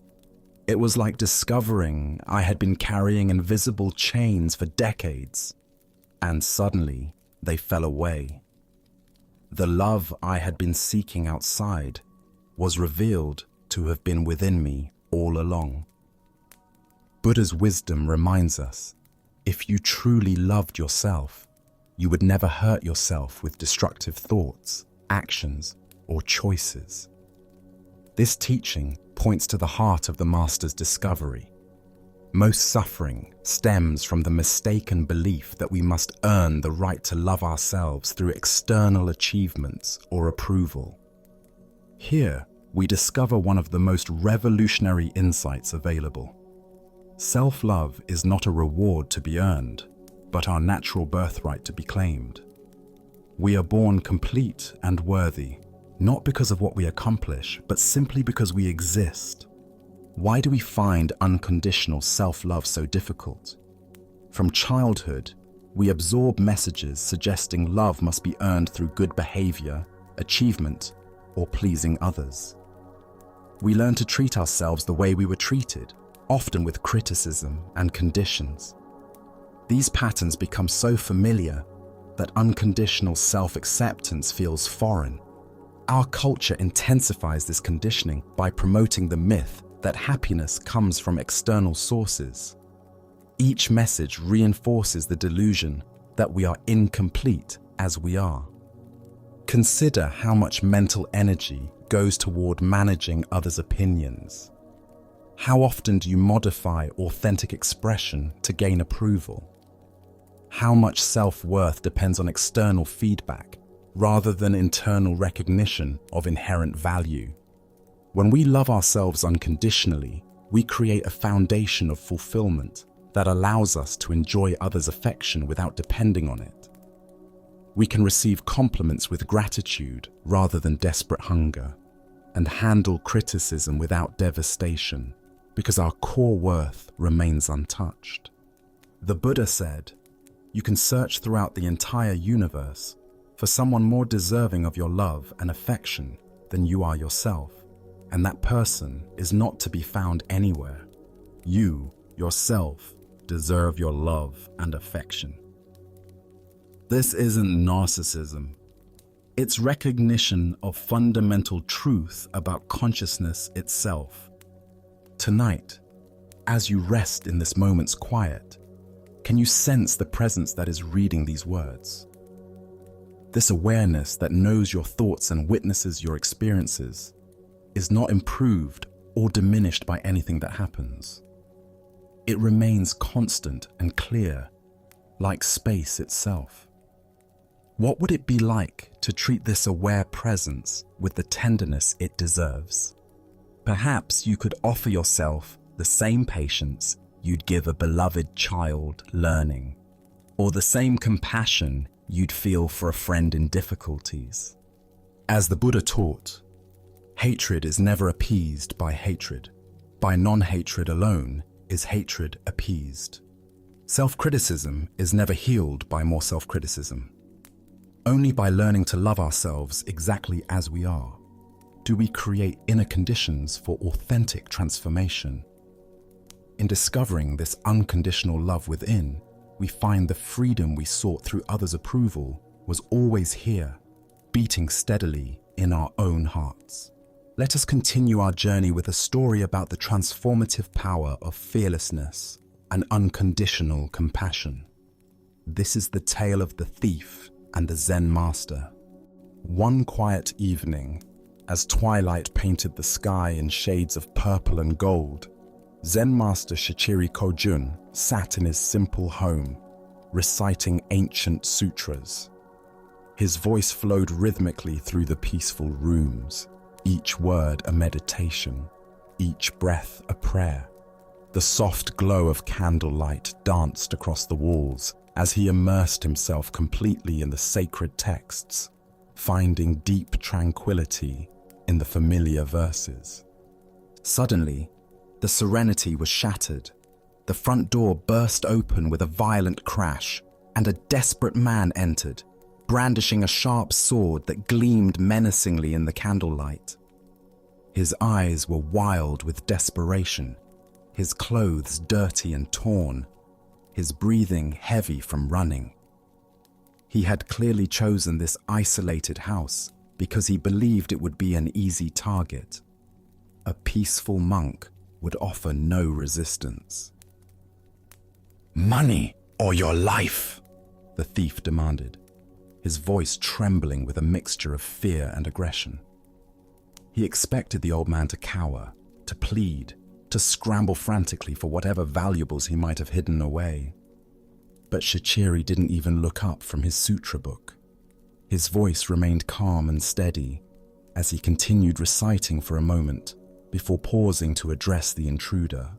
S1: It was like discovering I had been carrying invisible chains for decades, and suddenly they fell away. The love I had been seeking outside was revealed to have been within me all along." Buddha's wisdom reminds us, if you truly loved yourself, you would never hurt yourself with destructive thoughts, actions, or choices. This teaching points to the heart of the master's discovery. Most suffering stems from the mistaken belief that we must earn the right to love ourselves through external achievements or approval. Here, we discover one of the most revolutionary insights available. Self-love is not a reward to be earned, but our natural birthright to be claimed. We are born complete and worthy, not because of what we accomplish, but simply because we exist. Why do we find unconditional self-love so difficult? From childhood, we absorb messages suggesting love must be earned through good behavior, achievement, or pleasing others. We learn to treat ourselves the way we were treated, often with criticism and conditions. These patterns become so familiar that unconditional self-acceptance feels foreign. Our culture intensifies this conditioning by promoting the myth that happiness comes from external sources. Each message reinforces the delusion that we are incomplete as we are. Consider how much mental energy goes toward managing others' opinions. How often do you modify authentic expression to gain approval? How much self-worth depends on external feedback rather than internal recognition of inherent value? When we love ourselves unconditionally, we create a foundation of fulfillment that allows us to enjoy others' affection without depending on it. We can receive compliments with gratitude rather than desperate hunger, and handle criticism without devastation, because our core worth remains untouched. The Buddha said, "You can search throughout the entire universe for someone more deserving of your love and affection than you are yourself, and that person is not to be found anywhere. You, yourself, deserve your love and affection." This isn't narcissism. It's recognition of fundamental truth about consciousness itself. Tonight, as you rest in this moment's quiet, can you sense the presence that is reading these words? This awareness that knows your thoughts and witnesses your experiences is not improved or diminished by anything that happens. It remains constant and clear, like space itself. What would it be like to treat this aware presence with the tenderness it deserves? Perhaps you could offer yourself the same patience you'd give a beloved child learning, or the same compassion you'd feel for a friend in difficulties. As the Buddha taught, hatred is never appeased by hatred. By non-hatred alone is hatred appeased. Self-criticism is never healed by more self-criticism. Only by learning to love ourselves exactly as we are do we create inner conditions for authentic transformation. In discovering this unconditional love within, we find the freedom we sought through others' approval was always here, beating steadily in our own hearts. Let us continue our journey with a story about the transformative power of fearlessness and unconditional compassion. This is the tale of the thief and the Zen master. One quiet evening, as twilight painted the sky in shades of purple and gold, Zen master Shichiri Kojun sat in his simple home, reciting ancient sutras. His voice flowed rhythmically through the peaceful rooms, each word a meditation, each breath a prayer. The soft glow of candlelight danced across the walls as he immersed himself completely in the sacred texts, finding deep tranquility in the familiar verses. Suddenly, the serenity was shattered. The front door burst open with a violent crash, and a desperate man entered, brandishing a sharp sword that gleamed menacingly in the candlelight. His eyes were wild with desperation, his clothes dirty and torn, his breathing heavy from running. He had clearly chosen this isolated house because he believed it would be an easy target. A peaceful monk would offer no resistance. "Money or your life?" the thief demanded, his voice trembling with a mixture of fear and aggression. He expected the old man to cower, to plead, to scramble frantically for whatever valuables he might have hidden away. But Shichiri didn't even look up from his sutra book. His voice remained calm and steady as he continued reciting for a moment before pausing to address the intruder.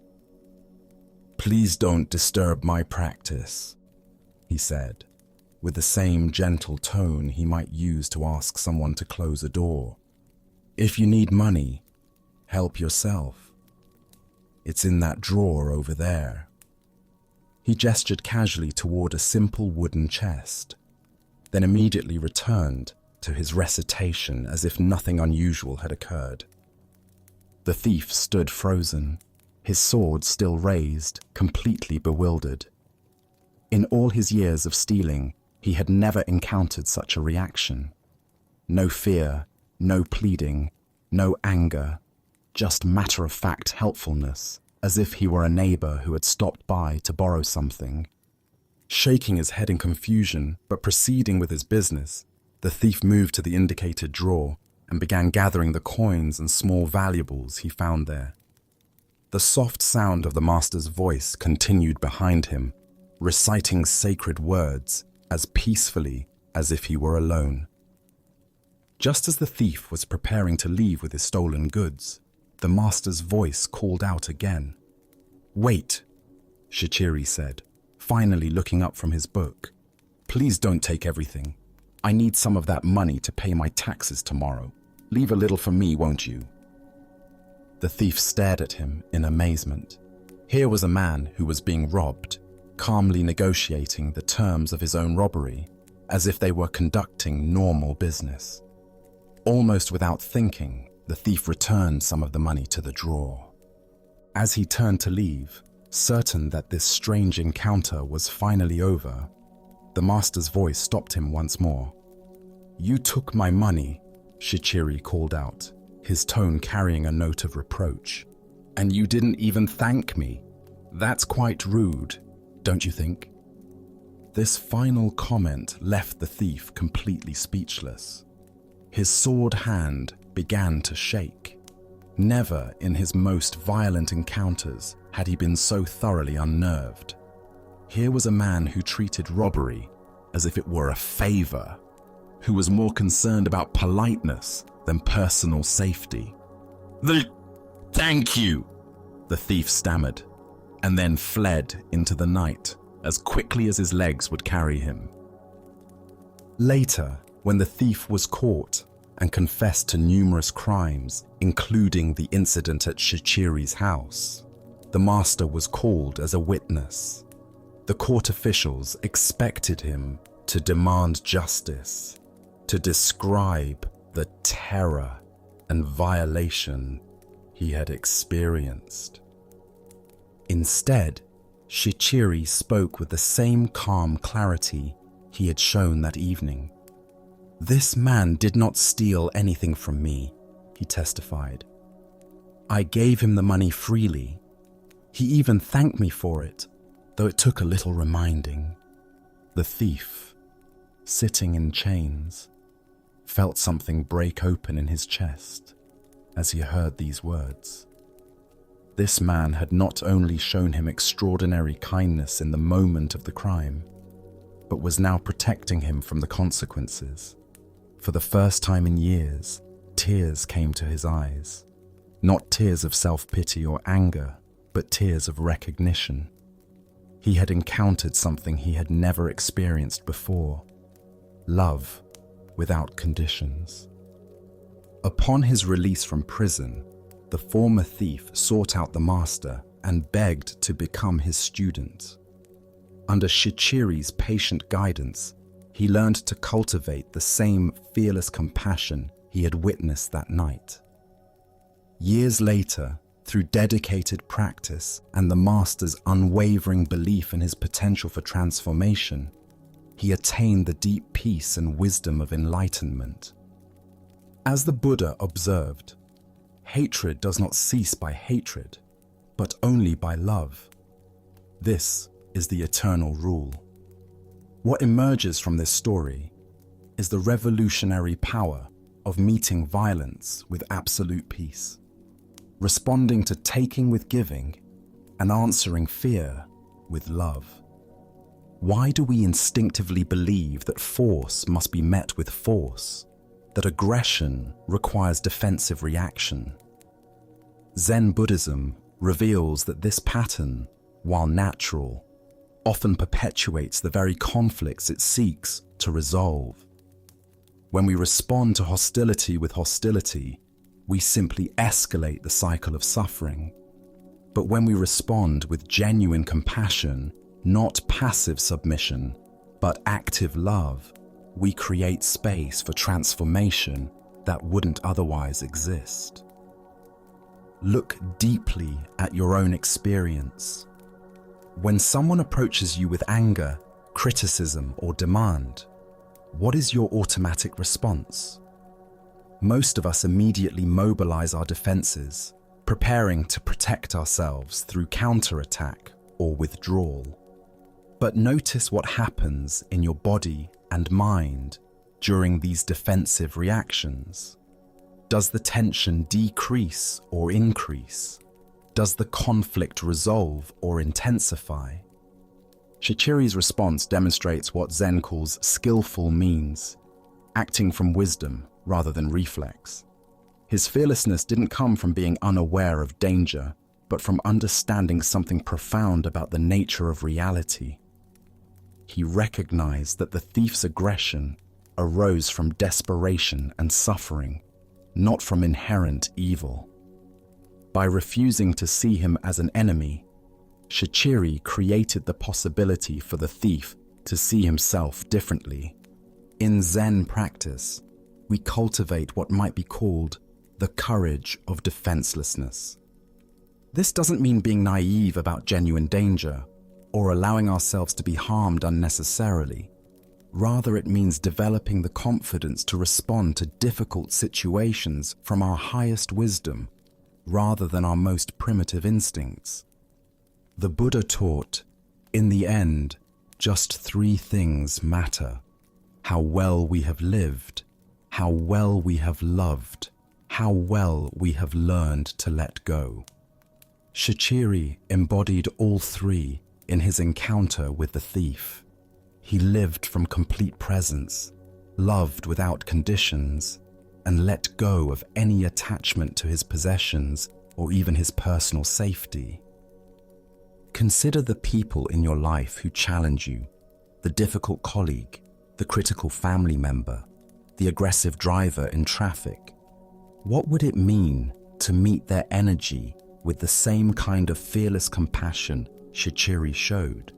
S1: "Please don't disturb my practice," he said, with the same gentle tone he might use to ask someone to close a door. "If you need money, help yourself. It's in that drawer over there." He gestured casually toward a simple wooden chest, then immediately returned to his recitation as if nothing unusual had occurred. The thief stood frozen, his sword still raised, completely bewildered. In all his years of stealing, he had never encountered such a reaction. No fear, no pleading, no anger, just matter-of-fact helpfulness, as if he were a neighbor who had stopped by to borrow something. Shaking his head in confusion, but proceeding with his business, the thief moved to the indicated drawer and began gathering the coins and small valuables he found there. The soft sound of the master's voice continued behind him, reciting sacred words as peacefully as if he were alone. Just as the thief was preparing to leave with his stolen goods, the master's voice called out again. "Wait," Shichiri said, finally looking up from his book. "Please don't take everything. I need some of that money to pay my taxes tomorrow. Leave a little for me, won't you?" The thief stared at him in amazement. Here was a man who was being robbed, calmly negotiating the terms of his own robbery, as if they were conducting normal business. Almost without thinking, the thief returned some of the money to the drawer. As he turned to leave, certain that this strange encounter was finally over, the master's voice stopped him once more. "You took my money," Shichiri called out, his tone carrying a note of reproach. "And you didn't even thank me. That's quite rude, don't you think?" This final comment left the thief completely speechless. His sword hand began to shake. Never in his most violent encounters had he been so thoroughly unnerved. Here was a man who treated robbery as if it were a favor, who was more concerned about politeness than personal safety. Thank you," the thief stammered, and then fled into the night as quickly as his legs would carry him. Later, when the thief was caught and confessed to numerous crimes, including the incident at Shichiri's house, the master was called as a witness. The court officials expected him to demand justice, to describe the terror and violation he had experienced. Instead, Shichiri spoke with the same calm clarity he had shown that evening. "This man did not steal anything from me," he testified. "I gave him the money freely. He even thanked me for it, though it took a little reminding." The thief, sitting in chains, felt something break open in his chest as he heard these words. This man had not only shown him extraordinary kindness in the moment of the crime, but was now protecting him from the consequences. For the first time in years, tears came to his eyes. Not tears of self-pity or anger, but tears of recognition. He had encountered something he had never experienced before: love without conditions. Upon his release from prison, the former thief sought out the master and begged to become his student. Under Shichiri's patient guidance, he learned to cultivate the same fearless compassion he had witnessed that night. Years later, through dedicated practice and the master's unwavering belief in his potential for transformation, he attained the deep peace and wisdom of enlightenment. As the Buddha observed, hatred does not cease by hatred, but only by love. This is the eternal rule. What emerges from this story is the revolutionary power of meeting violence with absolute peace, responding to taking with giving, and answering fear with love. Why do we instinctively believe that force must be met with force, that aggression requires defensive reaction? Zen Buddhism reveals that this pattern, while natural, often perpetuates the very conflicts it seeks to resolve. When we respond to hostility with hostility, we simply escalate the cycle of suffering. But when we respond with genuine compassion, not passive submission, but active love, we create space for transformation that wouldn't otherwise exist. Look deeply at your own experience. When someone approaches you with anger, criticism, or demand, what is your automatic response? Most of us immediately mobilize our defenses, preparing to protect ourselves through counterattack or withdrawal. But notice what happens in your body and mind during these defensive reactions. Does the tension decrease or increase? Does the conflict resolve or intensify? Shichiri's response demonstrates what Zen calls skillful means, acting from wisdom rather than reflex. His fearlessness didn't come from being unaware of danger, but from understanding something profound about the nature of reality. He recognized that the thief's aggression arose from desperation and suffering, not from inherent evil. By refusing to see him as an enemy, Shichiri created the possibility for the thief to see himself differently. In Zen practice, we cultivate what might be called the courage of defenselessness. This doesn't mean being naive about genuine danger or allowing ourselves to be harmed unnecessarily. Rather, it means developing the confidence to respond to difficult situations from our highest wisdom rather than our most primitive instincts. The Buddha taught, in the end, just three things matter: how well we have lived, how well we have loved, how well we have learned to let go. Shichiri embodied all three in his encounter with the thief. He lived from complete presence, loved without conditions, and let go of any attachment to his possessions or even his personal safety. Consider the people in your life who challenge you: the difficult colleague, the critical family member, the aggressive driver in traffic? What would it mean to meet their energy with the same kind of fearless compassion Shichiri showed?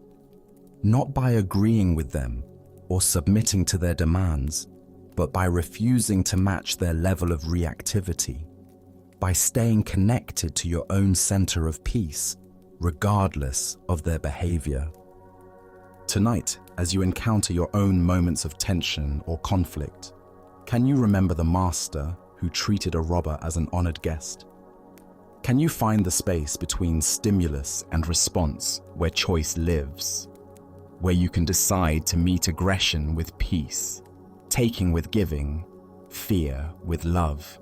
S1: Not by agreeing with them or submitting to their demands, but by refusing to match their level of reactivity, by staying connected to your own center of peace, regardless of their behavior. Tonight, as you encounter your own moments of tension or conflict, can you remember the master who treated a robber as an honored guest? Can you find the space between stimulus and response where choice lives, where you can decide to meet aggression with peace, taking with giving, fear with love?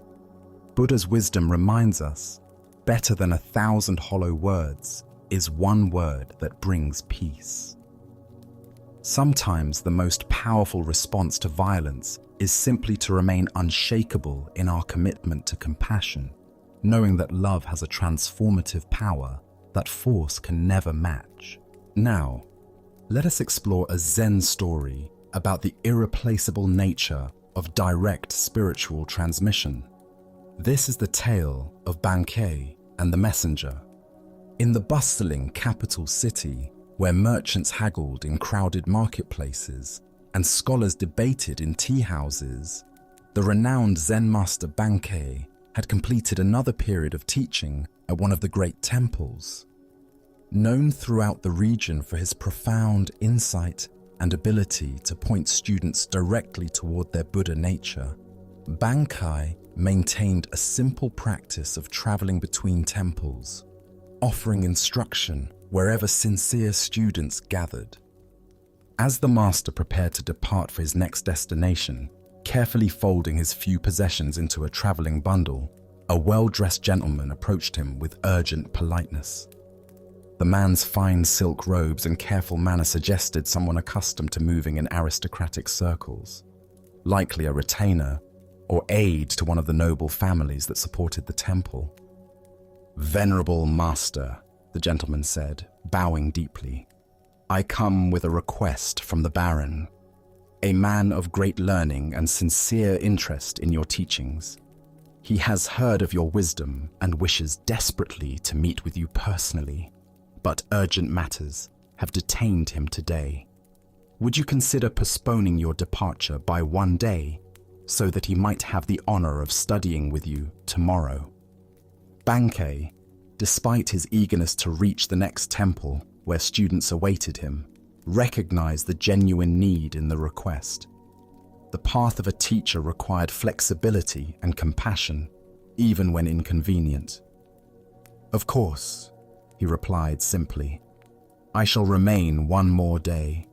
S1: Buddha's wisdom reminds us, better than 1,000 hollow words is one word that brings peace. Sometimes the most powerful response to violence is simply to remain unshakable in our commitment to compassion, knowing that love has a transformative power that force can never match. Now, let us explore a Zen story about the irreplaceable nature of direct spiritual transmission. This is the tale of Bankei and the messenger. In the bustling capital city, where merchants haggled in crowded marketplaces and scholars debated in tea houses, the renowned Zen master Bankei had completed another period of teaching at one of the great temples. Known throughout the region for his profound insight and ability to point students directly toward their Buddha nature, Bankei maintained a simple practice of traveling between temples, offering instruction wherever sincere students gathered. As the master prepared to depart for his next destination, carefully folding his few possessions into a traveling bundle, a well-dressed gentleman approached him with urgent politeness. The man's fine silk robes and careful manner suggested someone accustomed to moving in aristocratic circles, likely a retainer or aide to one of the noble families that supported the temple. "Venerable master," the gentleman said, bowing deeply, "I come with a request from the Baron, a man of great learning and sincere interest in your teachings. He has heard of your wisdom and wishes desperately to meet with you personally, but urgent matters have detained him today. Would you consider postponing your departure by one day so that he might have the honor of studying with you tomorrow?" Bankei, despite his eagerness to reach the next temple where students awaited him, recognized the genuine need in the request. The path of a teacher required flexibility and compassion, even when inconvenient. "Of course," he replied simply, "I shall remain one more day."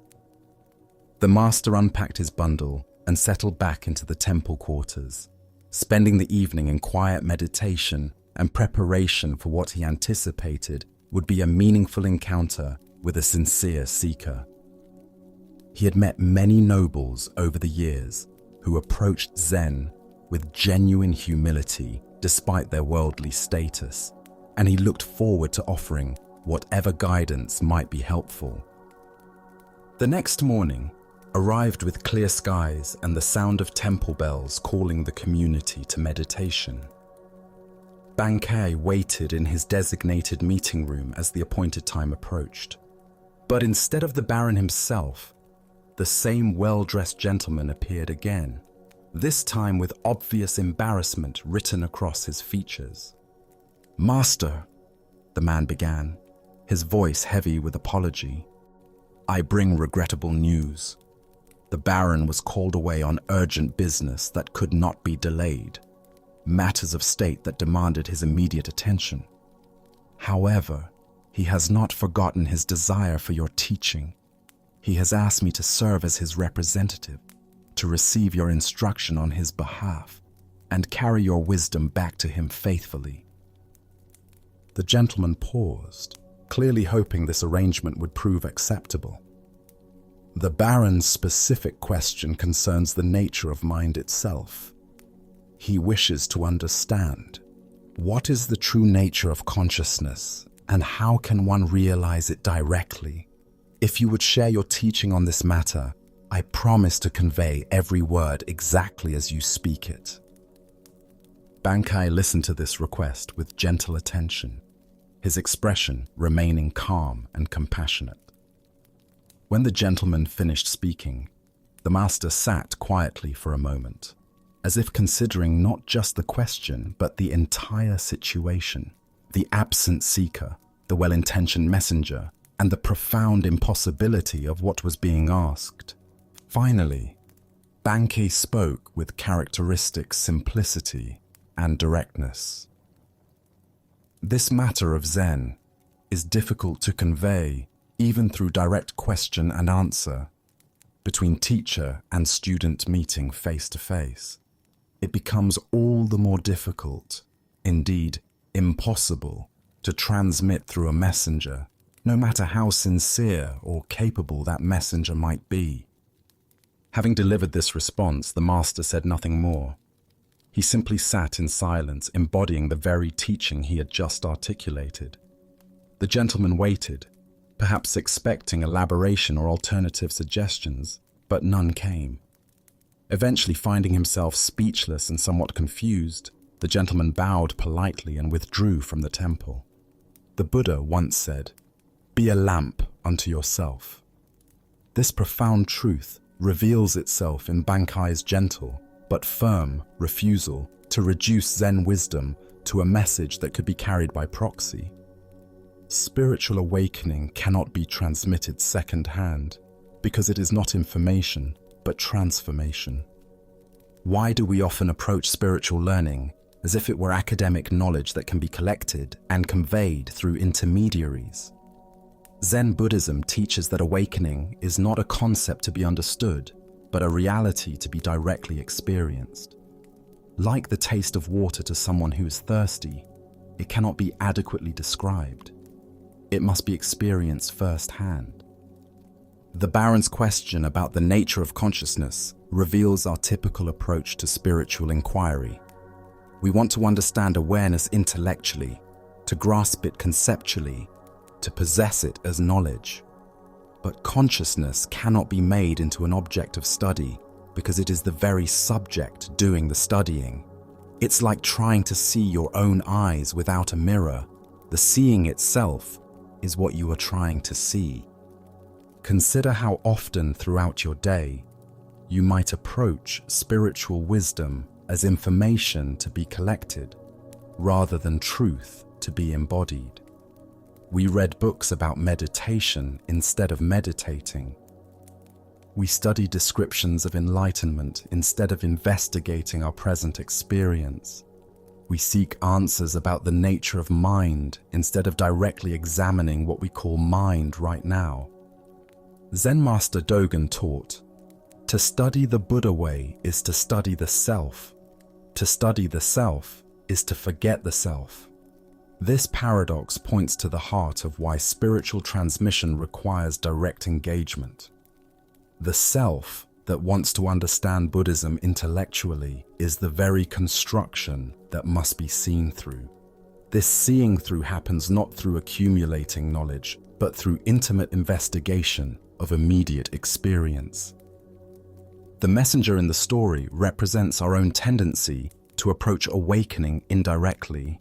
S1: The master unpacked his bundle and settled back into the temple quarters, spending the evening in quiet meditation and preparation for what he anticipated would be a meaningful encounter with a sincere seeker. He had met many nobles over the years who approached Zen with genuine humility despite their worldly status, and he looked forward to offering whatever guidance might be helpful. The next morning arrived with clear skies and the sound of temple bells calling the community to meditation. Bankei waited in his designated meeting room as the appointed time approached. But instead of the Baron himself, the same well-dressed gentleman appeared again, this time with obvious embarrassment written across his features. "Master," the man began, his voice heavy with apology, "I bring regrettable news. The Baron was called away on urgent business that could not be delayed, matters of state that demanded his immediate attention. However, he has not forgotten his desire for your teaching. He has asked me to serve as his representative, to receive your instruction on his behalf, and carry your wisdom back to him faithfully." The gentleman paused, clearly hoping this arrangement would prove acceptable. "The Baron's specific question concerns the nature of mind itself. He wishes to understand, what is the true nature of consciousness and how can one realize it directly? If you would share your teaching on this matter, I promise to convey every word exactly as you speak it. Bankai listened to this request with gentle attention, his expression remaining calm and compassionate. When the gentleman finished speaking, the master sat quietly for a moment, as if considering not just the question, but the entire situation, the absent seeker, the well-intentioned messenger, and the profound impossibility of what was being asked. Finally, Bankai spoke with characteristic simplicity and directness. This matter of Zen is difficult to convey even through direct question and answer, between teacher and student meeting face to face. It becomes all the more difficult, indeed impossible, to transmit through a messenger, no matter how sincere or capable that messenger might be. Having delivered this response, the master said nothing more. He simply sat in silence, embodying the very teaching he had just articulated. The gentleman waited, perhaps expecting elaboration or alternative suggestions, but none came. Eventually, finding himself speechless and somewhat confused, the gentleman bowed politely and withdrew from the temple. The Buddha once said, "Be a lamp unto yourself." This profound truth reveals itself in Bankai's gentle but firm refusal to reduce Zen wisdom to a message that could be carried by proxy. Spiritual awakening cannot be transmitted second-hand because it is not information, but transformation. Why do we often approach spiritual learning as if it were academic knowledge that can be collected and conveyed through intermediaries? Zen Buddhism teaches that awakening is not a concept to be understood, but a reality to be directly experienced. Like the taste of water to someone who is thirsty, it cannot be adequately described. It must be experienced firsthand. The Baron's question about the nature of consciousness reveals our typical approach to spiritual inquiry. We want to understand awareness intellectually, to grasp it conceptually, to possess it as knowledge. But consciousness cannot be made into an object of study because it is the very subject doing the studying. It's like trying to see your own eyes without a mirror. The seeing itself is what you are trying to see. Consider how often throughout your day you might approach spiritual wisdom as information to be collected, rather than truth to be embodied. We read books about meditation instead of meditating. We study descriptions of enlightenment instead of investigating our present experience. We seek answers about the nature of mind instead of directly examining what we call mind right now. Zen Master Dogen taught, "To study the Buddha way is to study the self. To study the self is to forget the self." This paradox points to the heart of why spiritual transmission requires direct engagement. The self that wants to understand Buddhism intellectually is the very construction that must be seen through. This seeing through happens not through accumulating knowledge, but through intimate investigation of immediate experience. The messenger in the story represents our own tendency to approach awakening indirectly.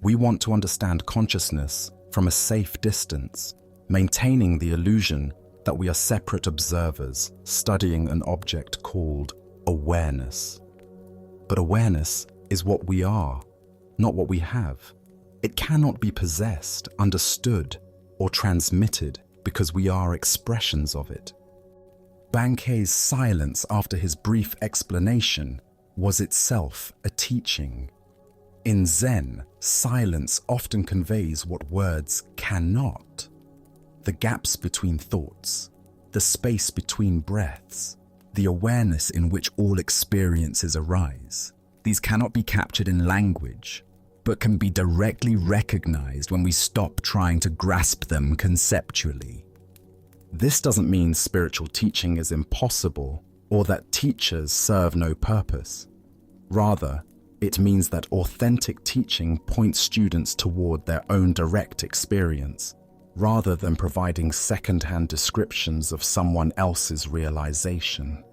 S1: We want to understand consciousness from a safe distance, maintaining the illusion that we are separate observers studying an object called awareness. But awareness is what we are, not what we have. It cannot be possessed, understood, or transmitted because we are expressions of it. Bankai's silence after his brief explanation was itself a teaching. In Zen, silence often conveys what words cannot. The gaps between thoughts, the space between breaths, the awareness in which all experiences arise. These cannot be captured in language, but can be directly recognized when we stop trying to grasp them conceptually. This doesn't mean spiritual teaching is impossible or that teachers serve no purpose. Rather, it means that authentic teaching points students toward their own direct experience, rather than providing second-hand descriptions of someone else's realization.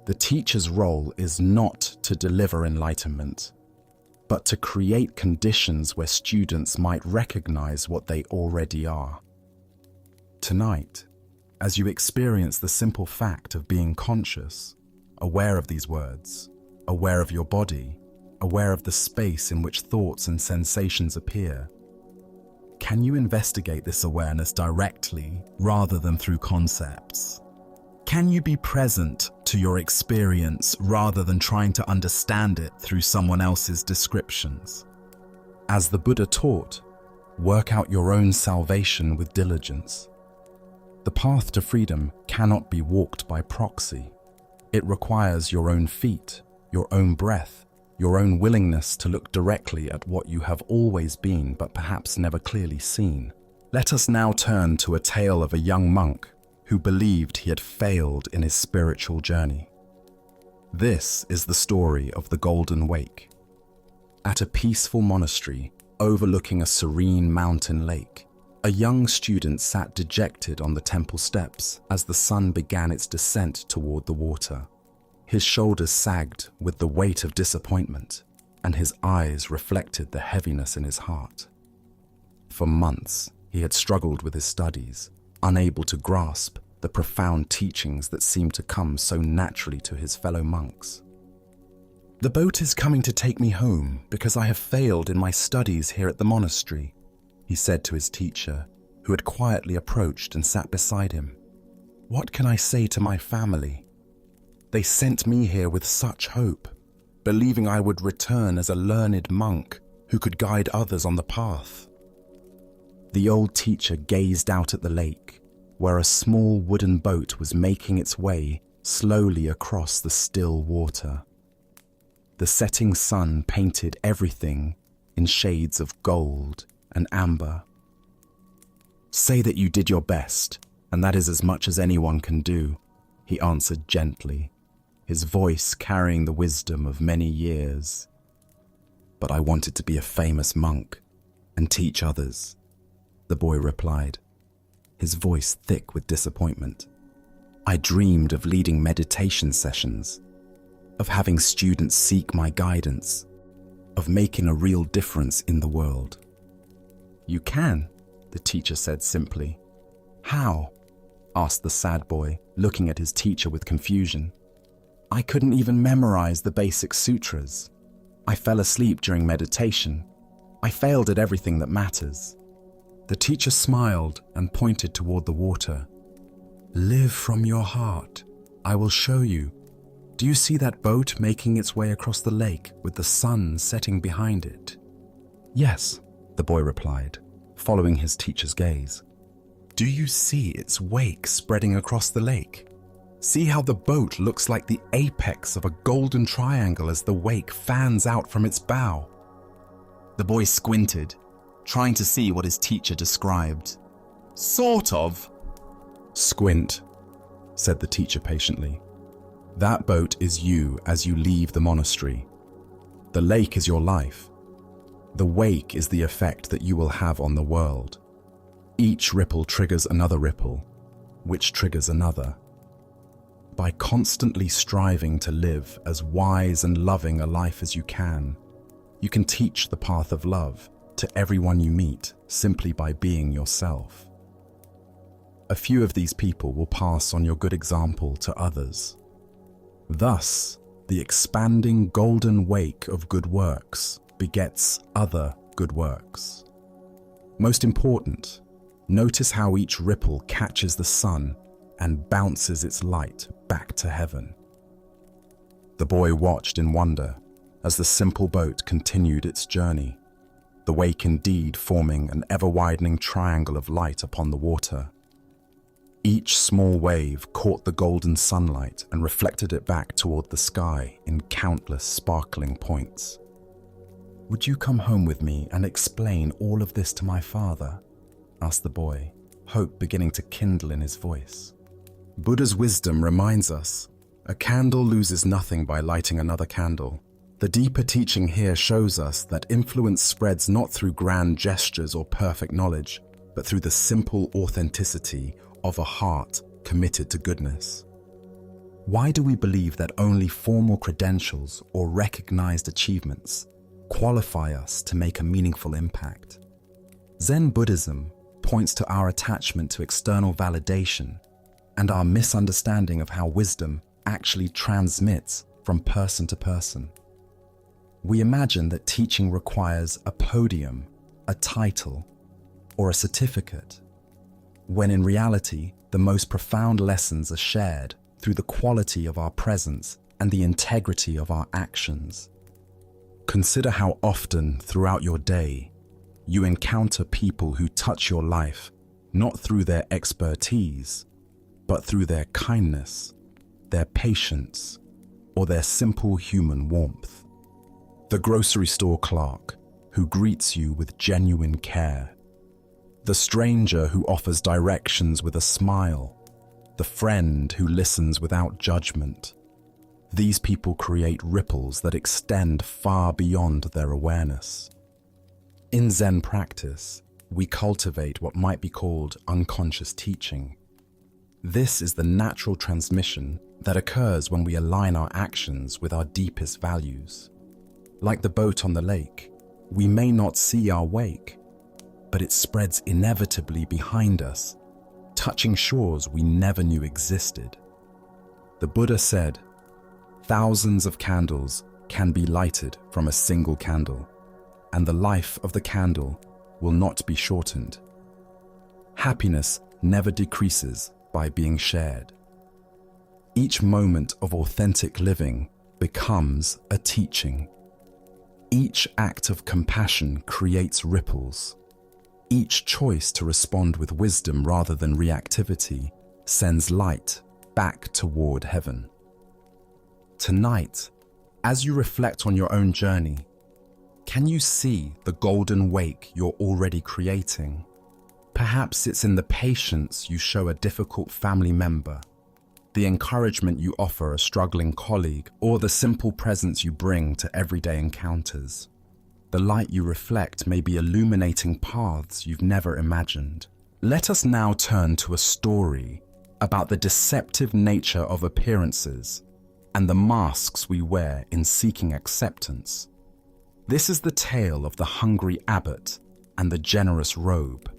S1: The teacher's role is not to deliver enlightenment, but to create conditions where students might recognize what they already are. Tonight, as you experience the simple fact of being conscious, aware of these words, aware of your body, aware of the space in which thoughts and sensations appear, can you investigate this awareness directly rather than through concepts? Can you be present to your experience rather than trying to understand it through someone else's descriptions? As the Buddha taught, work out your own salvation with diligence. The path to freedom cannot be walked by proxy. It requires your own feet, your own breath, your own willingness to look directly at what you have always been but perhaps never clearly seen. Let us now turn to a tale of a young monk who believed he had failed in his spiritual journey. This is the story of the Golden Wake. At a peaceful monastery overlooking a serene mountain lake, a young student sat dejected on the temple steps as the sun began its descent toward the water. His shoulders sagged with the weight of disappointment, and his eyes reflected the heaviness in his heart. For months, he had struggled with his studies, unable to grasp the profound teachings that seemed to come so naturally to his fellow monks. "The boat is coming to take me home because I have failed in my studies here at the monastery," he said to his teacher, who had quietly approached and sat beside him. "What can I say to my family? They sent me here with such hope, believing I would return as a learned monk who could guide others on the path." The old teacher gazed out at the lake, where a small wooden boat was making its way slowly across the still water. The setting sun painted everything in shades of gold and amber. "Say that you did your best, and that is as much as anyone can do," he answered gently, his voice carrying the wisdom of many years. "But I wanted to be a famous monk and teach others," the boy replied, his voice thick with disappointment. "I dreamed of leading meditation sessions, of having students seek my guidance, of making a real difference in the world." "You can," the teacher said simply. "How?" asked the sad boy, looking at his teacher with confusion. "I couldn't even memorize the basic sutras. I fell asleep during meditation. I failed at everything that matters." The teacher smiled and pointed toward the water. "Live from your heart. I will show you. Do you see that boat making its way across the lake with the sun setting behind it?" "Yes," the boy replied, following his teacher's gaze. "Do you see its wake spreading across the lake? See how the boat looks like the apex of a golden triangle as the wake fans out from its bow?" The boy squinted, trying to see what his teacher described. "Sort of." "Squint," said the teacher patiently. "That boat is you as you leave the monastery. The lake is your life. The wake is the effect that you will have on the world. Each ripple triggers another ripple, which triggers another. By constantly striving to live as wise and loving a life as you can teach the path of love to everyone you meet simply by being yourself. A few of these people will pass on your good example to others. Thus, the expanding golden wake of good works begets other good works. Most important, notice how each ripple catches the sun and bounces its light back to heaven." The boy watched in wonder as the simple boat continued its journey, the wake indeed forming an ever-widening triangle of light upon the water. Each small wave caught the golden sunlight and reflected it back toward the sky in countless sparkling points. "Would you come home with me and explain all of this to my father?" asked the boy, hope beginning to kindle in his voice. Buddha's wisdom reminds us, a candle loses nothing by lighting another candle. The deeper teaching here shows us that influence spreads not through grand gestures or perfect knowledge, but through the simple authenticity of a heart committed to goodness. Why do we believe that only formal credentials or recognized achievements qualify us to make a meaningful impact? Zen Buddhism points to our attachment to external validation and our misunderstanding of how wisdom actually transmits from person to person. We imagine that teaching requires a podium, a title, or a certificate, when in reality, the most profound lessons are shared through the quality of our presence and the integrity of our actions. Consider how often throughout your day you encounter people who touch your life not through their expertise, but through their kindness, their patience, or their simple human warmth. The grocery store clerk who greets you with genuine care, the stranger who offers directions with a smile, the friend who listens without judgment. These people create ripples that extend far beyond their awareness. In Zen practice, we cultivate what might be called unconscious teaching. This is the natural transmission that occurs when we align our actions with our deepest values. Like the boat on the lake, we may not see our wake, but it spreads inevitably behind us, touching shores we never knew existed. The Buddha said, "Thousands of candles can be lighted from a single candle, and the life of the candle will not be shortened." Happiness never decreases by being shared. Each moment of authentic living becomes a teaching. Each act of compassion creates ripples. Each choice to respond with wisdom rather than reactivity sends light back toward heaven. Tonight, as you reflect on your own journey, can you see the golden wake you're already creating? Perhaps it's in the patience you show a difficult family member, the encouragement you offer a struggling colleague, or the simple presence you bring to everyday encounters. The light you reflect may be illuminating paths you've never imagined. Let us now turn to a story about the deceptive nature of appearances and the masks we wear in seeking acceptance. This is the tale of the hungry abbot and the generous robe.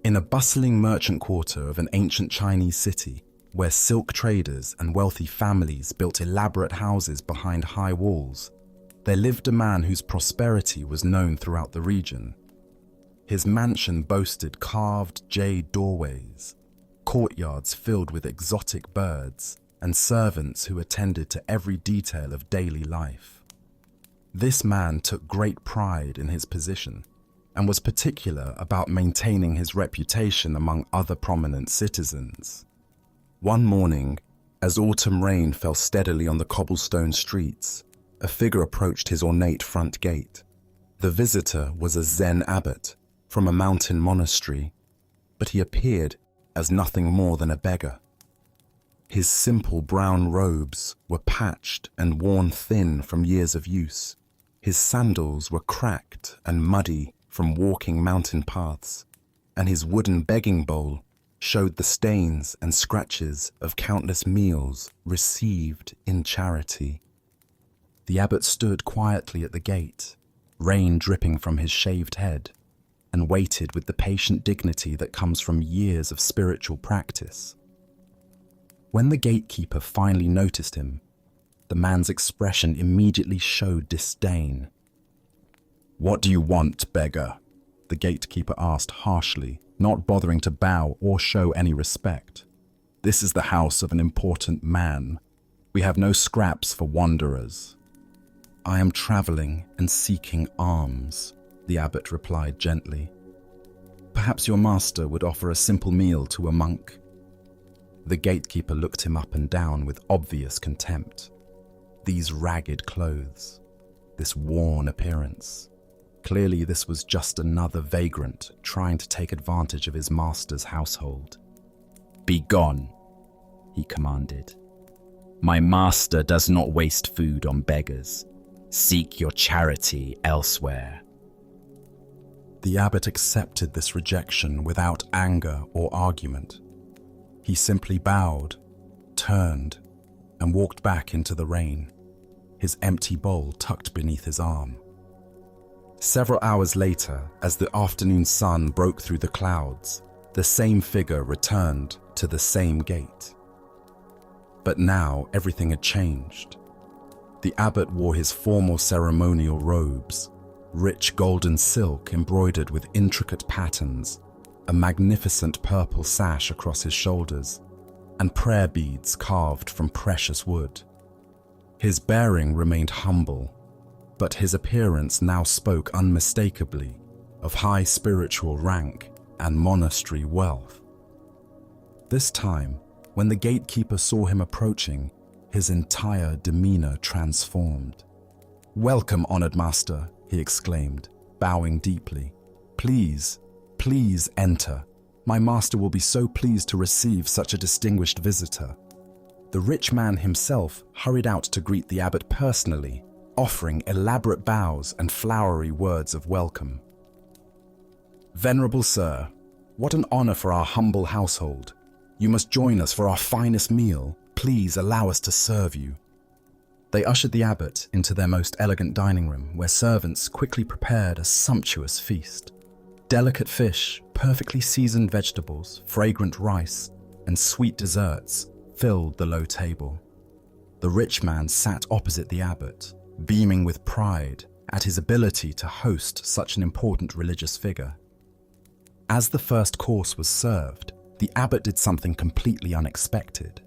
S1: In a bustling merchant quarter of an ancient Chinese city, where silk traders and wealthy families built elaborate houses behind high walls, there lived a man whose prosperity was known throughout the region. His mansion boasted carved jade doorways, courtyards filled with exotic birds, and servants who attended to every detail of daily life. This man took great pride in his position and was particular about maintaining his reputation among other prominent citizens. One morning, as autumn rain fell steadily on the cobblestone streets, a figure approached his ornate front gate. The visitor was a Zen abbot from a mountain monastery, but he appeared as nothing more than a beggar. His simple brown robes were patched and worn thin from years of use. His sandals were cracked and muddy from walking mountain paths, and his wooden begging bowl showed the stains and scratches of countless meals received in charity. The abbot stood quietly at the gate, rain dripping from his shaved head, and waited with the patient dignity that comes from years of spiritual practice. When the gatekeeper finally noticed him, the man's expression immediately showed disdain. "What do you want, beggar?" the gatekeeper asked harshly, not bothering to bow or show any respect. "This is the house of an important man. We have no scraps for wanderers." "I am traveling and seeking alms," the abbot replied gently. "Perhaps your master would offer a simple meal to a monk." The gatekeeper looked him up and down with obvious contempt. These ragged clothes, this worn appearance. Clearly this was just another vagrant trying to take advantage of his master's household. "Be gone," he commanded. "My master does not waste food on beggars. Seek your charity elsewhere." The abbot accepted this rejection without anger or argument. He simply bowed, turned, and walked back into the rain, his empty bowl tucked beneath his arm. Several hours later, as the afternoon sun broke through the clouds, the same figure returned to the same gate. But now everything had changed. The abbot wore his formal ceremonial robes, rich golden silk embroidered with intricate patterns, a magnificent purple sash across his shoulders, and prayer beads carved from precious wood. His bearing remained humble, but his appearance now spoke unmistakably of high spiritual rank and monastery wealth. This time, when the gatekeeper saw him approaching, his entire demeanor transformed. "Welcome, honored master," he exclaimed, bowing deeply. Please enter. My master will be so pleased to receive such a distinguished visitor." The rich man himself hurried out to greet the abbot personally, offering elaborate bows and flowery words of welcome. "Venerable sir, what an honor for our humble household. You must join us for our finest meal. Please allow us to serve you." They ushered the abbot into their most elegant dining room, where servants quickly prepared a sumptuous feast. Delicate fish, perfectly seasoned vegetables, fragrant rice, and sweet desserts filled the low table. The rich man sat opposite the abbot, beaming with pride at his ability to host such an important religious figure. As the first course was served, the abbot did something completely unexpected.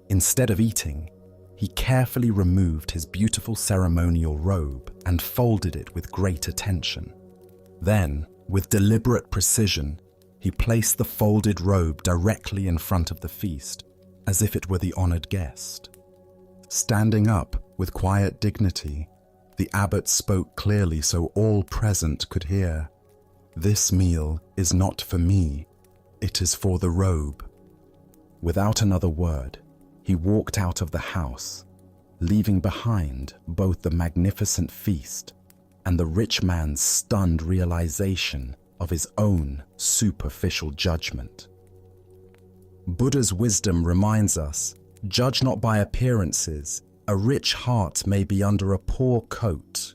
S1: Instead of eating, he carefully removed his beautiful ceremonial robe and folded it with great attention. Then, with deliberate precision, he placed the folded robe directly in front of the feast, as if it were the honored guest. Standing up with quiet dignity, the abbot spoke clearly so all present could hear. "This meal is not for me, it is for the robe." Without another word, he walked out of the house, leaving behind both the magnificent feast and the rich man's stunned realization of his own superficial judgment. Buddha's wisdom reminds us, judge not by appearances. A rich heart may be under a poor coat.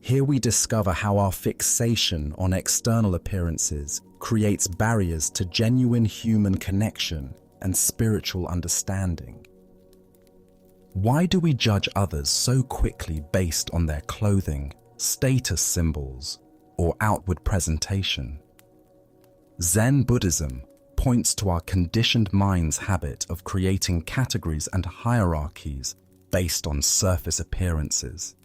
S1: Here we discover how our fixation on external appearances creates barriers to genuine human connection and spiritual understanding. Why do we judge others so quickly based on their clothing, status symbols, or outward presentation? Zen Buddhism points to our conditioned mind's habit of creating categories and hierarchies based on surface appearances.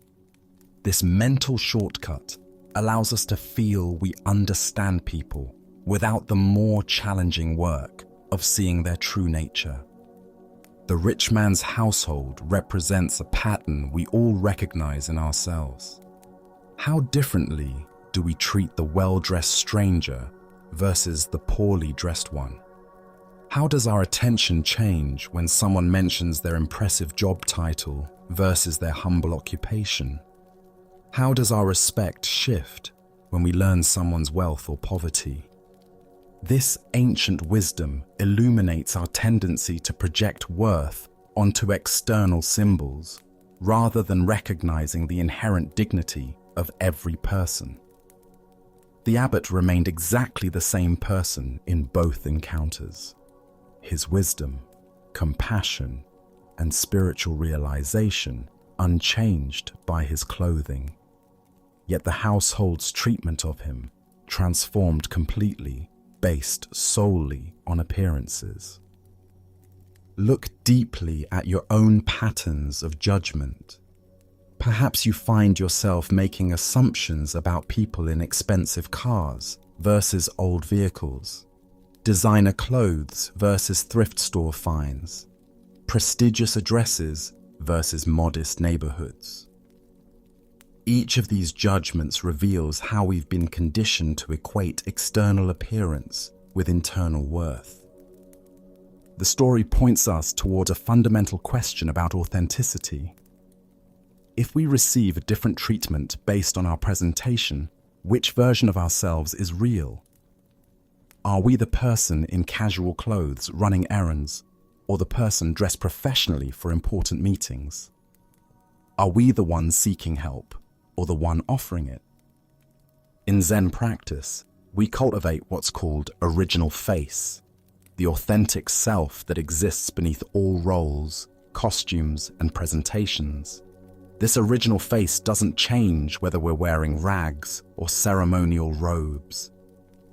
S1: This mental shortcut allows us to feel we understand people without the more challenging work of seeing their true nature. The rich man's household represents a pattern we all recognize in ourselves. How differently do we treat the well-dressed stranger versus the poorly dressed one? How does our attention change when someone mentions their impressive job title versus their humble occupation? How does our respect shift when we learn someone's wealth or poverty? This ancient wisdom illuminates our tendency to project worth onto external symbols, rather than recognizing the inherent dignity of every person. The abbot remained exactly the same person in both encounters. His wisdom, compassion, and spiritual realization unchanged by his clothing. Yet the household's treatment of him transformed completely, based solely on appearances. Look deeply at your own patterns of judgment. Perhaps you find yourself making assumptions about people in expensive cars versus old vehicles, designer clothes versus thrift store finds, prestigious addresses versus modest neighborhoods. Each of these judgments reveals how we've been conditioned to equate external appearance with internal worth. The story points us toward a fundamental question about authenticity. If we receive a different treatment based on our presentation, Which version of ourselves is real? Are we the person in casual clothes running errands, or the person dressed professionally for important meetings? Are we the one seeking help, or the one offering it? In Zen practice, we cultivate what's called original face, the authentic self that exists beneath all roles, costumes, and presentations. This original face doesn't change whether we're wearing rags or ceremonial robes,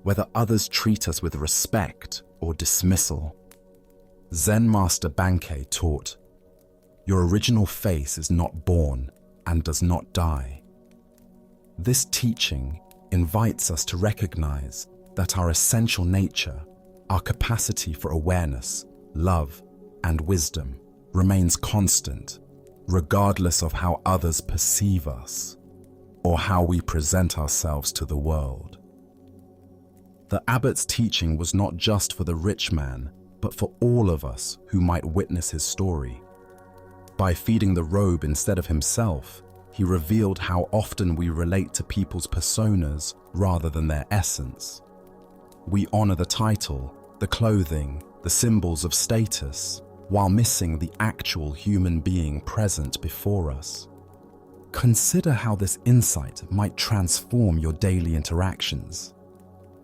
S1: whether others treat us with respect or dismissal. Zen Master Bankei taught, "Your original face is not born and does not die." This teaching invites us to recognize that our essential nature, our capacity for awareness, love, and wisdom remains constant, regardless of how others perceive us or how we present ourselves to the world. The abbot's teaching was not just for the rich man, but for all of us who might witness his story. By feeding the robe instead of himself, he revealed how often we relate to people's personas rather than their essence. We honor the title, the clothing, the symbols of status, while missing the actual human being present before us. Consider how this insight might transform your daily interactions.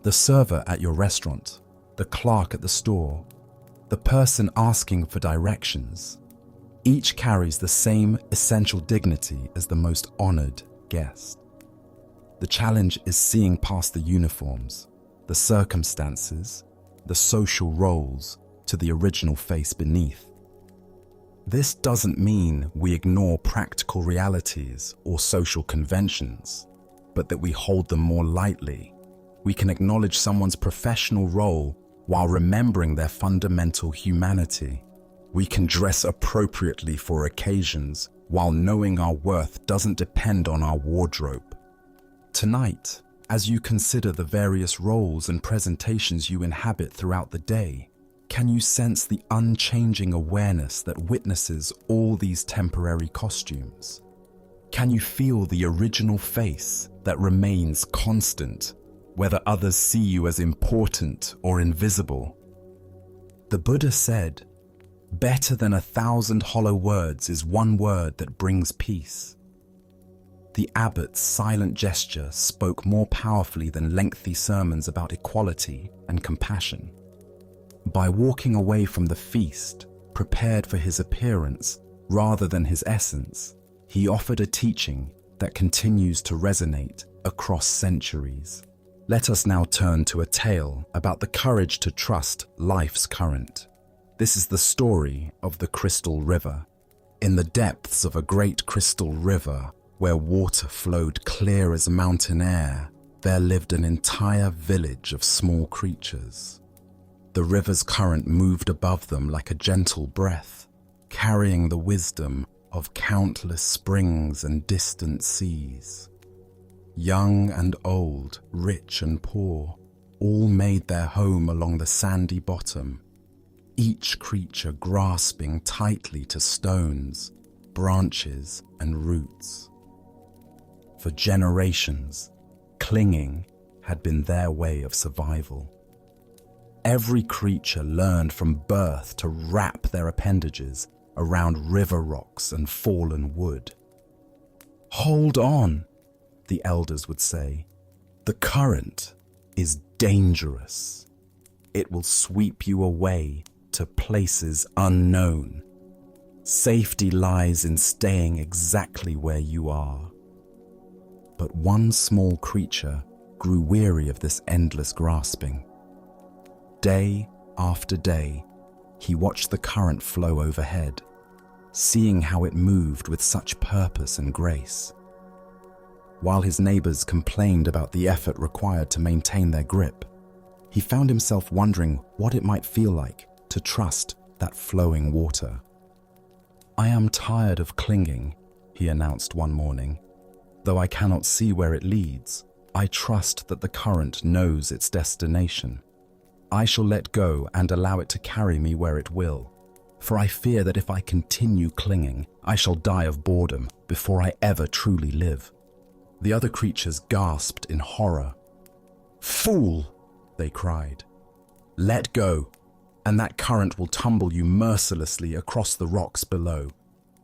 S1: The server at your restaurant, the clerk at the store, the person asking for directions, each carries the same essential dignity as the most honored guest. The challenge is seeing past the uniforms, the circumstances, the social roles, to the original face beneath. This doesn't mean we ignore practical realities or social conventions, but that we hold them more lightly. We can acknowledge someone's professional role while remembering their fundamental humanity. We can dress appropriately for occasions while knowing our worth doesn't depend on our wardrobe. Tonight, as you consider the various roles and presentations you inhabit throughout the day, can you sense the unchanging awareness that witnesses all these temporary costumes? Can you feel the original face that remains constant, whether others see you as important or invisible? The Buddha said, "Better than 1,000 hollow words is one word that brings peace." The abbot's silent gesture spoke more powerfully than lengthy sermons about equality and compassion. By walking away from the feast, prepared for his appearance rather than his essence, he offered a teaching that continues to resonate across centuries. Let us now turn to a tale about the courage to trust life's current. This is the story of the Crystal River. In the depths of a great crystal river, where water flowed clear as mountain air, there lived an entire village of small creatures. The river's current moved above them like a gentle breath, carrying the wisdom of countless springs and distant seas. Young and old, rich and poor, all made their home along the sandy bottom, each creature grasping tightly to stones, branches, and roots. For generations, clinging had been their way of survival. Every creature learned from birth to wrap their appendages around river rocks and fallen wood. "Hold on," the elders would say. "The current is dangerous. It will sweep you away to places unknown. Safety lies in staying exactly where you are." But one small creature grew weary of this endless grasping. Day after day, he watched the current flow overhead, seeing how it moved with such purpose and grace. While his neighbors complained about the effort required to maintain their grip, he found himself wondering what it might feel like to trust that flowing water. "I am tired of clinging," he announced one morning. "Though I cannot see where it leads, I trust that the current knows its destination. I shall let go and allow it to carry me where it will, for I fear that if I continue clinging, I shall die of boredom before I ever truly live." The other creatures gasped in horror. "Fool!" they cried. "Let go, and that current will tumble you mercilessly across the rocks below.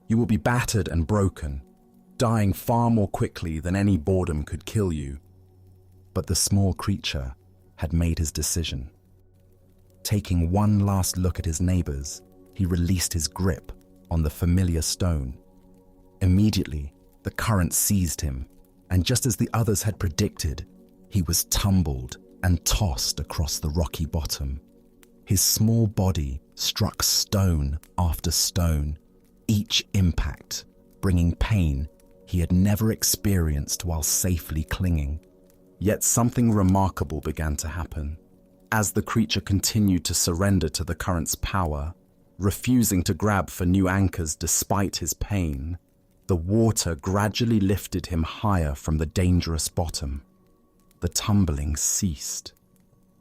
S1: You will be battered and broken, dying far more quickly than any boredom could kill you." But the small creature had made his decision. Taking one last look at his neighbors, he released his grip on the familiar stone. Immediately, the current seized him, and just as the others had predicted, he was tumbled and tossed across the rocky bottom. His small body struck stone after stone, each impact bringing pain he had never experienced while safely clinging. Yet something remarkable began to happen. As the creature continued to surrender to the current's power, refusing to grab for new anchors despite his pain, the water gradually lifted him higher from the dangerous bottom. The tumbling ceased.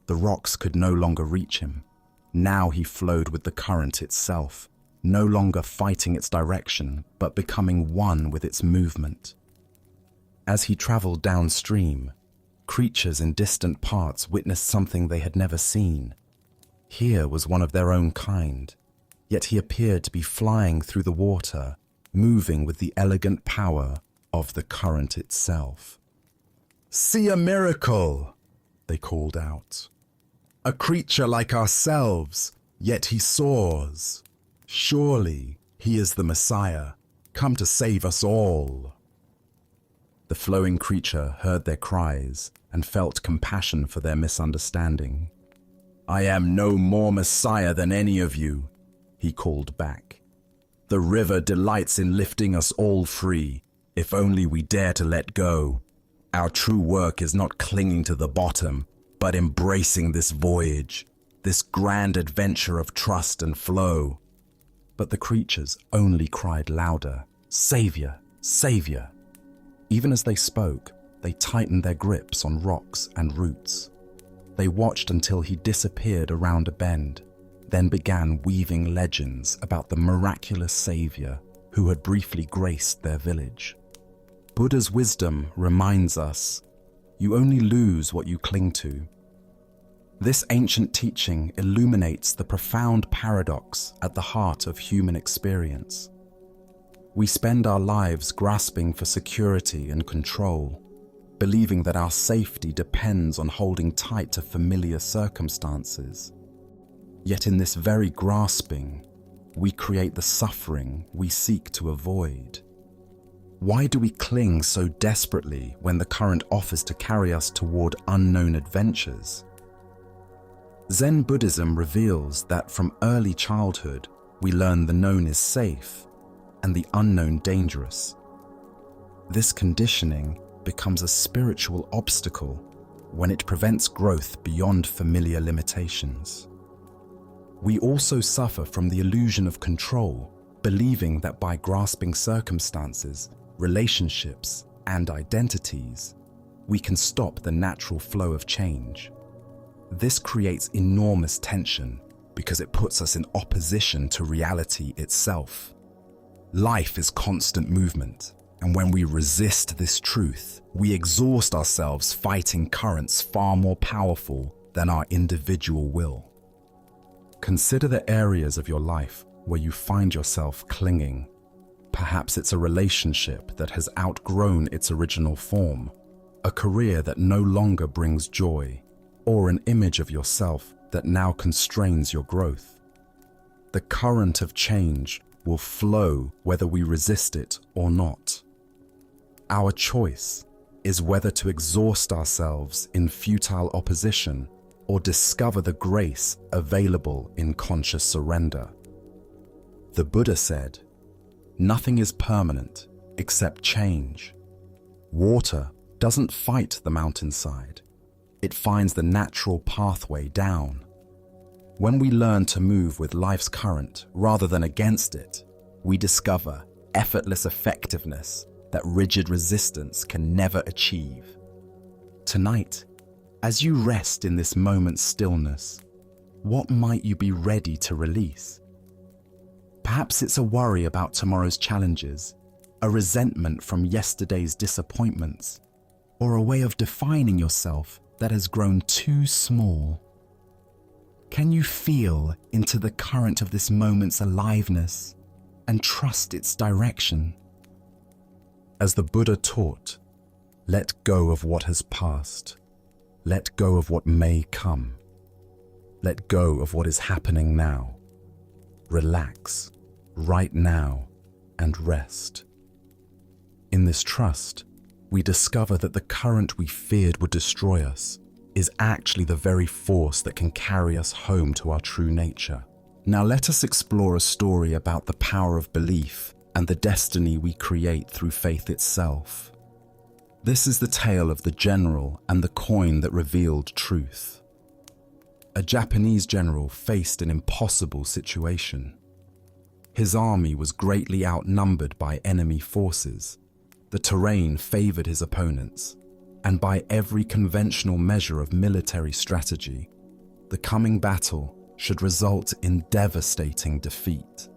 S1: The rocks could no longer reach him. Now he flowed with the current itself, no longer fighting its direction, but becoming one with its movement. As he traveled downstream, creatures in distant parts witnessed something they had never seen. Here was one of their own kind, yet he appeared to be flying through the water, moving with the elegant power of the current itself. "See a miracle!" they called out. "A creature like ourselves, yet he soars. Surely he is the Messiah, come to save us all." The flowing creature heard their cries and felt compassion for their misunderstanding. "I am no more Messiah than any of you," he called back. "The river delights in lifting us all free, if only we dare to let go. Our true work is not clinging to the bottom, but embracing this voyage, this grand adventure of trust and flow." But the creatures only cried louder, "Savior, Savior!" Even as they spoke, they tightened their grips on rocks and roots. They watched until he disappeared around a bend, then began weaving legends about the miraculous Savior who had briefly graced their village. Buddha's wisdom reminds us, you only lose what you cling to. This ancient teaching illuminates the profound paradox at the heart of human experience. We spend our lives grasping for security and control, believing that our safety depends on holding tight to familiar circumstances. Yet in this very grasping, we create the suffering we seek to avoid. Why do we cling so desperately when the current offers to carry us toward unknown adventures? Zen Buddhism reveals that from early childhood, we learn the known is safe and the unknown dangerous. This conditioning becomes a spiritual obstacle when it prevents growth beyond familiar limitations. We also suffer from the illusion of control, believing that by grasping circumstances, relationships, and identities, we can stop the natural flow of change. This creates enormous tension because it puts us in opposition to reality itself. Life is constant movement, and when we resist this truth, we exhaust ourselves fighting currents far more powerful than our individual will. Consider the areas of your life where you find yourself clinging. Perhaps it's a relationship that has outgrown its original form, a career that no longer brings joy, or an image of yourself that now constrains your growth. The current of change will flow whether we resist it or not. Our choice is whether to exhaust ourselves in futile opposition or discover the grace available in conscious surrender. The Buddha said, "Nothing is permanent except change." Water doesn't fight the mountainside. It finds the natural pathway down. When we learn to move with life's current rather than against it, we discover effortless effectiveness that rigid resistance can never achieve. Tonight, as you rest in this moment's stillness, what might you be ready to release? Perhaps it's a worry about tomorrow's challenges, a resentment from yesterday's disappointments, or a way of defining yourself that has grown too small? Can you feel into the current of this moment's aliveness and trust its direction? As the Buddha taught, let go of what has passed. Let go of what may come. Let go of what is happening now. Relax right now and rest. In this trust, we discover that the current we feared would destroy us is actually the very force that can carry us home to our true nature. Now let us explore a story about the power of belief and the destiny we create through faith itself. This is the tale of the general and the coin that revealed truth. A Japanese general faced an impossible situation. His army was greatly outnumbered by enemy forces. The terrain favored his opponents, and by every conventional measure of military strategy, the coming battle should result in devastating defeat.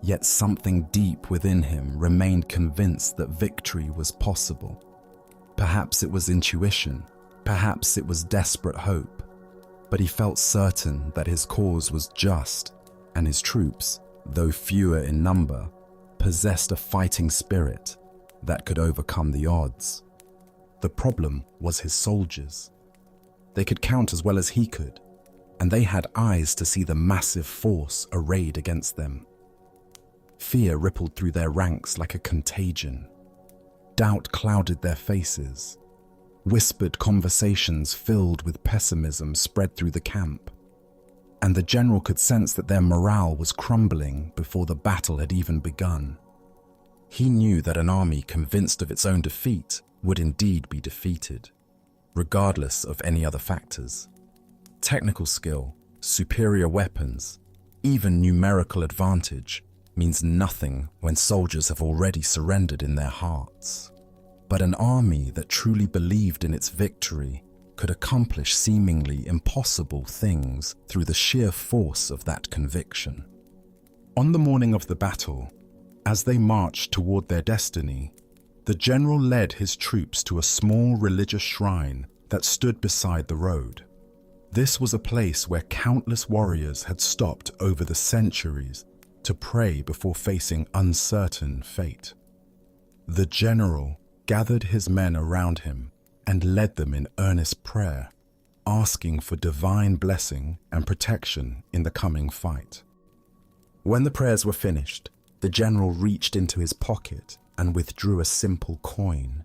S1: Yet something deep within him remained convinced that victory was possible. Perhaps it was intuition, perhaps it was desperate hope, but he felt certain that his cause was just, and his troops, though fewer in number, possessed a fighting spirit that could overcome the odds. The problem was his soldiers. They could count as well as he could, and they had eyes to see the massive force arrayed against them. Fear rippled through their ranks like a contagion. Doubt clouded their faces. Whispered conversations filled with pessimism spread through the camp, and the general could sense that their morale was crumbling before the battle had even begun. He knew that an army convinced of its own defeat would indeed be defeated, regardless of any other factors. Technical skill, superior weapons, even numerical advantage means nothing when soldiers have already surrendered in their hearts. But an army that truly believed in its victory could accomplish seemingly impossible things through the sheer force of that conviction. On the morning of the battle, as they marched toward their destiny, the general led his troops to a small religious shrine that stood beside the road. This was a place where countless warriors had stopped over the centuries to pray before facing uncertain fate. The general gathered his men around him and led them in earnest prayer, asking for divine blessing and protection in the coming fight. When the prayers were finished, the general reached into his pocket and withdrew a simple coin.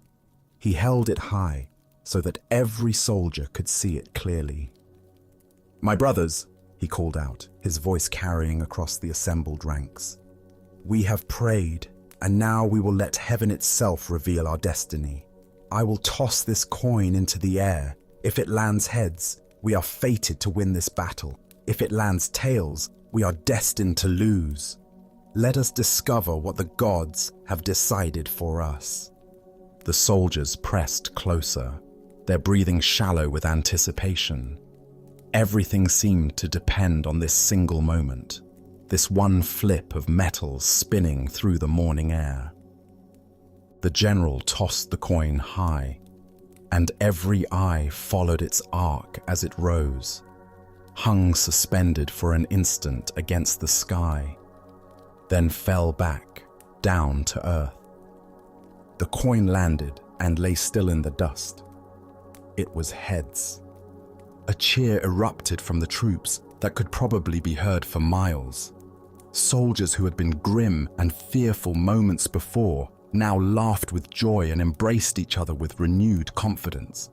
S1: He held it high so that every soldier could see it clearly. "My brothers," he called out, his voice carrying across the assembled ranks, "we have prayed, and now we will let heaven itself reveal our destiny. I will toss this coin into the air. If it lands heads, we are fated to win this battle. If it lands tails, we are destined to lose. Let us discover what the gods have decided for us." The soldiers pressed closer, their breathing shallow with anticipation. Everything seemed to depend on this single moment, this one flip of metals spinning through the morning air. The general tossed the coin high, and every eye followed its arc as it rose, hung suspended for an instant against the sky, then fell back, down to earth. The coin landed and lay still in the dust. It was heads. A cheer erupted from the troops that could probably be heard for miles. Soldiers who had been grim and fearful moments before now laughed with joy and embraced each other with renewed confidence.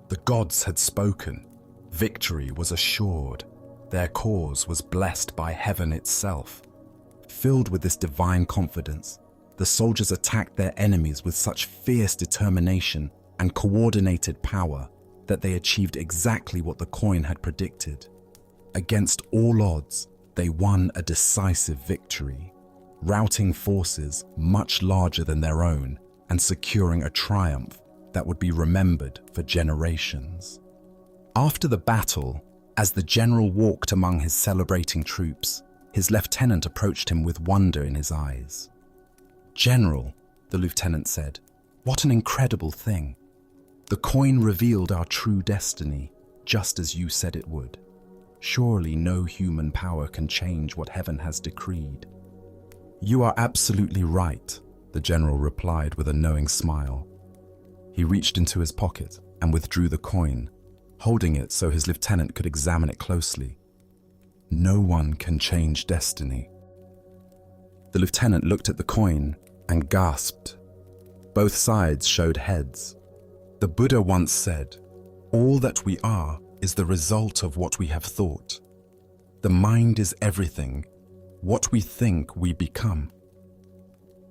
S1: The gods had spoken. Victory was assured. Their cause was blessed by heaven itself. Filled with this divine confidence, the soldiers attacked their enemies with such fierce determination and coordinated power that they achieved exactly what the coin had predicted. Against all odds, they won a decisive victory, routing forces much larger than their own and securing a triumph that would be remembered for generations. After the battle, as the general walked among his celebrating troops, his lieutenant approached him with wonder in his eyes. "General, the lieutenant said. "What an incredible thing. The coin revealed our true destiny, just as you said it would. Surely no human power can change what heaven has decreed." "You are absolutely right," the general replied with a knowing smile. He reached into his pocket and withdrew the coin, holding it so his lieutenant could examine it closely. "No one can change destiny." The lieutenant looked at the coin and gasped. Both sides showed heads. The Buddha once said, "All that we are is the result of what we have thought. The mind is everything. What we think, we become."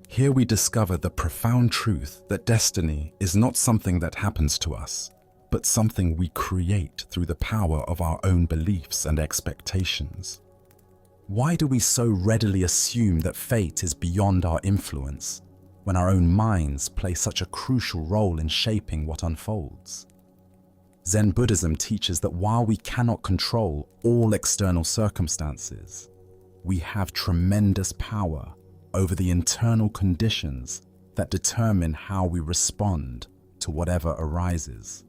S1: Here we discover the profound truth that destiny is not something that happens to us, but something we create through the power of our own beliefs and expectations. Why do we so readily assume that fate is beyond our influence, when our own minds play such a crucial role in shaping what unfolds? Zen Buddhism teaches that while we cannot control all external circumstances, we have tremendous power over the internal conditions that determine how we respond to whatever arises.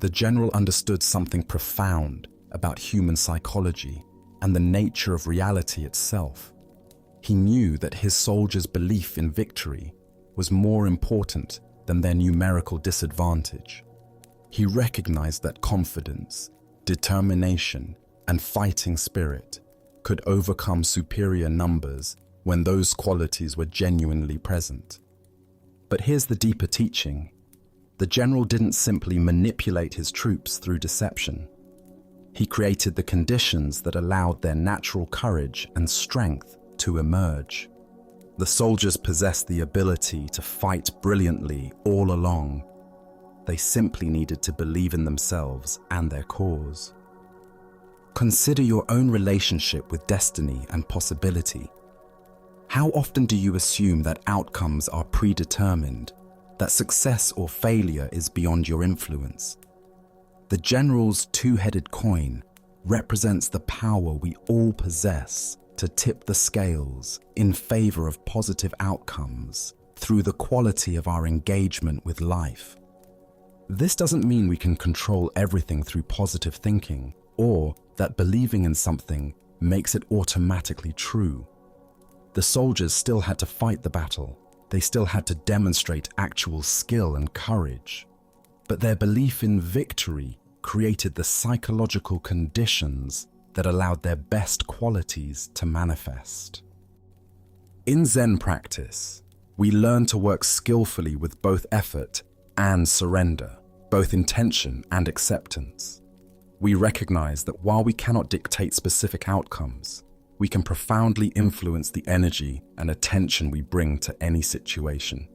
S1: The general understood something profound about human psychology and the nature of reality itself. He knew that his soldiers' belief in victory was more important than their numerical disadvantage. He recognized that confidence, determination, and fighting spirit could overcome superior numbers when those qualities were genuinely present. But here's the deeper teaching. The general didn't simply manipulate his troops through deception. He created the conditions that allowed their natural courage and strength to emerge. The soldiers possessed the ability to fight brilliantly all along. They simply needed to believe in themselves and their cause. Consider your own relationship with destiny and possibility. How often do you assume that outcomes are predetermined, that success or failure is beyond your influence? The general's two-headed coin represents the power we all possess to tip the scales in favor of positive outcomes through the quality of our engagement with life. This doesn't mean we can control everything through positive thinking, or that believing in something makes it automatically true. The soldiers still had to fight the battle. They still had to demonstrate actual skill and courage. But their belief in victory created the psychological conditions that allowed their best qualities to manifest. In Zen practice, we learn to work skillfully with both effort and surrender, both intention and acceptance. We recognize that while we cannot dictate specific outcomes, we can profoundly influence the energy and attention we bring to any situation.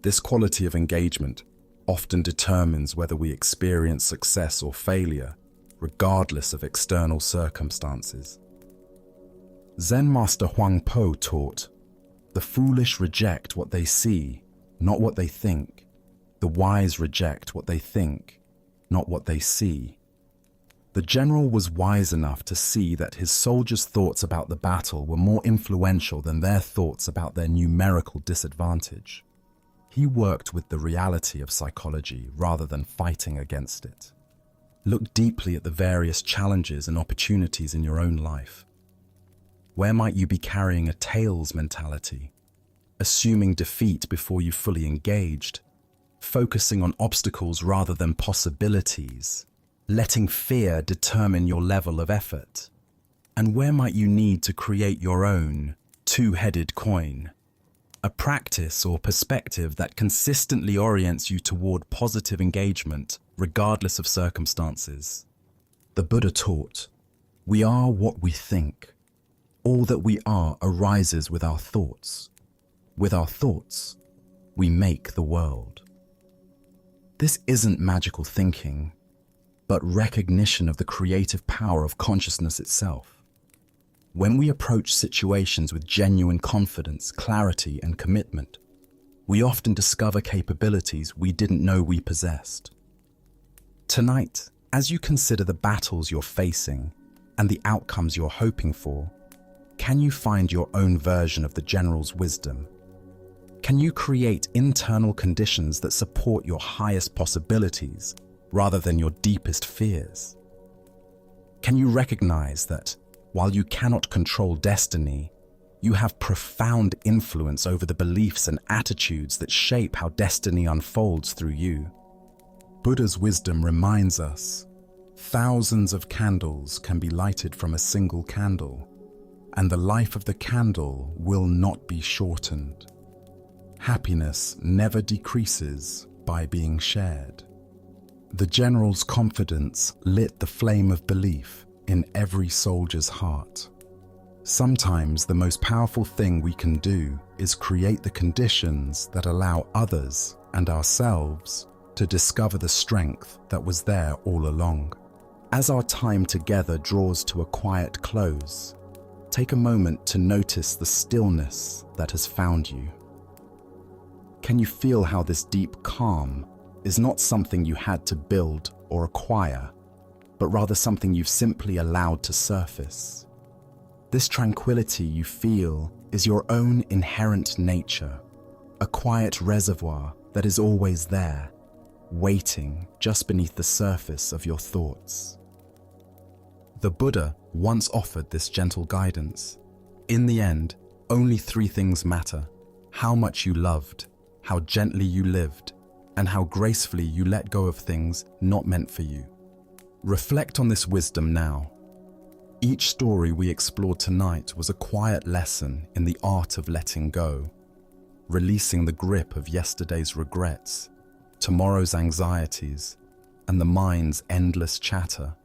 S1: This quality of engagement often determines whether we experience success or failure, regardless of external circumstances. Zen Master Huang Po taught, "The foolish reject what they see, not what they think. The wise reject what they think, not what they see." The general was wise enough to see that his soldiers' thoughts about the battle were more influential than their thoughts about their numerical disadvantage. He worked with the reality of psychology rather than fighting against it. Look deeply at the various challenges and opportunities in your own life. Where might you be carrying a tails mentality, assuming defeat before you fully engaged, focusing on obstacles rather than possibilities, letting fear determine your level of effort? And where might you need to create your own two-headed coin, a practice or perspective that consistently orients you toward positive engagement regardless of circumstances? The Buddha taught, "We are what we think. All that we are arises with our thoughts. With our thoughts, we make the world." This isn't magical thinking, but recognition of the creative power of consciousness itself. When we approach situations with genuine confidence, clarity, and commitment, we often discover capabilities we didn't know we possessed. Tonight, as you consider the battles you're facing and the outcomes you're hoping for, can you find your own version of the general's wisdom? Can you create internal conditions that support your highest possibilities rather than your deepest fears? Can you recognize that while you cannot control destiny, you have profound influence over the beliefs and attitudes that shape how destiny unfolds through you? Buddha's wisdom reminds us, thousands of candles can be lighted from a single candle, and the life of the candle will not be shortened. Happiness never decreases by being shared. The general's confidence lit the flame of belief in every soldier's heart. Sometimes the most powerful thing we can do is create the conditions that allow others and ourselves to discover the strength that was there all along. As our time together draws to a quiet close, take a moment to notice the stillness that has found you. Can you feel how this deep calm is not something you had to build or acquire, but rather something you've simply allowed to surface? This tranquility you feel is your own inherent nature, a quiet reservoir that is always there, waiting just beneath the surface of your thoughts. The Buddha once offered this gentle guidance. In the end, only three things matter: how much you loved, how gently you lived, and how gracefully you let go of things not meant for you. Reflect on this wisdom now. Each story we explored tonight was a quiet lesson in the art of letting go, releasing the grip of yesterday's regrets, tomorrow's anxieties, and the mind's endless chatter.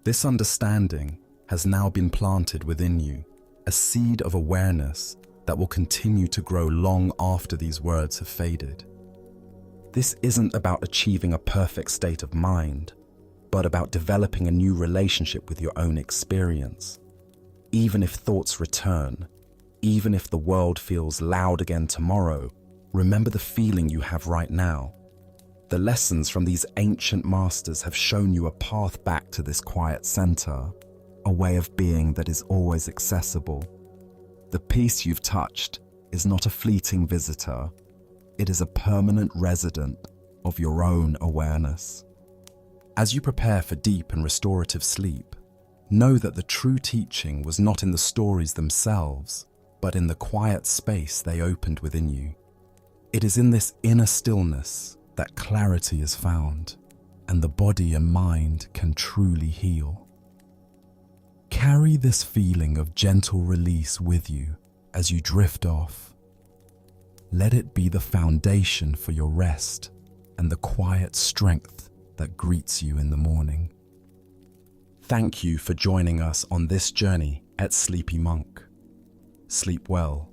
S1: This understanding has now been planted within you, a seed of awareness that will continue to grow long after these words have faded. This isn't about achieving a perfect state of mind, but about developing a new relationship with your own experience. Even if thoughts return, even if the world feels loud again tomorrow, remember the feeling you have right now. The lessons from these ancient masters have shown you a path back to this quiet center, a way of being that is always accessible. The peace you've touched is not a fleeting visitor. It is a permanent resident of your own awareness. As you prepare for deep and restorative sleep, know that the true teaching was not in the stories themselves, but in the quiet space they opened within you. It is in this inner stillness that clarity is found, and the body and mind can truly heal. Carry this feeling of gentle release with you as you drift off. Let it be the foundation for your rest and the quiet strength that greets you in the morning. Thank you for joining us on this journey at Sleepy Monk. Sleep well.